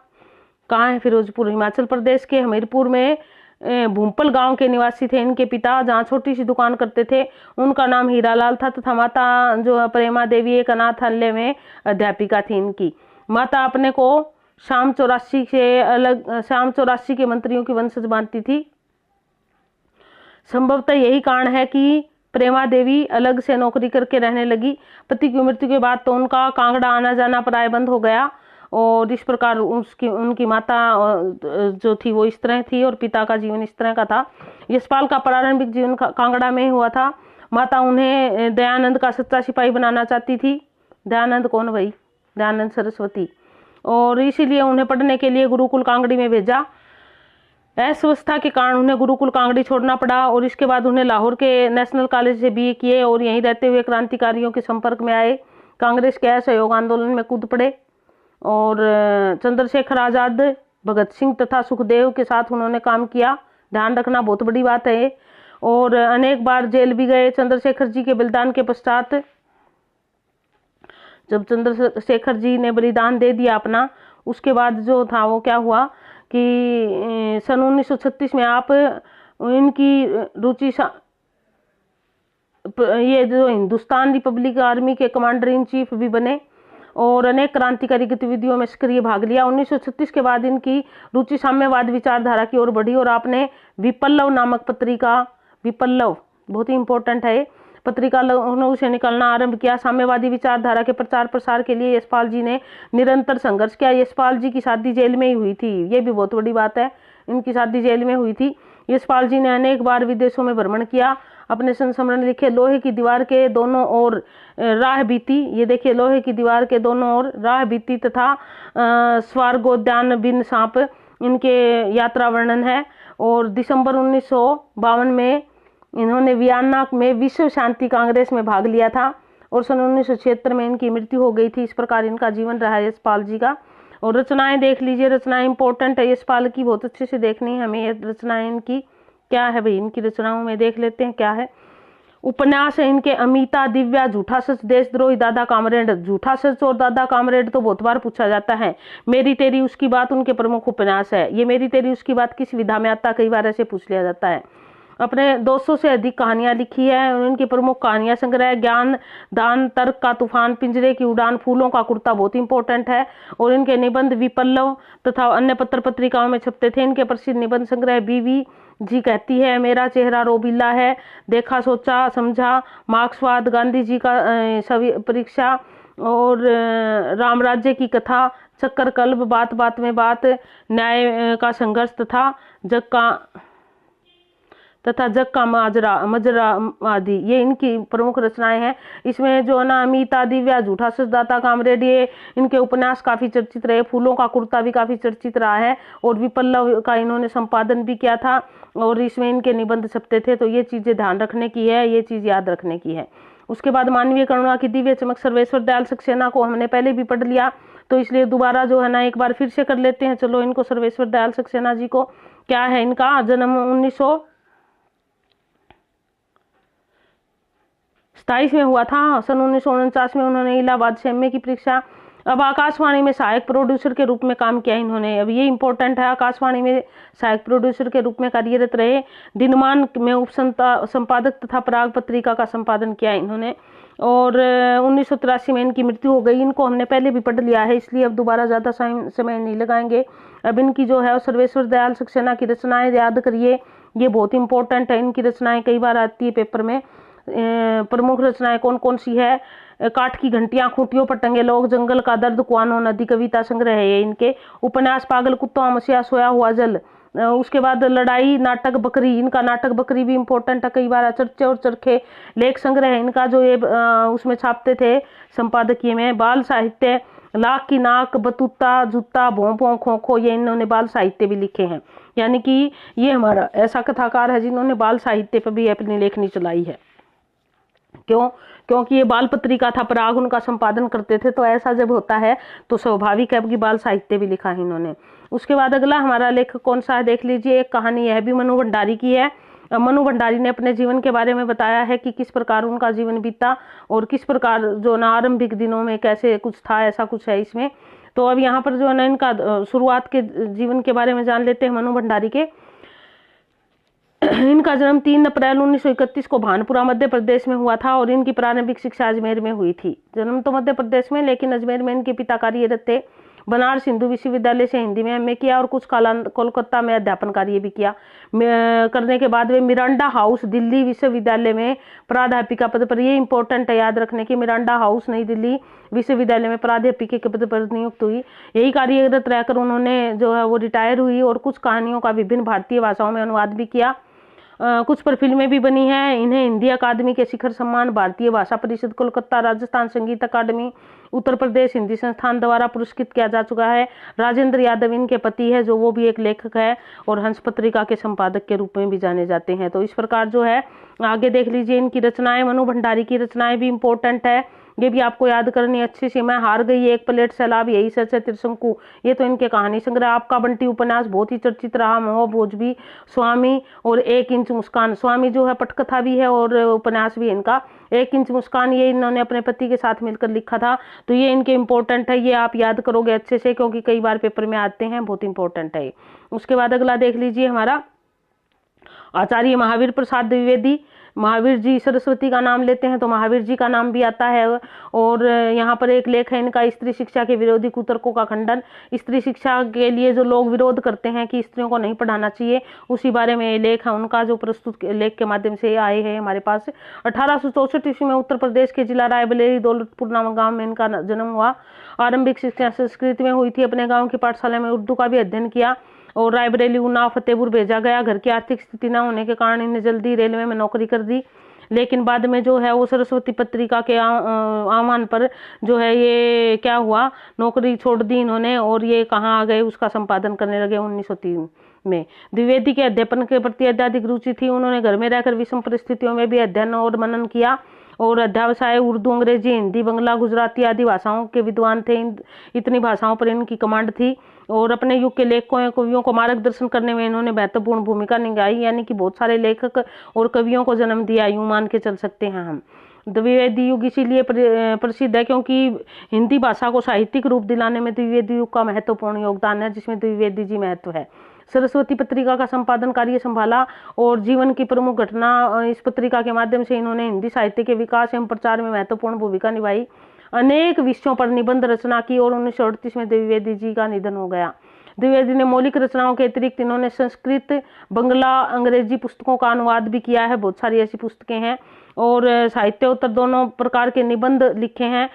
कहाँ है फिरोजपुर? हिमाचल प्रदेश के हमीरपुर में भूमपल गांव के निवासी थे इनके पिता, जहाँ छोटी सी दुकान करते थे। उनका नाम हीरालाल था तथा माता जो है प्रेमा देवी एक अनाथालय में अध्यापिका थी इनकी। माता अपने को शाम 84 के मंत्रियों की वंशज मानती थी। संभवतः यही कारण है कि प्रेमा देवी अलग से नौकरी करके रहने लगी। पति की मृत्यु के बाद तो उनका कांगड़ा आना जाना प्राय बंद हो गया और इस प्रकार उनकी माता जो थी वो इस तरह थी और पिता का जीवन इस तरह का था। यशपाल का प्रारंभिक जीवन कांगड़ा में हुआ था। माता उन्हें दयानंद का सच्चा सिपाही बनाना चाहती थी। दयानंद कौन भाई? दयानंद सरस्वती। और इसीलिए उन्हें पढ़ने के लिए गुरुकुल कांगड़ी में भेजा। अस्वस्थता के कारण उन्हें गुरुकुल कांगड़ी छोड़ना पड़ा और इसके बाद उन्हें लाहौर के नेशनल कॉलेज से बीए किए और यहीं रहते हुए क्रांतिकारियों के संपर्क में आए। कांग्रेस के असहयोग आंदोलन में कूद पड़े और चंद्रशेखर आजाद, भगत सिंह तथा सुखदेव के साथ उन्होंने काम किया। ध्यान रखना बहुत बड़ी बात है। और अनेक बार जेल भी गए। चंद्रशेखर जी के बलिदान के पश्चात जब चंद्रशेखर जी ने बलिदान दे दिया अपना, उसके बाद जो था वो क्या हुआ कि सन 1936 में आप इनकी रुचि ये जो हिंदुस्तान रिपब्लिक आर्मी के कमांडर इन चीफ भी बने और अनेक क्रांतिकारी गतिविधियों में सक्रिय भाग लिया। 1936 के बाद इनकी रुचि साम्यवाद विचारधारा की ओर बढ़ी और आपने विप्लव नामक पत्रिका, विप्लव बहुत ही इंपॉर्टेंट है, पत्रिका लखनऊ से निकलना आरंभ किया। साम्यवादी विचारधारा के प्रचार प्रसार के लिए यशपाल जी ने निरंतर संघर्ष किया। यशपाल जी की शादी जेल में ही हुई थी, ये भी बहुत बड़ी बात है, इनकी शादी जेल में हुई थी। यशपाल जी ने अनेक बार विदेशों में भ्रमण किया। अपने संस्मरण लिखे, लोहे की दीवार के दोनों ओर राह बीती, ये देखिए लोहे की दीवार के दोनों ओर राह बीती तथा स्वर्गोद्यान बिन सांप, इनके यात्रा वर्णन है। और दिसंबर 1952 में इन्होंने वियना में विश्व शांति कांग्रेस में भाग लिया था और सन 1976 में इनकी मृत्यु हो गई थी। इस प्रकार इनका जीवन रहा है यशपाल जी का। और रचनाएं देख लीजिए, रचनाएं इंपॉर्टेंट है यशपाल की, बहुत अच्छे से देखनी है हमें। ये रचनाएं इनकी क्या है भाई, इनकी रचनाओं में देख लेते हैं क्या है। उपन्यास है इनके अमिता, दिव्या, झूठा सच, देशद्रोही, दादा कामरेड। झूठा सच और दादा कामरेड तो बहुत बार पूछा जाता है। मेरी तेरी उसकी बात उनके प्रमुख उपन्यास है। ये मेरी तेरी उसकी बात किस विधा में आता, कई बार ऐसे पूछ लिया जाता है। अपने 200 से अधिक कहानियां लिखी है। उनकी प्रमुख कहानियां संग्रह ज्ञान दान, तर्क का तूफान, पिंजरे की उड़ान, फूलों का कुर्ता बहुत इंपॉर्टेंट है। और इनके निबंध विप्लव तथा अन्य पत्र पत्रिकाओं में छपते थे। इनके प्रसिद्ध निबंध संग्रह बीवी जी कहती है, मेरा चेहरा रोबिल्ला है, देखा सोचा समझा, मार्क्सवाद, गांधी जी का सभी परीक्षा और रामराज्य की कथा, चक्कर कल्ब, बात बात में बात, न्याय का संघर्ष तथा जग का मजरा आदि, ये इनकी प्रमुख रचनाएं हैं। इसमें जो ना अमिता, दिव्या, झूठा सच, दादा कामरेड, ये इनके उपन्यास काफी चर्चित रहे। फूलों का कुर्ता भी काफी चर्चित रहा है और विप्लव का इन्होंने संपादन भी किया था और इसमें इनके निबंध छपते थे। तो ये चीजें ध्यान रखने की है, ये चीज याद रखने की है। उसके बाद मानवीय करुणा की दिव्य चमक, सर्वेश्वर दयाल सक्सेना को हमने पहले भी पढ़ लिया, तो इसलिए दोबारा जो है ना एक बार फिर से कर लेते हैं। चलो इनको, सर्वेश्वर दयाल सक्सेना जी को, क्या है इनका जन्म 1927 में हुआ था। सन 1949 में उन्होंने इलाहाबाद से एमए की परीक्षा। अब आकाशवाणी में सहायक प्रोड्यूसर के रूप में काम किया इन्होंने। अब ये इंपॉर्टेंट है, आकाशवाणी में सहायक प्रोड्यूसर के रूप में कार्यरत रहे। दिनमान में उप संपादक तथा पराग पत्रिका का संपादन किया इन्होंने। और 1983 में इनकी मृत्यु हो गई। इनको हमने पहले भी पढ़ लिया है, इसलिए अब दोबारा ज़्यादा समय नहीं लगाएंगे। अब इनकी जो है सर्वेश्वर दयाल सक्सेना की रचनाएं याद करिए, ये बहुत इंपॉर्टेंट है। इनकी रचनाएं कई बार आती है पेपर में। प्रमुख रचनाएं कौन कौन सी है? काठ की घंटियां, खूंटियों पर टंगे लोग, जंगल का दर्द, कुआनो नदी, कविता संग्रह है ये इनके। उपन्यास पागल कुत्ता, मसीहा, सोया हुआ जल। उसके बाद लड़ाई, नाटक बकरी, इनका नाटक बकरी भी इंपॉर्टेंट है। कई बार चर्चे और चरखे लेख संग्रह है इनका, जो ये उसमें छापते थे संपादकीय में। बाल साहित्य, लाख की नाक, बतूता, जूता, भों खो खो, ये इन्होंने बाल साहित्य भी लिखे हैं। यानी कि ये हमारा ऐसा कथाकार है जिन्होंने बाल साहित्य पर भी अपनी लेखनी चलाई है। क्यों? क्योंकि ये बाल पत्रिका था, पराग उनका संपादन करते थे, तो ऐसा जब होता है तो स्वाभाविक है कि बाल साहित्य भी लिखा है इन्होंने। उसके बाद अगला हमारा लेखक कौन सा है देख लीजिए। एक कहानी यह भी मनु भंडारी की है। मनु भंडारी ने अपने जीवन के बारे में बताया है कि किस प्रकार उनका जीवन बीता और किस प्रकार जो ना आरंभिक दिनों में कैसे कुछ था, ऐसा कुछ है इसमें। तो अब यहाँ पर जो है ना इनका शुरुआत के जीवन के बारे में जान लेते हैं मनु भंडारी के। इनका जन्म 3 अप्रैल 1931 को भानपुरा मध्य प्रदेश में हुआ था और इनकी प्रारंभिक शिक्षा अजमेर में हुई थी। जन्म तो मध्य प्रदेश में, लेकिन अजमेर में इनके पिता कार्यरत थे। बनारस हिंदू विश्वविद्यालय से हिंदी में एमए किया और कुछ काल कोलकाता में अध्यापन कार्य भी किया। करने के बाद वे मिरांडा हाउस दिल्ली विश्वविद्यालय में प्राध्यापिका पद पर, ये इंपॉर्टेंट है याद रखने की, मिरांडा हाउस नई दिल्ली विश्वविद्यालय में प्राध्यापिका के पद पर नियुक्त हुई। यही कार्यरत रहकर उन्होंने जो है वो रिटायर हुई और कुछ कहानियों का विभिन्न भारतीय भाषाओं में अनुवाद भी किया। कुछ पर फिल्में भी बनी हैं। इन्हें हिंदी अकादमी के शिखर सम्मान, भारतीय भाषा परिषद कोलकाता, राजस्थान संगीत अकादमी, उत्तर प्रदेश हिंदी संस्थान द्वारा पुरस्कृत किया जा चुका है। राजेंद्र यादव इनके पति है, जो वो भी एक लेखक है और हंस पत्रिका के संपादक के रूप में भी जाने जाते हैं। तो इस प्रकार जो है आगे देख लीजिए इनकी रचनाएं। मनु भंडारी की रचनाएं भी इंपॉर्टेंट है, ये भी आपको याद करनी अच्छी सी। मैं हार गई, एक प्लेट सैलाब, यही सच है, त्रिशंकु, ये तो इनके कहानी संग्रह। आपका बंटी उपन्यास बहुत ही चर्चित रहा। मोह भोज भी, स्वामी और 1 इंच मुस्कान। स्वामी जो है पटकथा भी है और उपन्यास भी इनका। 1 इंच मुस्कान ये इन्होंने अपने पति के साथ मिलकर लिखा था। तो ये इनके इंपॉर्टेंट है, ये आप याद करोगे अच्छे से क्योंकि कई बार पेपर में आते हैं, बहुत इंपॉर्टेंट है। उसके बाद अगला देख लीजिए हमारा आचार्य महावीर प्रसाद द्विवेदी। महावीर जी सरस्वती का नाम लेते हैं तो महावीर जी का नाम भी आता है। और यहाँ पर एक लेख है इनका, स्त्री शिक्षा के विरोधी कुतर्कों का खंडन। स्त्री शिक्षा के लिए जो लोग विरोध करते हैं कि स्त्रियों को नहीं पढ़ाना चाहिए, उसी बारे में ये लेख है उनका, जो प्रस्तुत लेख के माध्यम से आए हैं हमारे पास। 1864 ईस्वी में उत्तर प्रदेश के जिला रायबरेली दौलतपुर नामक गाँव में इनका जन्म हुआ। आरंभिक शिक्षा संस्कृत में हुई थी। अपने गाँव की पाठशाला में उर्दू का भी अध्ययन किया और रायबरेली, उन्नाव, फतेहपुर भेजा गया। घर की आर्थिक स्थिति न होने के कारण इन्हें जल्दी रेलवे में नौकरी कर दी। लेकिन बाद में जो है वो सरस्वती पत्रिका के आह्वान पर जो है ये क्या हुआ, नौकरी छोड़ दी इन्होंने और ये कहाँ आ गए, उसका संपादन करने लगे 1903 में। द्विवेदी के अध्यापन के प्रति अत्यधिक रुचि थी। उन्होंने घर में रहकर विषम परिस्थितियों में भी अध्ययन और मनन किया और अध्यावसाय उर्दू, अंग्रेजी, हिंदी, बंगला, गुजराती आदि भाषाओं के विद्वान थे। इतनी भाषाओं पर इनकी कमांड थी और अपने युग के लेखकों या कवियों को मार्गदर्शन करने में इन्होंने महत्वपूर्ण भूमिका निभाई, यानी कि बहुत सारे लेखक और कवियों को जन्म दिया, यूं मान के चल सकते हैं हम। द्विवेदी युग इसीलिए प्रसिद्ध है क्योंकि हिंदी भाषा को साहित्यिक रूप दिलाने में द्विवेदी युग का महत्वपूर्ण योगदान है, जिसमें द्विवेदी जी महत्व है। सरस्वती पत्रिका का संपादन कार्य संभाला और जीवन की प्रमुख घटना इस पत्रिका के माध्यम से इन्होंने हिंदी साहित्य के विकास एवं प्रचार में महत्वपूर्ण भूमिका निभाई। अनेक विषयों पर निबंध रचना की और 1938 में द्विवेदी जी का निधन हो गया। द्विवेदी ने मौलिक रचनाओं के अतिरिक्त इन्होंने संस्कृत, बंगला, अंग्रेजी पुस्तकों का अनुवाद भी किया है। बहुत सारी ऐसी पुस्तकें हैं और साहित्योत्तर दोनों प्रकार के निबंध लिखे हैं।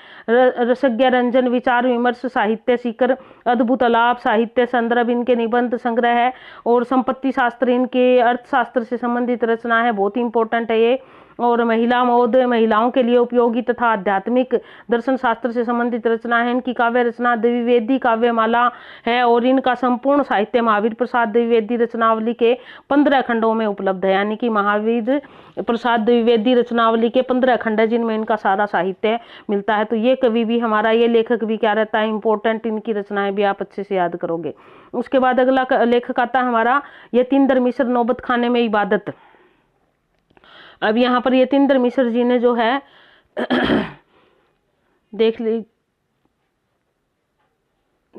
रसज्ञ रंजन, विचार विमर्श, साहित्य शिखर, अद्भुत अलाप, साहित्य संदर्भ इनके निबंध संग्रह है और संपत्ति शास्त्र इनके अर्थशास्त्र से संबंधित रचना है, बहुत ही इंपॉर्टेंट है ये। और महिला मोद, महिलाओं के लिए उपयोगी तथा आध्यात्मिक दर्शन शास्त्र से संबंधित रचना है। इनकी काव्य रचना द्विवेदी काव्यमाला है और इनका संपूर्ण साहित्य महावीर प्रसाद द्विवेदी रचनावली के 15 खंडों में उपलब्ध है, यानी कि महावीर प्रसाद द्विवेदी रचनावली के 15 खंड है जिनमें इनका सारा साहित्य मिलता है। तो ये कवि भी हमारा, ये लेखक भी क्या रहता है, इंपॉर्टेंट, इनकी रचनाएं भी आप अच्छे से याद करोगे। उसके बाद अगला लेखक आता है हमारा यतीन्द्र मिश्र, नौबत खाने में इबादत। अब यहाँ पर यतीन्द्र मिश्र जी ने जो है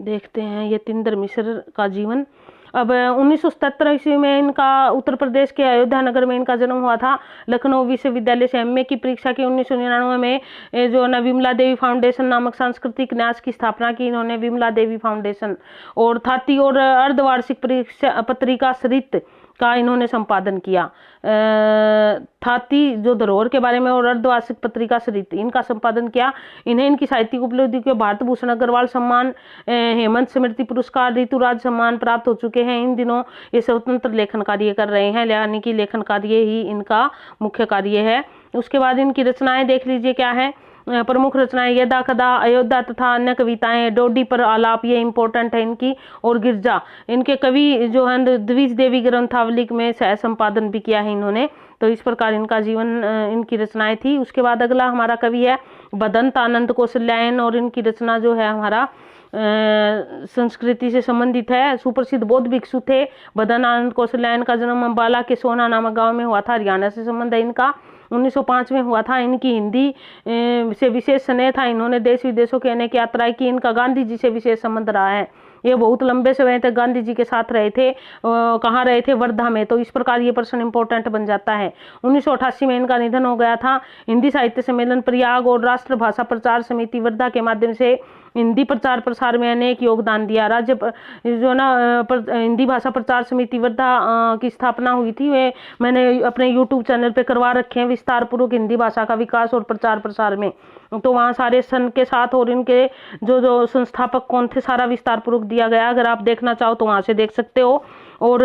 देखते हैं यतीन्द्र मिश्र का जीवन। अब 1977 ईस्वी में इनका उत्तर प्रदेश के अयोध्या नगर में इनका जन्म हुआ था। लखनऊ विश्वविद्यालय से एमए की परीक्षा की। 1999 में जो ना विमला देवी फाउंडेशन नामक सांस्कृतिक न्यास की स्थापना की इन्होंने, विमला देवी फाउंडेशन। और थाती और अर्धवार्षिक पत्रिका सरित का इन्होंने संपादन किया। थाती जो धरोहर के बारे में और अर्धवार्षिक पत्रिका सरित इनका संपादन किया। इन्हें इनकी साहित्यिक उपलब्धि के भारत भूषण अग्रवाल सम्मान, हेमंत स्मृति पुरस्कार, ऋतुराज सम्मान प्राप्त हो चुके हैं। इन दिनों ये स्वतंत्र लेखन कार्य कर रहे हैं, यानी कि लेखन कार्य ही इनका मुख्य कार्य है। उसके बाद इनकी रचनाएं देख लीजिए क्या है। प्रमुख रचनाएं यदा कदा, अयोध्या तथा अन्य कविताएं, डोडी पर आलाप, ये इंपॉर्टेंट है इनकी, और गिरजा। इनके कवि जो है द्विज देवी ग्रंथावली में सह संपादन भी किया है इन्होंने। तो इस प्रकार इनका जीवन, इनकी रचनाएं थी। उसके बाद अगला हमारा कवि है बदंत आनंद कौशल्यायन और इनकी रचना जो है हमारा संस्कृति से संबंधित है। सुप्रसिद्ध बौद्ध भिक्षु थे। बदन आनंद कौशल्यायन का जन्म अम्बाला के सोना नामक गांव में हुआ था। हरियाणा से संबंध है इनका। 1905 में हुआ था। इनकी हिंदी से विशेष स्नेह था। इन्होंने देश विदेशों की अनेक यात्राएं की। इनका गांधी जी से विशेष संबंध रहा है। ये बहुत लंबे समय तक गांधी जी के साथ रहे थे। कहाँ रहे थे? वर्धा में। तो इस प्रकार ये प्रश्न इंपॉर्टेंट बन जाता है। 1988 में इनका निधन हो गया था। हिंदी साहित्य सम्मेलन प्रयाग और राष्ट्रभाषा प्रचार समिति वर्धा के माध्यम से हिंदी प्रचार प्रसार में अनेक योगदान दिया। राज्य जो ना हिंदी भाषा प्रचार समिति वर्धा की स्थापना हुई थी, वे मैंने अपने YouTube चैनल पे करवा रखे हैं विस्तार पूर्वक, हिंदी भाषा का विकास और प्रचार प्रसार में। तो वहाँ सारे सन के साथ और इनके जो संस्थापक कौन थे सारा विस्तार पूर्वक दिया गया। अगर आप देखना चाहो तो वहाँ से देख सकते हो। और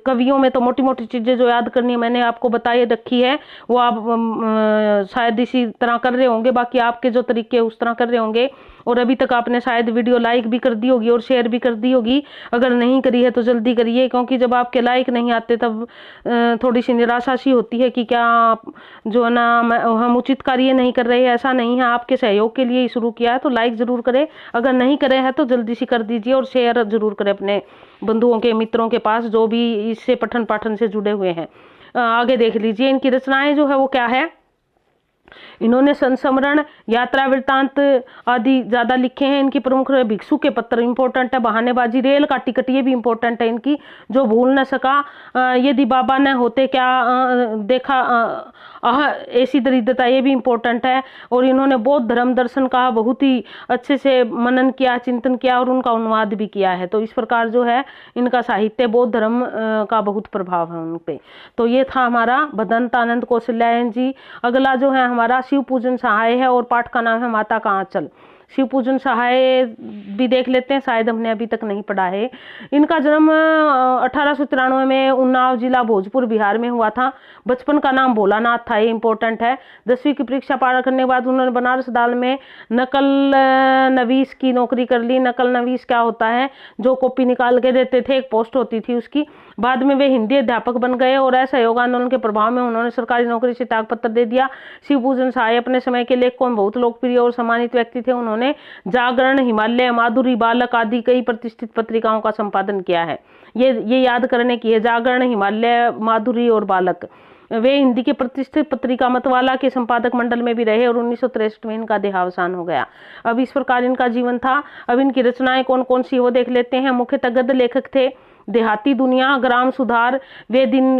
कवियों में तो मोटी मोटी चीज़ें जो याद करनी है मैंने आपको बताई रखी है, वो आप शायद इसी तरह कर रहे होंगे। बाकी आपके जो तरीके उस तरह कर रहे होंगे। और अभी तक आपने शायद वीडियो लाइक भी कर दी होगी और शेयर भी कर दी होगी। अगर नहीं करी है तो जल्दी करिए, क्योंकि जब आपके लाइक नहीं आते तब थोड़ी सी निराशा सी होती है कि क्या जो है ना हम उचित कार्य नहीं कर रहे हैं। ऐसा नहीं है, आपके सहयोग के लिए ही शुरू किया है। तो लाइक जरूर करें, अगर नहीं करे हैं तो जल्दी से कर दीजिए। और शेयर जरूर करें अपने बंधुओं के, मित्रों के पास जो भी इससे पठन पाठन से जुड़े हुए हैं। आगे देख लीजिए इनकी रचनाएं जो है वो क्या है। इन्होंने संस्मरण, यात्रा वृत्तांत आदि ज्यादा लिखे हैं। इनकी प्रमुख भिक्षु के पत्र इंपॉर्टेंट है। बहानेबाजी, रेल का टिकट ये भी इंपॉर्टेंट है इनकी, जो भूल न सका। यदि बाबा न होते क्या देखा, ऐसी दरिद्रता, ये भी इंपॉर्टेंट है। और इन्होंने बौद्ध धर्म दर्शन का बहुत ही अच्छे से मनन किया, चिंतन किया और उनका अनुवाद भी किया है। तो इस प्रकार जो है इनका साहित्य बौद्ध धर्म का बहुत प्रभाव है उन पे। तो ये था हमारा भदंतानंद कौशल्यायन जी। अगला जो है हमारा शिव पूजन सहाय है और पाठ का नाम है माता का आंचल। शिव पूजन सहाय भी देख लेते हैं, शायद हमने अभी तक नहीं पढ़ा है। इनका जन्म 1893 में उन्नाव जिला भोजपुर बिहार में हुआ था। बचपन का नाम भोलानाथ था, ये इंपॉर्टेंट है। 10वीं की परीक्षा पार करने के बाद उन्होंने बनारस दाल में नकल नवीस की नौकरी कर ली। नकल नवीस क्या होता है, जो कॉपी निकाल के देते थे, एक पोस्ट होती थी उसकी। बाद में वे हिंदी अध्यापक बन गए और असहयोग आंदोलन के प्रभाव में उन्होंने सरकारी नौकरी से त्यागपत्र दे दिया। शिव पूजन सहाय अपने समय के लेखकों में बहुत लोकप्रिय और सम्मानित व्यक्ति थे। उन्होंने जागरण, हिमालय, माधुरी, बालक आदि कई प्रतिष्ठित पत्रिकाओं का संपादन किया है। ये याद करने की है, जागरण, हिमालय, माधुरी और बालक। वे हिंदी के प्रतिष्ठित पत्रिका मतवाला के संपादक मंडल में भी रहे और 1963 में इनका देहावसान हो गया। अब इस प्रकार इनका जीवन था। अब इनकी रचनाएं कौन कौन सी वो देख लेते हैं। मुख्यतः गद्य लेखक थे। देहाती दुनिया, ग्राम सुधार, वे दिन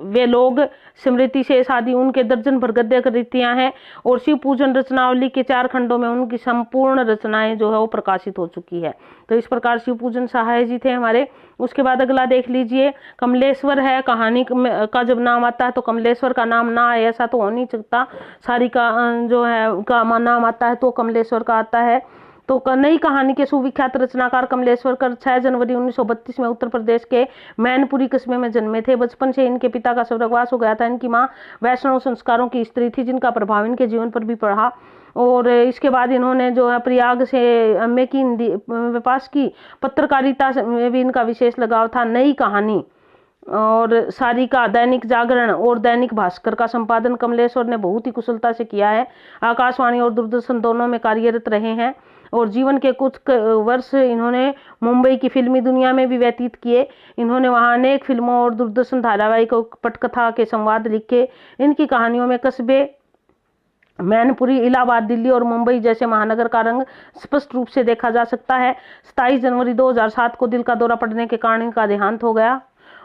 वे लोग, स्मृति से शादी, उनके दर्जन भर गद्य कृतियां हैं। और शिव पूजन रचनावली के 4 खंडों में उनकी संपूर्ण रचनाएं जो है वो प्रकाशित हो चुकी है। तो इस प्रकार शिव पूजन सहाय जी थे हमारे। उसके बाद अगला देख लीजिए, कमलेश्वर है। कहानी का जब नाम आता है तो कमलेश्वर का नाम ना आए ऐसा तो हो नहीं सकता। सारी का जो है का नाम आता है तो कमलेश्वर का आता है। तो नई कहानी के सुविख्यात रचनाकार कमलेश्वर कर 6 जनवरी 1932 में उत्तर प्रदेश के मैनपुरी कस्बे में जन्मे थे। बचपन से इनके पिता का स्वर्गवास हो गया था। इनकी मां वैष्णव संस्कारों की स्त्री थी, जिनका प्रभाव इनके जीवन पर भी पड़ा। और इसके बाद इन्होंने जो है प्रयाग से एमए की हिंदी पास की। पत्रकारिता में भी इनका विशेष लगाव था। नई कहानी और सारिका, दैनिक जागरण और दैनिक भास्कर का संपादन कमलेश्वर ने बहुत ही कुशलता से किया है। आकाशवाणी और दूरदर्शन दोनों में कार्यरत रहे हैं और जीवन के कुछ वर्ष इन्होंने मुंबई की फिल्मी दुनिया में भी व्यतीत किए। इन्होंने वहां अनेक फिल्मों और दूरदर्शन धारावाहिकों, पटकथा के संवाद लिखे। इनकी कहानियों में कस्बे मैनपुरी, इलाहाबाद, दिल्ली और मुंबई जैसे महानगर का रंग स्पष्ट रूप से देखा जा सकता है। 27 जनवरी 2007 को दिल का दौरा पड़ने के कारण इनका देहांत हो गया।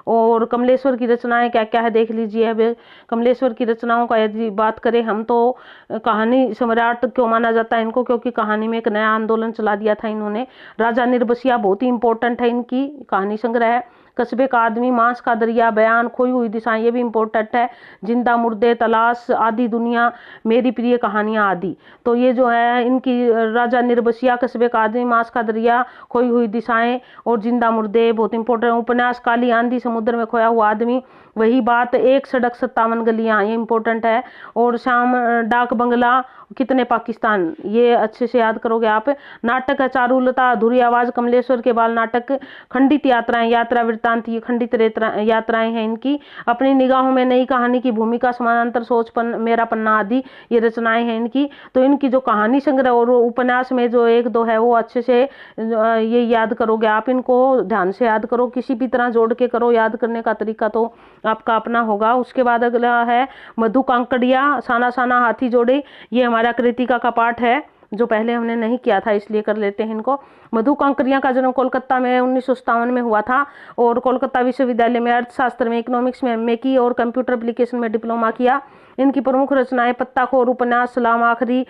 और कमलेश्वर की रचनाएं क्या क्या है देख लीजिए। अब कमलेश्वर की रचनाओं का यदि बात करें हम तो कहानी सम्राट क्यों माना जाता है इनको, क्योंकि कहानी में एक नया आंदोलन चला दिया था इन्होंने। राजा निर्बसिया बहुत ही इंपॉर्टेंट है इनकी कहानी संग्रह। कस्बे का आदमी, मांस का दरिया, बयान, खोई हुई दिशाएं, ये भी इंपॉर्टेंट है। जिंदा मुर्दे, तलाश, आदि दुनिया, मेरी प्रिय कहानियां आदि। तो ये जो है इनकी राजा निर्बसिया, कस्बे का आदमी, मांस का दरिया, खोई हुई दिशाएं और जिंदा मुर्दे बहुत इंपॉर्टेंट। उपन्यास काली आंधी, समुद्र में खोया हुआ आदमी, वही बात, एक सड़क 57 गलियां, ये इंपॉर्टेंट है। और शाम डाक बंगला, कितने पाकिस्तान, ये अच्छे से याद करोगे आप। नाटक है चारुलता, अधूरी आवाज, कमलेश्वर के बाल नाटक। खंडित यात्राएं, यात्रा वृत्तांत, ये खंडित यात्राएं हैं इनकी। अपनी निगाहों में नई कहानी की भूमिका, समानांतर सोच, मेरा पन्ना आदि, ये रचनाएं हैं इनकी। तो इनकी जो कहानी संग्रह और उपन्यास में जो 1-2 है वो अच्छे से ये याद करोगे आप। इनको ध्यान से याद करो, किसी भी तरह जोड़ के करो, याद करने का तरीका तो आपका अपना होगा। उसके बाद अगला है मधु कांकड़िया, साना साना हाथी जोड़े, ये हमारा कृतिका का पाठ है जो पहले हमने नहीं किया था, इसलिए कर लेते हैं इनको। मधु कांकरिया का जन्म कोलकाता में 1957 में हुआ था और कोलकाता विश्वविद्यालय में अर्थशास्त्र में, इकोनॉमिक्स में एमए की और कंप्यूटर एप्लीकेशन में डिप्लोमा किया। इनकी प्रमुख रचनाएं पत्ताखोर उपन्यास, सलाम आखिरी,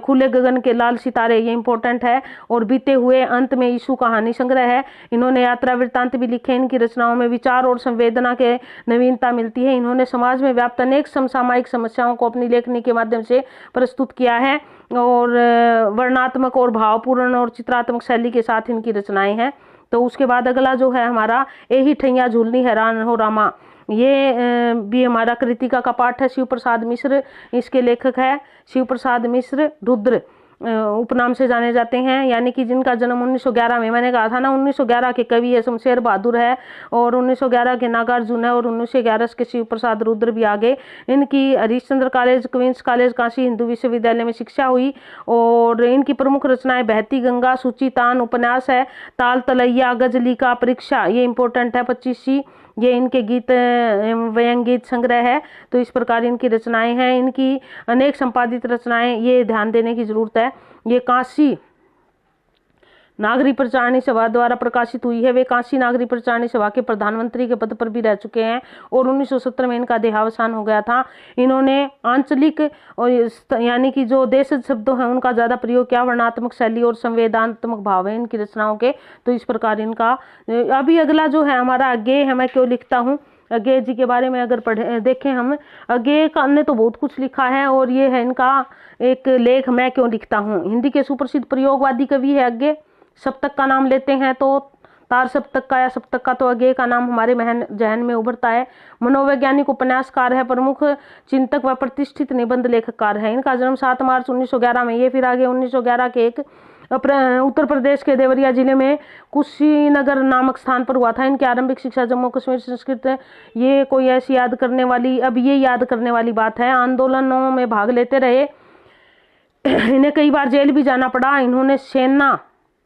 खुले गगन के लाल सितारे, ये इंपॉर्टेंट है। और बीते हुए अंत में यीशु कहानी संग्रह है। इन्होंने यात्रा वृत्तांत भी लिखे। इनकी रचनाओं में विचार और संवेदना के नवीनता मिलती है। इन्होंने समाज में व्याप्त अनेक समसामयिक समस्याओं को अपनी लेखनी के माध्यम से प्रस्तुत किया है और वर्णात्मक और भावपूर्ण और चित्रात्मक शैली के साथ इनकी रचनाएं हैं। तो उसके बाद अगला जो है हमारा एही ठैया झूलनी हैरान हो रामा, ये भी हमारा कृतिका का पाठ है। शिव प्रसाद मिश्र इसके लेखक है। शिव प्रसाद मिश्र रुद्र उपनाम से जाने जाते हैं, यानी कि जिनका जन्म 1911 में, मैंने कहा था ना 1911 के कवि है, शमशेर बहादुर है और 1911 के नागार्जुन है और 1911 के शिव प्रसाद रुद्र भी आगे। इनकी Harishchandra college, Queens college, Kashi Hindu Vishwavidyalaya में शिक्षा हुई और इनकी प्रमुख रचनाएं बहती गंगा, सूचीतान उपन्यास है, ताल तलैया, गजली का परीक्षा, ये इंपॉर्टेंट है, 25सी ये इनके गीत व्यंग गीत संग्रह है। तो इस प्रकार इनकी रचनाएं हैं, इनकी अनेक संपादित रचनाएं, ये ध्यान देने की जरूरत है। ये काशी नागरिक प्रचारणी सभा द्वारा प्रकाशित हुई है। वे काशी नागरिक प्रचारणी सभा के प्रधानमंत्री के पद पर भी रह चुके हैं और 1970 में इनका देहावसान हो गया था। इन्होंने आंचलिक और यानी कि जो देशज शब्दों हैं उनका ज़्यादा प्रयोग किया। वर्णनात्मक शैली और संवेदनात्मक भाव है इनकी रचनाओं के। तो इस प्रकार इनका अभी अगला जो है हमारा अज्ञेय है, मैं क्यों लिखता हूँ, अज्ञेय जी के बारे में अगर पढ़े देखें हम, अज्ञेय ने तो बहुत कुछ लिखा है और ये है इनका एक लेख, मैं क्यों लिखता हूँ। हिंदी के सुप्रसिद्ध प्रयोगवादी कवि है अज्ञेय। सप्तक का नाम लेते हैं तो तार सप्तक का या सप्तक का तो अज्ञेय का नाम हमारे जहन में उभरता है। मनोवैज्ञानिक उपन्यासकार है, प्रमुख चिंतक व प्रतिष्ठित निबंध लेखककार है। इनका जन्म 7 मार्च 1911 में, ये फिर आगे 1911 के एक उत्तर प्रदेश के देवरिया जिले में कुशीनगर नामक स्थान पर हुआ था। इनकी आरंभिक शिक्षा जम्मू कश्मीर संस्कृत, ये कोई ऐसी याद करने वाली बात है। आंदोलनों में भाग लेते रहे, इन्हें कई बार जेल भी जाना पड़ा। इन्होंने सेना,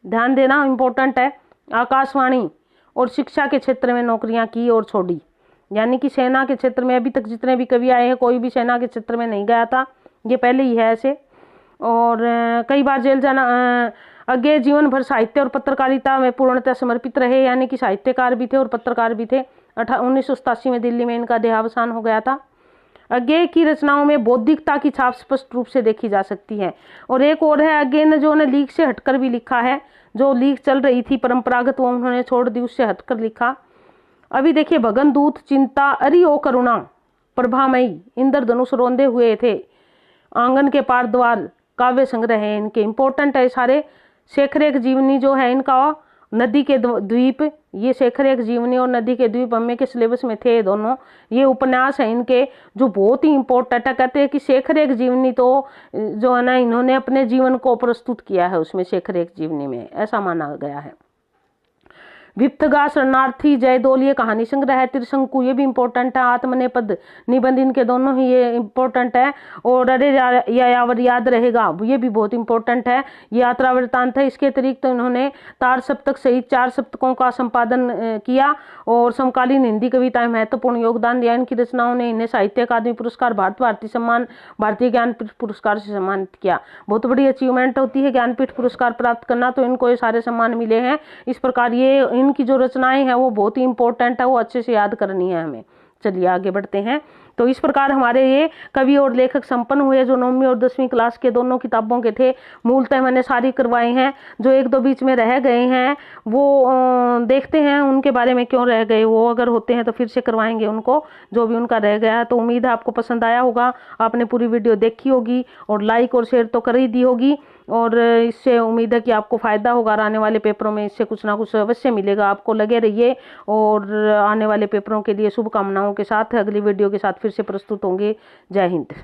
ध्यान देना इम्पोर्टेंट है, आकाशवाणी और शिक्षा के क्षेत्र में नौकरियां की और छोड़ी। यानी कि सेना के क्षेत्र में अभी तक जितने भी कवि आए हैं कोई भी सेना के क्षेत्र में नहीं गया था, ये पहले ही है ऐसे। और कई बार जेल जाना। अज्ञेय जीवन भर साहित्य और पत्रकारिता में पूर्णतः समर्पित रहे, यानी कि साहित्यकार भी थे और पत्रकार भी थे। 1987 में दिल्ली में इनका देहावसान हो गया था। अज्ञेय की रचनाओं में बौद्धिकता की छाप स्पष्ट रूप से देखी जा सकती है। और एक और है अज्ञेय ने जो लीक से हटकर भी लिखा है, जो लीक चल रही थी परंपरागत वो उन्होंने छोड़ दी, उससे हटकर लिखा। अभी देखिए, भगन दूत, चिंता, अरि ओ करुणा, प्रभामयी, इंद्रधनुष रोंदे हुए थे, आंगन के पार द्वार, काव्य संग्रह है इनके, इंपॉर्टेंट है सारे। शेखर एक जीवनी जो है इनका, नदी के द्वीप, ये शेखर एक जीवनी और नदी के द्वीप एमए के सिलेबस में थे दोनों। ये उपन्यास है इनके जो बहुत ही इंपॉर्टेंट है। कहते हैं कि शेखर एक जीवनी तो जो है ना, इन्होंने अपने जीवन को प्रस्तुत किया है उसमें, शेखर एक जीवनी में, ऐसा माना गया है। विप्तगा, शरणार्थी, जयदोल, ये कहानी संग्रह है। त्रिशंकु, ये भी इंपॉर्टेंट है। आत्मनेपद निबंध, इनके दोनों ही ये इंपॉर्टेंट है। और अरे यावर याद रहेगा, ये भी बहुत इंपॉर्टेंट है। ये यात्रा वृत्तांत है। इसके अतिरिक्त तो इन्होंने तार सप्तक सहित 4 सप्तकों का संपादन किया और समकालीन हिंदी कविताएं महत्वपूर्ण योगदान दिया। इनकी रचनाओं ने इन्हें साहित्य अकादमी पुरस्कार, भारतीय सम्मान, भारतीय ज्ञानपीठ पुरस्कार से सम्मानित किया। बहुत बड़ी अचीवमेंट होती है ज्ञानपीठ पुरस्कार प्राप्त करना, तो इनको ये सारे सम्मान मिले हैं। इस प्रकार ये इनकी जो रचनाएं हैं वो बहुत ही इंपॉर्टेंट है, वो अच्छे से याद करनी है हमें। चलिए आगे बढ़ते हैं। तो इस प्रकार हमारे ये कवि और लेखक संपन्न हुए, जो 9वीं और 10वीं क्लास के दोनों किताबों के थे। मूलतः मैंने सारी करवाई हैं, जो 1-2 बीच में रह गए हैं वो देखते हैं उनके बारे में, क्यों रह गए वो, अगर होते हैं तो फिर से करवाएंगे उनको, जो भी उनका रह गया। तो उम्मीद है आपको पसंद आया होगा, आपने पूरी वीडियो देखी होगी और लाइक और शेयर तो कर ही दी होगी। और इससे उम्मीद है कि आपको फ़ायदा होगा, और आने वाले पेपरों में इससे कुछ ना कुछ अवश्य मिलेगा आपको। लगे रहिए और आने वाले पेपरों के लिए शुभकामनाओं के साथ अगली वीडियो के साथ फिर से प्रस्तुत होंगे। जय हिंद।